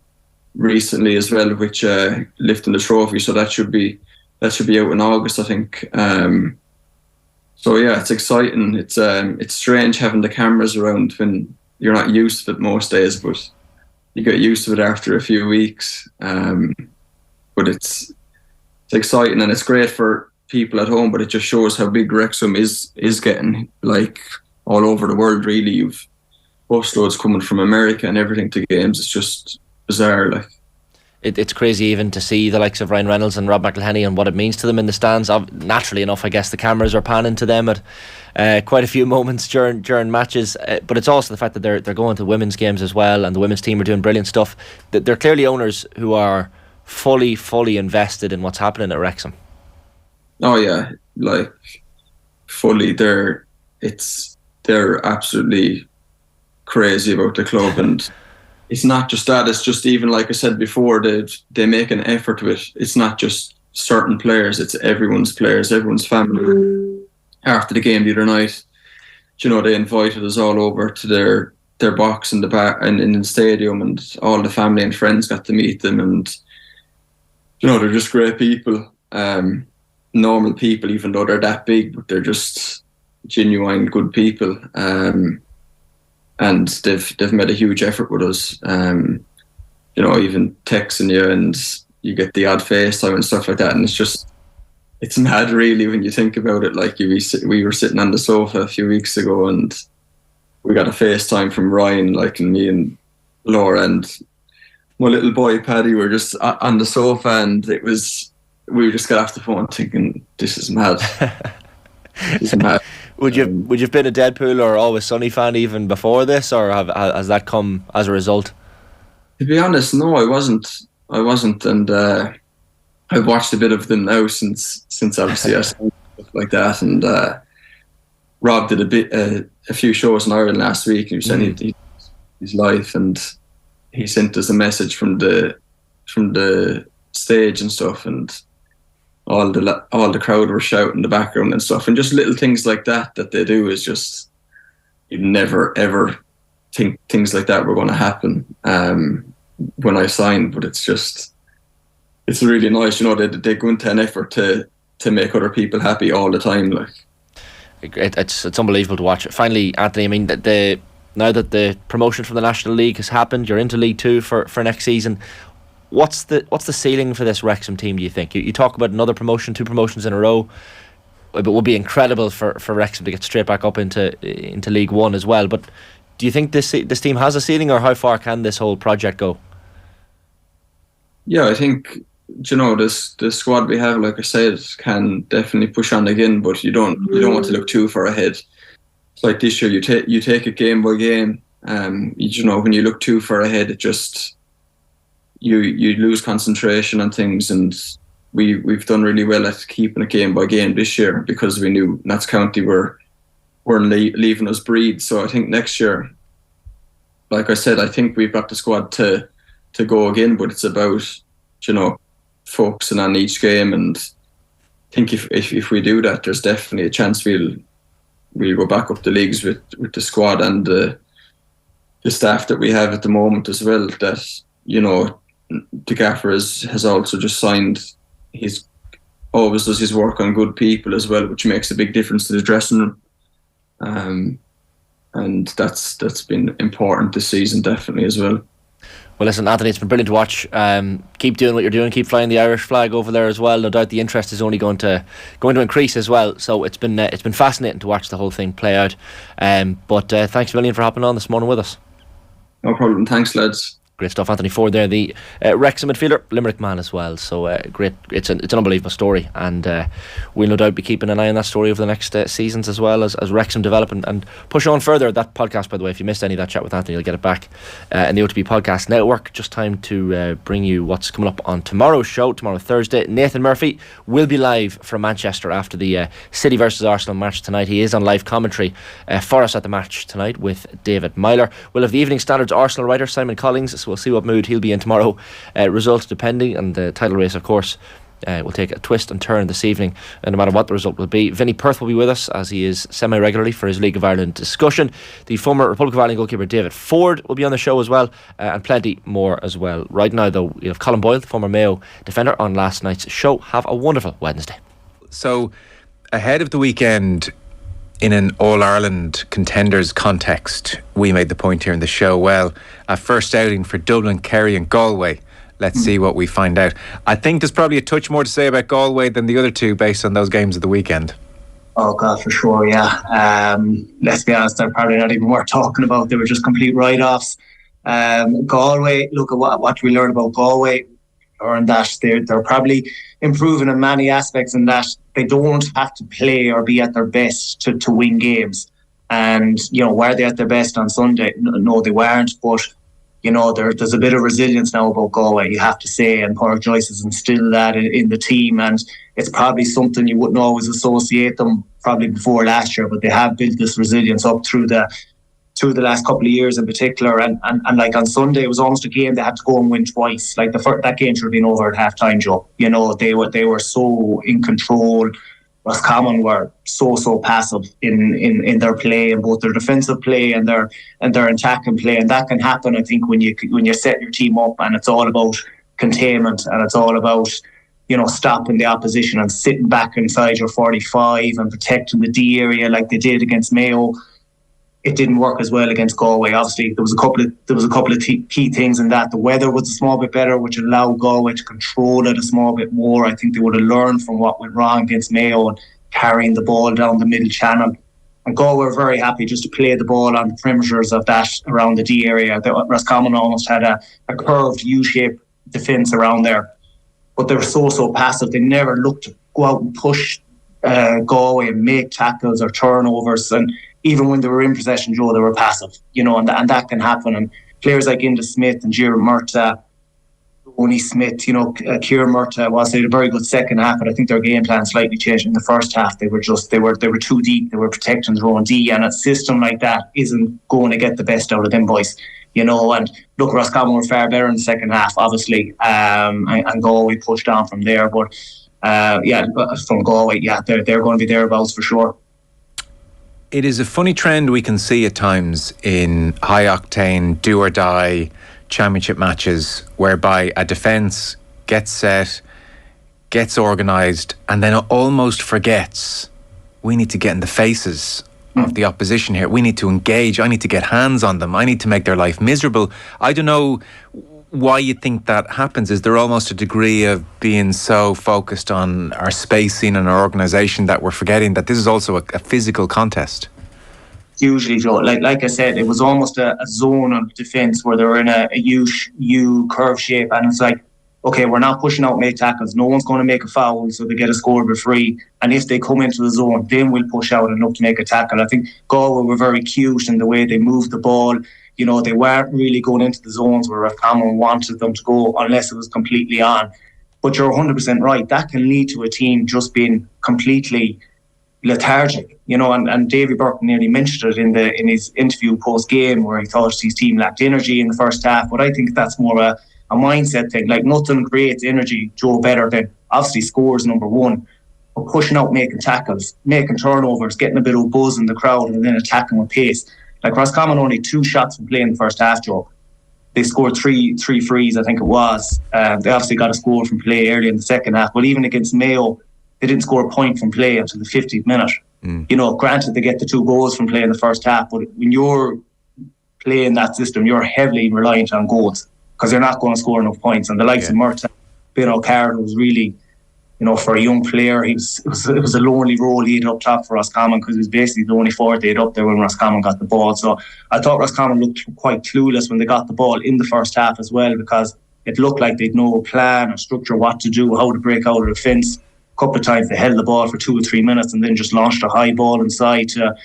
recently as well, which lifting the trophy, so that should be out in August, I think. So yeah, it's exciting. It's strange having the cameras around when you're not used to it most days, but you get used to it after a few weeks. But it's exciting, and it's great for people at home, but it just shows how big Wrexham is getting, like all over the world really. You've busloads coming from America and everything to games. It's just bizarre. Like it's crazy even to see the likes of Ryan Reynolds and Rob McElhenney and what it means to them in the stands. Naturally enough, I guess the cameras are panning to them at quite a few moments during matches. But it's also the fact that they're going to women's games as well, and the women's team are doing brilliant stuff. They're clearly owners who are fully invested in what's happening at Wrexham. Oh yeah, like fully. They're absolutely crazy about the club, and it's not just that. It's just, even like I said before, they make an effort with it. It's not just certain players; it's everyone's players, everyone's family. After the game the other night, they invited us all over to their box in the back and in the stadium, and all the family and friends got to meet them, and they're just great people, normal people, even though they're that big, but they're just genuine good people. And they've made a huge effort with us, even texting you, and you get the odd FaceTime and stuff like that, and it's mad really when you think about it. Like we were sitting on the sofa a few weeks ago, and we got a FaceTime from Ryan, like, and me and Laura and my little boy Paddy were just on the sofa, and we just got off the phone thinking, this is mad. This is mad. Would you have been a Deadpool or Always Sunny fan even before this, or has that come as a result? To be honest, no, I wasn't, and I've watched a bit of them now since obviously I stuff like that. And Rob did a few shows in Ireland last week, and he was saying his life, and he sent us a message from the stage and stuff, and all the crowd were shouting in the background and stuff, and just little things like that they do is just, you'd never ever think things like that were going to happen when I signed. But it's really nice, they go into an effort to make other people happy all the time. Like it's unbelievable to watch. Finally, Anthony, I mean, now that the promotion from the National League has happened, you're into League 2 for next season. What's the ceiling for this Wrexham team, do you think? You talk about another promotion, 2 promotions in a row. it would be incredible for Wrexham to get straight back up into League One as well. But do you think this team has a ceiling, or how far can this whole project go? Yeah, I think, the squad we have, like I said, can definitely push on again, but you don't want to look too far ahead. It's like this year, you take it game by game. When you look too far ahead, it just you lose concentration on things, and we've done really well at keeping it game by game this year, because we knew Notts County were leaving us breathe. So I think next year, like I said, I think we've got the squad to go again, but it's about focusing on each game, and I think if we do that, there's definitely a chance we'll go back up the leagues with the squad and the staff that we have at the moment as well. That the gaffer has also just signed. He's always does his work on good people as well, which makes a big difference to the dressing room. And that's been important this season, definitely, as well. Well, listen, Anthony, it's been brilliant to watch. Keep doing what you're doing. Keep flying the Irish flag over there as well. No doubt the interest is only going to increase as well. So it's been fascinating to watch the whole thing play out. But thanks a million for hopping on this morning with us. No problem. Thanks, lads. Great stuff, Anthony Forde there, the Wrexham midfielder, Limerick man as well. So great, it's an unbelievable story, and we'll no doubt be keeping an eye on that story over the next seasons as well as Wrexham develop and push on further. That podcast, by the way, if you missed any of that chat with Anthony, you'll get it back in the OTB Podcast Network. Just time to bring you what's coming up on tomorrow's show. Tomorrow, Thursday, Nathan Murphy will be live from Manchester after the City versus Arsenal match tonight. He is on live commentary for us at the match tonight with David Myler. We'll have the Evening Standard's Arsenal writer Simon Collins, so we'll see what mood he'll be in tomorrow. Results depending, and the title race, of course, will take a twist and turn this evening, and no matter what the result will be. Vinnie Perth will be with us, as he is semi-regularly, for his League of Ireland discussion. The former Republic of Ireland goalkeeper David Forde will be on the show as well, and plenty more as well. Right now, though, we have Colm Boyle, the former Mayo defender, on last night's show. Have a wonderful Wednesday. So, ahead of the weekend, in an All-Ireland contenders context, we made the point here in the show, well, a first outing for Dublin, Kerry and Galway. Let's see what we find out. I think there's probably a touch more to say about Galway than the other two based on those games of the weekend. Oh God, for sure, yeah. Let's be honest, they're probably not even worth talking about. They were just complete write-offs. Galway, look at what we learned about Galway, or in that they're probably improving in many aspects, in that they don't have to play or be at their best to win games. And, were they at their best on Sunday? No, they weren't. But, there's a bit of resilience now about Galway, you have to say. And Pádraig Joyce has instilled that in the team. And it's probably something you wouldn't always associate them probably before last year. But they have built this resilience up through the last couple of years in particular, and like on Sunday it was almost a game they had to go and win twice. Like that game should have been over at half time, Joe. They were so in control. Roscommon were so passive in their play, in both their defensive play and their attacking play, and that can happen, I think, when you set your team up and it's all about containment and it's all about stopping the opposition and sitting back inside your 45 and protecting the D area like they did against Mayo. It didn't work as well against Galway. Obviously, there was a couple of key things in that. The weather was a small bit better, which allowed Galway to control it a small bit more. I think they would have learned from what went wrong against Mayo and carrying the ball down the middle channel. And Galway were very happy just to play the ball on the perimeters of that around the D area. Roscommon almost had a curved U-shaped defence around there, but they were so passive. They never looked to go out and push Galway and make tackles or turnovers. And even when they were in possession, Joe, they were passive, and that can happen. And players like Inda Smith and Jira Murta, Oni Smith, Kieran Murta, whilst they had a very good second half, but I think their game plan slightly changed in the first half. They were too deep. They were protecting their own D, and a system like that isn't going to get the best out of them boys. And look, Roscommon were far better in the second half, obviously, and Galway pushed on from there. But from Galway, they're going to be thereabouts for sure. It is a funny trend we can see at times in high-octane, do-or-die championship matches, whereby a defence gets set, gets organised, and then almost forgets, we need to get in the faces of the opposition here. We need to engage. I need to get hands on them. I need to make their life miserable. I don't know why you think that happens? Is there almost a degree of being so focused on our spacing and our organisation that we're forgetting that this is also a physical contest? Usually, Joe, like I said, it was almost a zone of defence where they were in a U curve shape, and it's like, okay, we're not pushing out make tackles. No one's going to make a foul, so they get a score for free. And if they come into the zone, then we'll push out and look to make a tackle. I think Galway were very cute in the way they moved the ball. You know, they weren't really going into the zones where Roscommon wanted them to go unless it was completely on. But you're 100% right. That can lead to a team just being completely lethargic, you know, and Davy Burke nearly mentioned it in his interview post-game where he thought his team lacked energy in the first half. But I think that's more a mindset thing. Like, nothing creates energy, Joe, better than obviously scores, number one, but pushing out, making tackles, making turnovers, getting a bit of buzz in the crowd, and then attacking with pace. Like, Roscommon only 2 shots from play in the first half, Joe. They scored three frees, I think it was. They obviously got a score from play early in the second half, but even against Mayo, they didn't score a point from play until the 50th minute. You know, granted, they get the 2 goals from play in the first half, but when you're playing that system, you're heavily reliant on goals because they're not going to score enough points. And the likes of Murtagh, Ben O'Carroll was really, you know, for a young player, it was a lonely role he had up top for Roscommon because he was basically the only forward they had up there when Roscommon got the ball. So I thought Roscommon looked quite clueless when they got the ball in the first half as well, because it looked like they'd no plan or structure what to do, how to break out of the fence. Couple of times they held the ball for 2 or 3 minutes and then just launched a high ball inside to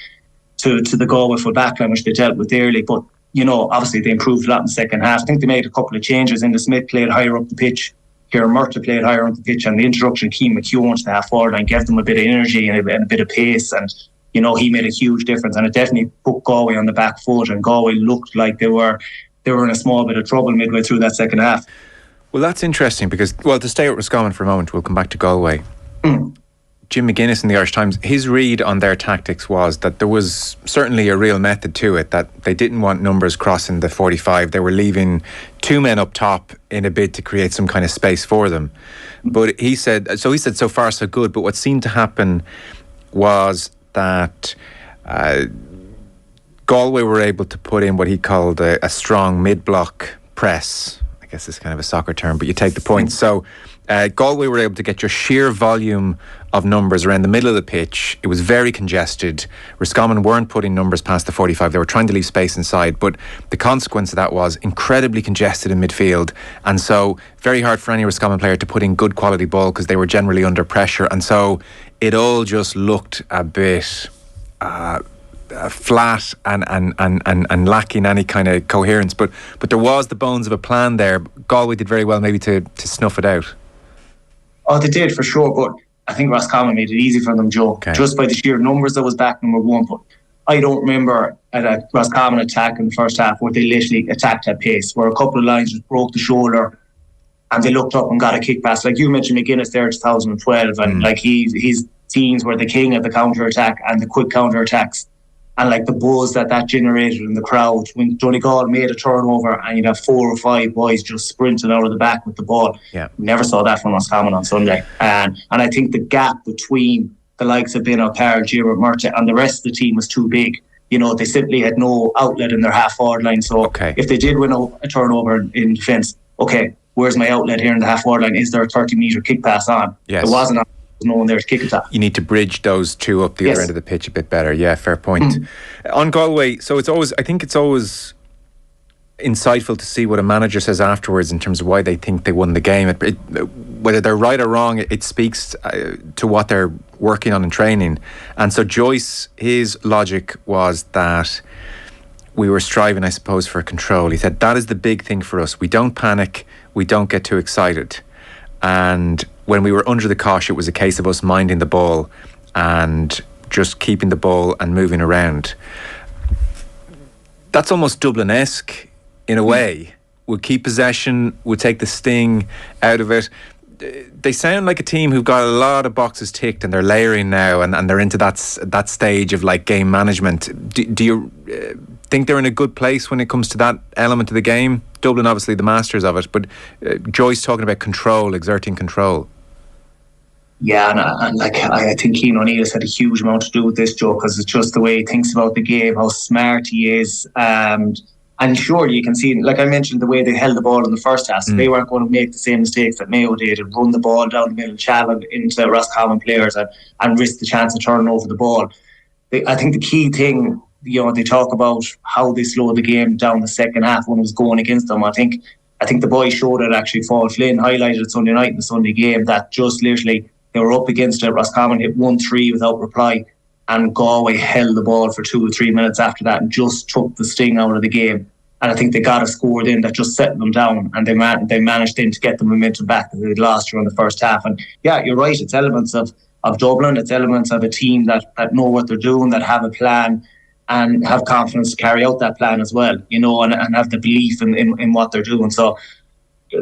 the Galway full backline, which they dealt with early. But, you know, obviously they improved a lot in the second half. I think they made a couple of changes. Inda Smith played higher up the pitch. Kieran Murtagh played higher up the pitch, and the introduction of Keane McKeown to the half forward line gave them a bit of energy and a bit of pace, and, you know, he made a huge difference, and it definitely put Galway on the back foot, and Galway looked like they were in a small bit of trouble midway through that second half. Well, that's interesting because, well, to stay with Roscommon for a moment, we'll come back to Galway. Jim McGuinness in the Irish Times, his read on their tactics was that there was certainly a real method to it, that they didn't want numbers crossing the 45. They were leaving 2 men up top in a bid to create some kind of space for them. But he said so far so good, but what seemed to happen was that Galway were able to put in what he called a strong mid-block press. I guess it's kind of a soccer term, but you take the point. So Galway were able to get your sheer volume of numbers around the middle of the pitch. It was very congested. Roscommon weren't putting numbers past the 45. They were trying to leave space inside, but the consequence of that was incredibly congested in midfield, and so very hard for any Roscommon player to put in good quality ball because they were generally under pressure, and so it all just looked a bit flat and lacking any kind of coherence. But there was the bones of a plan there. Galway did very well maybe to snuff it out. Oh, they did for sure, but I think Roscommon made it easy for them, Joe, just by the sheer numbers that was back, number one. But I don't remember at a Roscommon attack in the first half where they literally attacked at pace, where a couple of lines just broke the shoulder and they looked up and got a kick pass. Like you mentioned McGuinness there in 2012, and like his teams were the king of the counter attack and the quick counter attacks. And like the buzz that generated in the crowd when Donegal made a turnover and you'd have 4 or 5 boys just sprinting out of the back with the ball. Yeah. Never saw that from Roscommon on Sunday. And I think the gap between the likes of Ben O'Carroll, Diarmuid Murtagh and the rest of the team was too big. You know, they simply had no outlet in their half forward line. So if they did win a turnover in defence, okay, where's my outlet here in the half forward line? Is there a 30-metre kick pass on? Yes. There wasn't. No one there to kick it at. You need to bridge those two up the other end of the pitch a bit better. Yeah, fair point. On Galway, so I think it's always insightful to see what a manager says afterwards in terms of why they think they won the game. Whether they're right or wrong, it speaks to what they're working on in training. And so Joyce, his logic was that we were striving, I suppose, for control. He said, that is the big thing for us. We don't panic. We don't get too excited. And when we were under the cosh, it was a case of us minding the ball and just keeping the ball and moving around. That's almost Dublin-esque in a way. We'll keep possession, we'll take the sting out of it. They sound like a team who've got a lot of boxes ticked and they're layering now and they're into that stage of like game management. Do you think they're in a good place when it comes to that element of the game? Dublin obviously the masters of it, but Joyce talking about control, exerting control. Yeah, and like I think Cian O'Neill has had a huge amount to do with this, Joe, because it's just the way he thinks about the game, how smart he is, and And surely you can see, like I mentioned, the way they held the ball in the first half. So they weren't going to make the same mistakes that Mayo did and run the ball down the middle, challenge into Roscommon players and risk the chance of turning over the ball. I think the key thing, they talk about how they slowed the game down the second half when it was going against them. I think the boys showed it actually. Paul Flynn highlighted it Sunday night in the Sunday game that just literally they were up against it. Roscommon hit 1-3 without reply, and Galway held the ball for 2 or 3 minutes after that and just took the sting out of the game. And I think they got a score then that just set them down, and they managed then to get the momentum back that they'd lost during the first half. And yeah, you're right, it's elements of Dublin, it's elements of a team that know what they're doing, that have a plan and have confidence to carry out that plan as well, and have the belief in what they're doing. So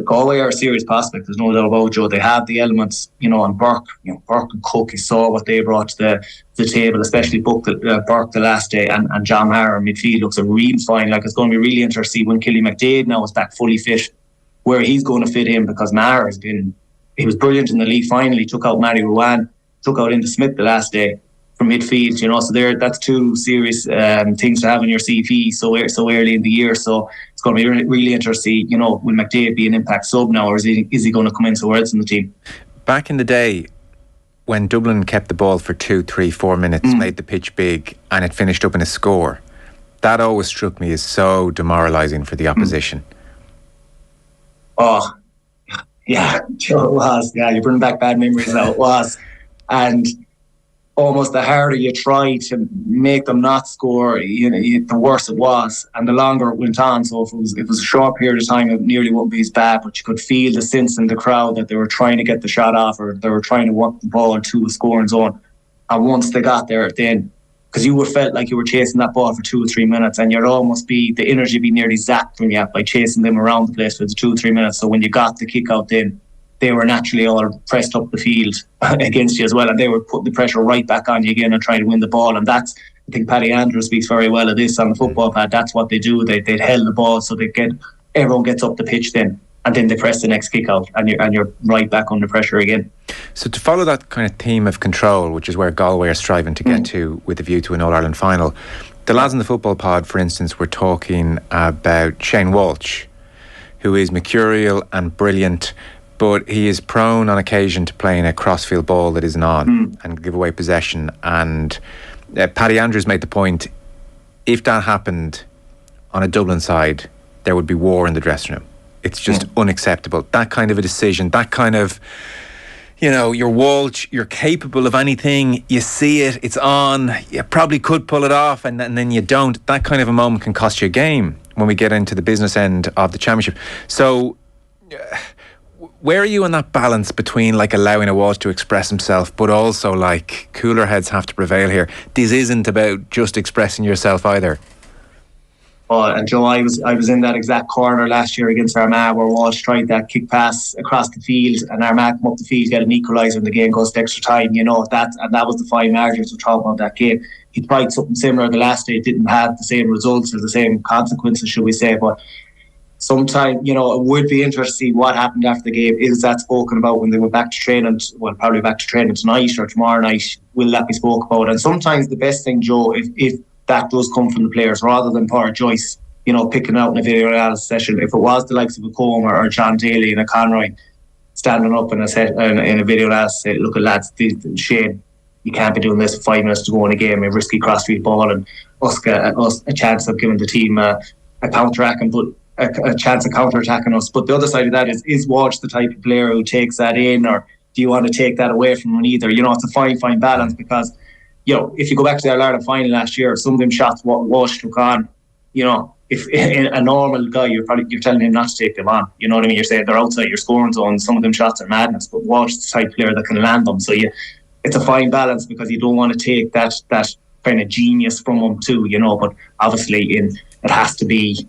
Galway are a serious prospect, there's no doubt about it, Joe. They have the elements, and Burke and Cook, you saw what they brought to the table, especially Burke the last day, and John Maher in midfield looks a real fine. Like, it's going to be really interesting when Killy McDade now is back fully fit, where he's going to fit in, because Maher he was brilliant in the league final. He took out Matty Ruan, took out Inda Smith the last day from midfield, so that's two serious things to have in your CV so early in the year. So it's going to be really interesting, will McDade be an impact sub now, or is he going to come in somewhere else in the team? Back in the day, when Dublin kept the ball for 2, 3, 4 minutes, made the pitch big, and it finished up in a score, that always struck me as so demoralising for the opposition. Oh, yeah, sure it was. Yeah, you bring back bad memories now. It was. And almost the harder you try to make them not score, the worse it was, and the longer it went on. So if it was a short period of time, it nearly wouldn't be as bad, but you could feel the sense in the crowd that they were trying to get the shot off, or they were trying to work the ball to a scoring zone. And once they got there, then, because you would felt like you were chasing that ball for 2 or 3 minutes, and the energy be nearly zapped from you by chasing them around the place for the 2 or 3 minutes. So when you got the kick out, then they were naturally all pressed up the field against you as well, and they were putting the pressure right back on you again and trying to win the ball. And I think Paddy Andrews speaks very well of this on the football pad. That's what they do. They'd held the ball, so everyone gets up the pitch then, and then they press the next kick out, and you're right back under pressure again. So to follow that kind of theme of control, which is where Galway are striving to get to with a view to an All-Ireland final, the lads in the football pod, for instance, were talking about Shane Walsh, who is mercurial and brilliant, but he is prone on occasion to playing a crossfield ball that isn't on and give away possession. And Paddy Andrews made the point, if that happened on a Dublin side, there would be war in the dressing room. It's just unacceptable. That kind of a decision, that kind of, you're Walsh, you're capable of anything, you see it, it's on, you probably could pull it off, and then you don't. That kind of a moment can cost you a game when we get into the business end of the championship. So where are you on that balance between allowing a Walsh to express himself, but also cooler heads have to prevail here? This isn't about just expressing yourself either. And Joe, I was in that exact corner last year against Armagh, where Walsh tried that kick pass across the field, and Armagh come up the field, get an equaliser, and the game goes to extra time. And that was the fine margins we're talking about that game. He tried something similar the last day. It didn't have the same results or the same consequences, should we say, but sometime, it would be interesting to see what happened after the game. Is that spoken about when they went back to training? Well, probably back to training tonight or tomorrow night. Will that be spoken about? And sometimes the best thing, Joe, if that does come from the players rather than Paul Joyce, picking out in a video analysis session. If it was the likes of a Colm or John Daly and a Conroy standing up in a video analysis, say, look at lads, Shane, you can't be doing this with 5 minutes to go in a game, a risky crossfield ball, and us a chance of giving the team a counter-attacking, but a chance of counter-attacking us. But the other side of that is Walsh the type of player who takes that in, or do you want to take that away from him either? It's a fine balance, because if you go back to the All-Ireland final last year, some of them shots Walsh took on, if a normal guy, you're telling him not to take them on. You know what I mean? You're saying they're outside your scoring zone. Some of them shots are madness, but Walsh is the type of player that can land them. So it's a fine balance, because you don't want to take that kind of genius from him too, but obviously it has to be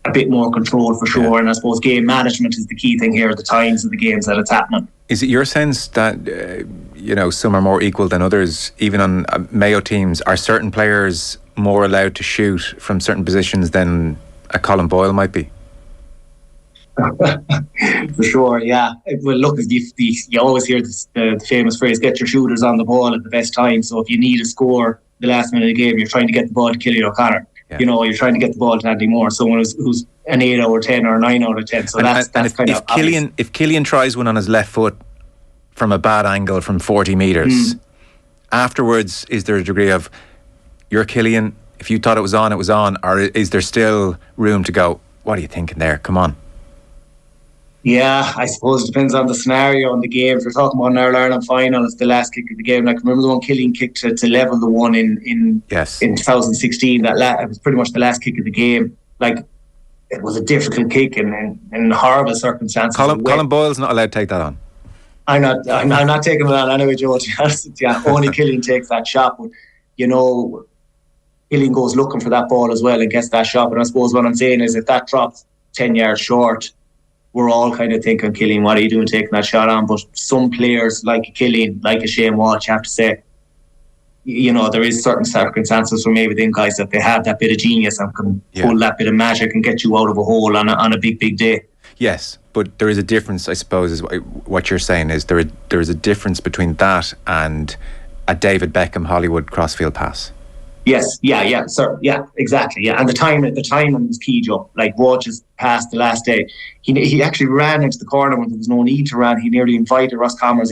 a bit more controlled for sure. And I suppose game management is the key thing here, the times of the games that it's happening. Is it your sense that some are more equal than others, even on Mayo teams? Are certain players more allowed to shoot from certain positions than a Colm Boyle might be? For sure, yeah. Well, look, you always hear the famous phrase, get your shooters on the ball at the best time. So if you need a score the last minute of the game, you're trying to get the ball to Killy O'Connor. You know, you're trying to get the ball to Andy Moore, someone who's an 8 out of 10 or a 9 out of 10. So that's kind of obvious. If Killian tries one on his left foot from a bad angle from 40 metres, afterwards, is there a degree of, you're Killian, if you thought it was on, or is there still room to go, what are you thinking there? Come on. Yeah, I suppose it depends on the scenario and the game. If you're talking about an All-Ireland final, it's the last kick of the game. Like, remember the one Killian kicked to level the one in 2016? It was pretty much the last kick of the game. Like, it was a difficult kick in horrible circumstances. Colm Boyle's not allowed to take that on. I'm not taking it on anyway, Joe. Only Killian takes that shot. But, you know, Killian goes looking for that ball as well and gets that shot. But I suppose what I'm saying is if that drops 10 yards short, we're all kind of thinking, Killian, what are you doing taking that shot on? But some players, like Killian, like a Shane Walsh, you have to say, you know, there is certain circumstances where maybe them guys, that they have that bit of genius and can pull that bit of magic and get you out of a hole on a big day. Yes, but there is a difference, I suppose, is what you're saying is there is a difference between that and a David Beckham Hollywood crossfield pass. Yes, sir, exactly, and the timing was key, Joe. Like Walsh's pass the last day, he actually ran into the corner when there was no need to run. He nearly invited Roscommon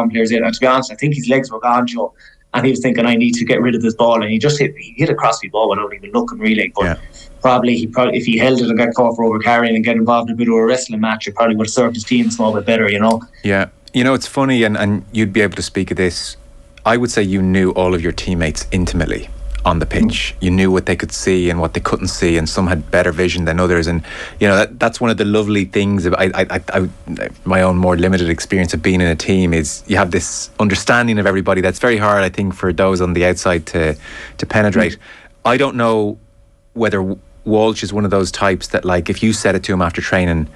players in, and to be honest, I think his legs were gone, Joe, and he was thinking, I need to get rid of this ball, and he hit a crossfield ball without even looking really. But probably if he held it and got caught for overcarrying and get involved in a bit of a wrestling match, it probably would have served his team a small bit better, you know. Yeah, you know, it's funny, and you'd be able to speak of this. I would say you knew all of your teammates intimately on the pitch. You knew what they could see and what they couldn't see, and some had better vision than others. And you know, that's one of the lovely things of my own more limited experience of being in a team is you have this understanding of everybody that's very hard, I think, for those on the outside to penetrate. I don't know whether Walsh is one of those types that, like, if you said it to him after training,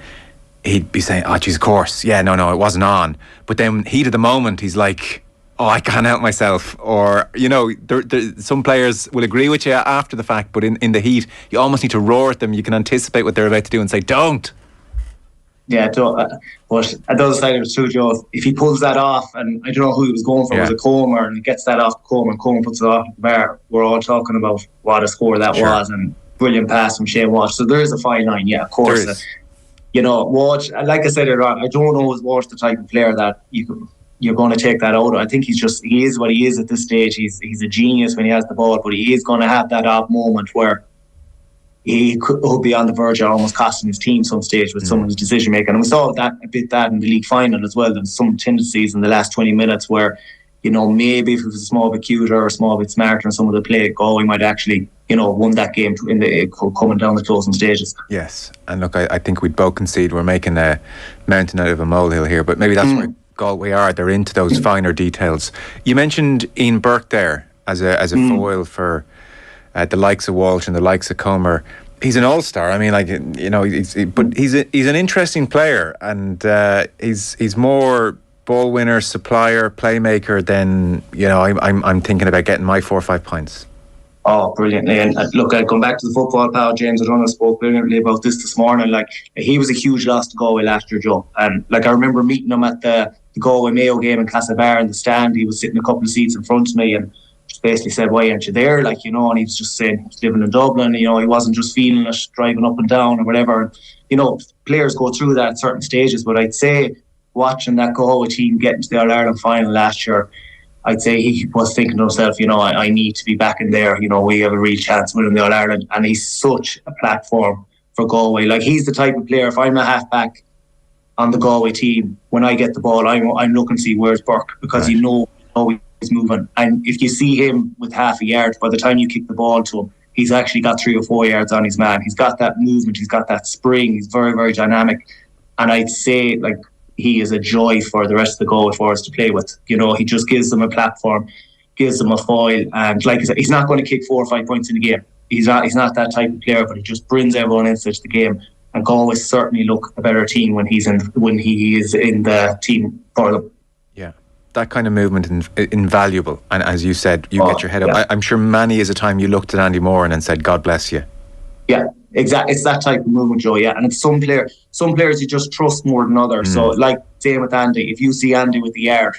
he'd be saying, oh geez, of course, yeah, no, it wasn't on. But then heat of the moment, he's like, oh, I can't help myself. Or, you know, some players will agree with you after the fact, but in the heat, you almost need to roar at them. You can anticipate what they're about to do and say, don't. Yeah, but at the other side of it too, Joe, if he pulls that off, and I don't know who he was going for, was it Colm, and he gets that off Colm, and Colm puts it off the bar, we're all talking about what a score that was, and brilliant pass from Shane Walsh. So there is a fine line, of course. You know, Walsh, like I said earlier on, I don't know, is Walsh the type of player that you're going to take that out. I think he is what he is at this stage. He's a genius when he has the ball, but he is going to have that off moment where he could be on the verge of almost costing his team some stage with some of his decision making. And we saw that in the league final as well. There's some tendencies in the last 20 minutes where, you know, maybe if it was a small bit cuter or a small bit smarter in some of the play, we might actually, you know, won that game coming down the closing stages. Yes, and look, I think we'd both concede we're making a mountain out of a molehill here, but maybe that's where Galway are. They're into those finer details. You mentioned Ian Burke there as a foil for the likes of Walsh and the likes of Comer. He's an all-star. I mean, like, you know, but he's an interesting player, and he's more ball winner, supplier, playmaker than, you know, I'm thinking about getting my 4 or 5 points. Oh, brilliantly. And look, going back to the football pal, James O'Donnell spoke brilliantly about this morning. Like, he was a huge loss to Galway last year, Joe. And like, I remember meeting him at the Galway Mayo game in Castlebar in the stand. He was sitting a couple of seats in front of me and just basically said, why aren't you there? Like, you know, and he was just saying he was living in Dublin, you know, he wasn't just feeling it, driving up and down or whatever. You know, players go through that at certain stages, but I'd say watching that Galway team get into the All-Ireland final last year, I'd say he was thinking to himself, you know, I need to be back in there. You know, we have a real chance winning the All-Ireland. And he's such a platform for Galway. Like, he's the type of player, if I'm a half-back on the Galway team, when I get the ball, I'm looking to see where's Burke, because you know he's moving. And if you see him with half a yard, by the time you kick the ball to him, he's actually got 3 or 4 yards on his man. He's got that movement. He's got that spring. He's very, very dynamic. And I'd say, like, he is a joy for the rest of the Galway forwards to play with. You know, he just gives them a platform, gives them a foil, and like I said, he's not going to kick 4 or 5 points in the game. He's not that type of player, but he just brings everyone into the game. And Galway certainly look a better team when he is in the team for them. Yeah, that kind of movement is invaluable. And as you said, you get your head up. I'm sure many is a time you looked at Andy Moore and said, God bless you. Yeah, exactly. It's that type of movement, Joe. Yeah, and it's some players you just trust more than others. So, like, same with Andy. If you see Andy with the yard,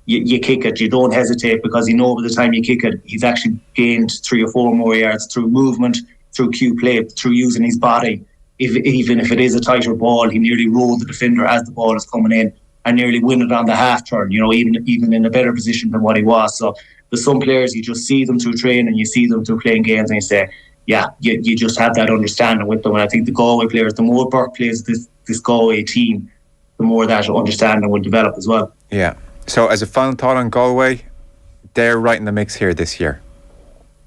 you kick it, you don't hesitate, because you know by the time you kick it, he's actually gained 3 or 4 more yards through movement, through cue play, through using his body. Even if it is a tighter ball, he nearly rolled the defender as the ball is coming in and nearly win it on the half turn, even in a better position than what he was. So there's some players, you just see them through training, you see them through playing games, and you say, yeah, you just have that understanding with them. And I think the Galway players, the more Burke plays this Galway team, the more that understanding will develop as well. Yeah. So as a final thought on Galway, they're right in the mix here this year.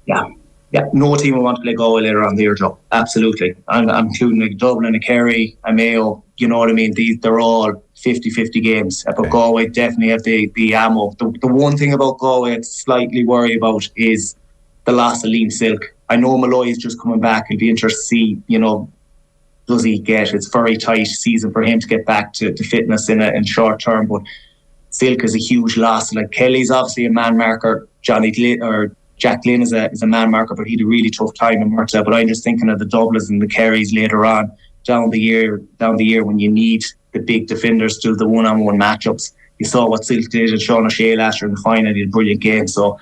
Yeah, no team will want to play Galway later on the year, Joe. Absolutely. I'm including like Dublin, a Kerry, a Mayo, you know what I mean? They're all 50-50 games. But Galway definitely have the ammo. The one thing about Galway I'd slightly worry about is the loss of Liam Silk. I know Malloy is just coming back. It'll be interesting to see, does he get, it's very tight season for him to get back to fitness in short term, but Silk is a huge loss. Like Kelly's obviously a man marker, Jack Glynn is a man marker, but he had a really tough time in Murta. But I'm just thinking of the Doublers and the Kerrys later on down the year when you need the big defenders to do the one-on-one matchups. You saw what Silk did at Sean O'Shea last year in the final. He had a brilliant game. So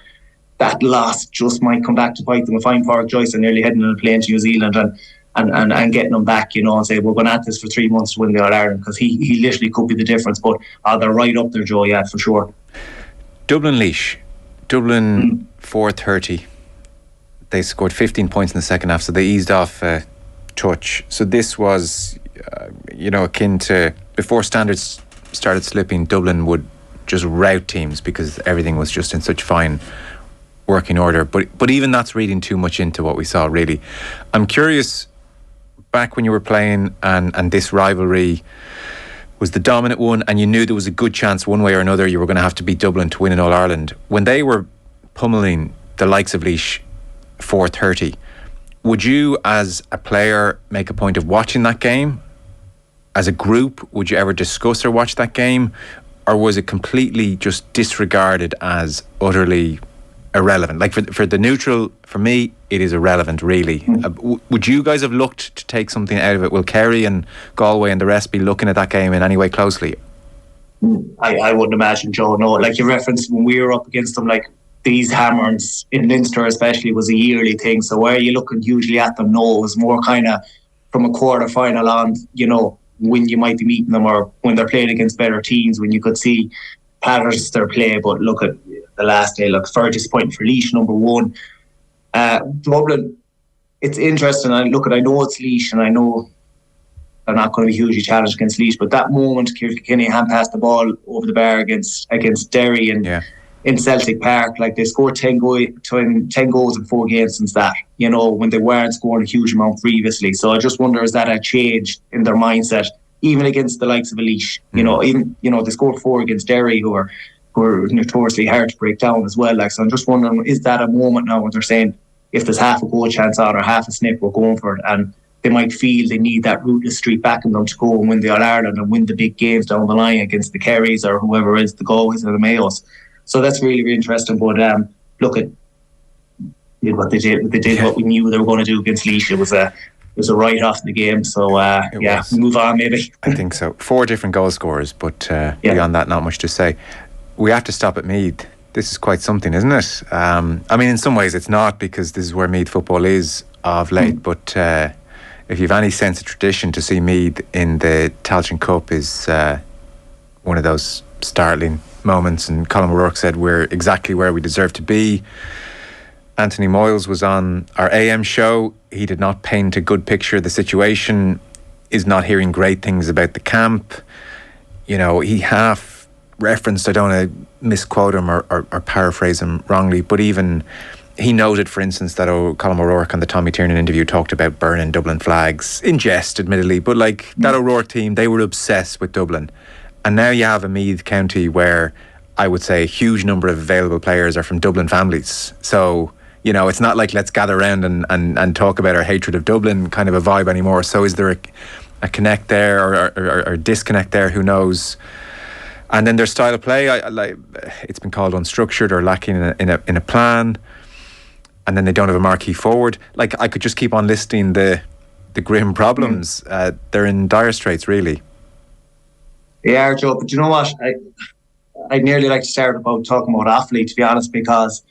that loss just might come back to bite them. If I'm Park Joyce and nearly heading on a plane to New Zealand and getting them back, and say, we're going at this for 3 months to win the All-Ireland, because he literally could be the difference. But they're right up there, Joe, yeah, for sure. Dublin 4:30. They scored 15 points in the second half, so they eased off a touch. So this was, akin to before standards started slipping, Dublin would just rout teams because everything was just in such fine working order. But even that's reading too much into what we saw, really. I'm curious, back when you were playing and this rivalry was the dominant one, and you knew there was a good chance one way or another you were going to have to beat Dublin to win an All-Ireland. When they were pummeling the likes of Laois 4:30, would you as a player make a point of watching that game? As a group, would you ever discuss or watch that game? Or was it completely just disregarded as utterly irrelevant? Like for the neutral, for me, it is irrelevant, really. Would you guys have looked to take something out of it? Will Kerry and Galway and the rest be looking at that game in any way closely? I wouldn't imagine, Joe, no. Like you referenced when we were up against them, like these hammers in Leinster especially was a yearly thing. So why are you looking hugely at them? No, it was more kind of from a quarter final on, when you might be meeting them or when they're playing against better teams, when you could see patterns their play. But look at the last day, very disappointing for Laois, number one. Dublin, it's interesting. I know it's Laois, and I know they're not going to be hugely challenged against Laois, but that moment Kilkenny hand passed the ball over the bar against Derry and in Celtic Park, like they scored 10 goals in 4 games since that, when they weren't scoring a huge amount previously. So I just wonder, is that a change in their mindset, even against the likes of a Laois? They scored 4 against Derry, who are notoriously hard to break down as well. So I'm just wondering, is that a moment now when they're saying, if there's half a goal chance on or half a snip, we're going for it? And they might feel they need that rootless streak back in them to go and win the All-Ireland and win the big games down the line against the Kerrys or whoever is, the Galways or the Mayos. So that's really, really interesting. But look at what they did. They did what we knew they were going to do against Laois. It was a write-off in the game. So move on maybe. I think so. 4 different goal scorers, but beyond that, not much to say. We have to stop at Meath. This is quite something, isn't it? In some ways it's not, because this is where Meath football is of late. But if you've any sense of tradition, to see Meath in the Tailteann Cup is one of those startling moments. And Colm O'Rourke said we're exactly where we deserve to be. Anthony Moyles was on our AM show. He did not paint a good picture of the situation, is not hearing great things about the camp. He half referenced, I don't want to misquote him or paraphrase him wrongly, but even he noted, for instance, that Colm O'Rourke on the Tommy Tiernan interview talked about burning Dublin flags, in jest admittedly, but that O'Rourke team, they were obsessed with Dublin. And now you have a Meath county where I would say a huge number of available players are from Dublin families. So, it's not like let's gather around and talk about our hatred of Dublin kind of a vibe anymore. So is there a connect there or disconnect there? Who knows? And then their style of play, it's been called unstructured or lacking in a plan. And then they don't have a marquee forward. I could just keep on listing the grim problems. They're in dire straits, really. They are, Joe, but you know what? I'd nearly like to start about talking about Offaly, to be honest, because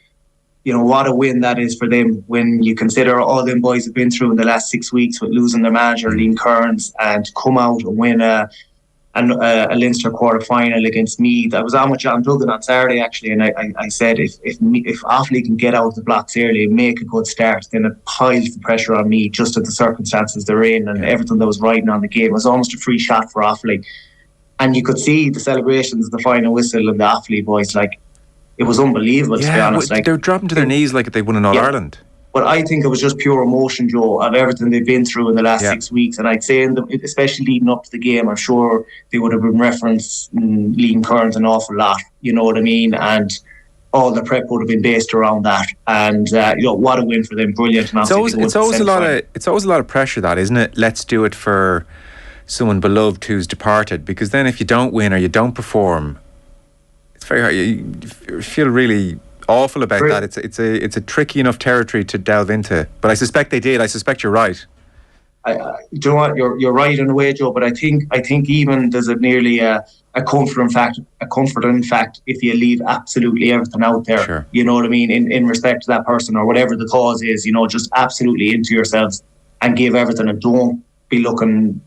what a win that is for them when you consider all them boys have been through in the last 6 weeks with losing their manager, Liam Kearns, and come out and win a Leinster quarter-final against Meath. I was on with John Duggan on Saturday, actually, and I said if Offaly can get out of the blocks early and make a good start, then it piles the pressure on Meath just at the circumstances they're in and everything that was riding on the game. It was almost a free shot for Offaly. And you could see the celebrations, the final whistle, and the Offaly boys, it was unbelievable, to be honest. They're dropping to their knees like if they won in All-Ireland. But I think it was just pure emotion, Joe, of everything they've been through in the last 6 weeks. And I'd say, especially leading up to the game, I'm sure they would have been referencing Liam Kearns an awful lot, you know what I mean? And all the prep would have been based around that. And, what a win for them. Brilliant. It's always a lot of pressure, that, isn't it? Let's do it for someone beloved who's departed. Because then if you don't win or you don't perform, it's very hard. You feel really awful about that. It's a tricky enough territory to delve into. But I suspect they did. I suspect you're right. Do you know what? You're right in a way, Joe. But I think even there's nearly a comforting fact if you leave absolutely everything out there. Sure. You know what I mean? In respect to that person or whatever the cause is, just absolutely into yourselves and give everything and don't be looking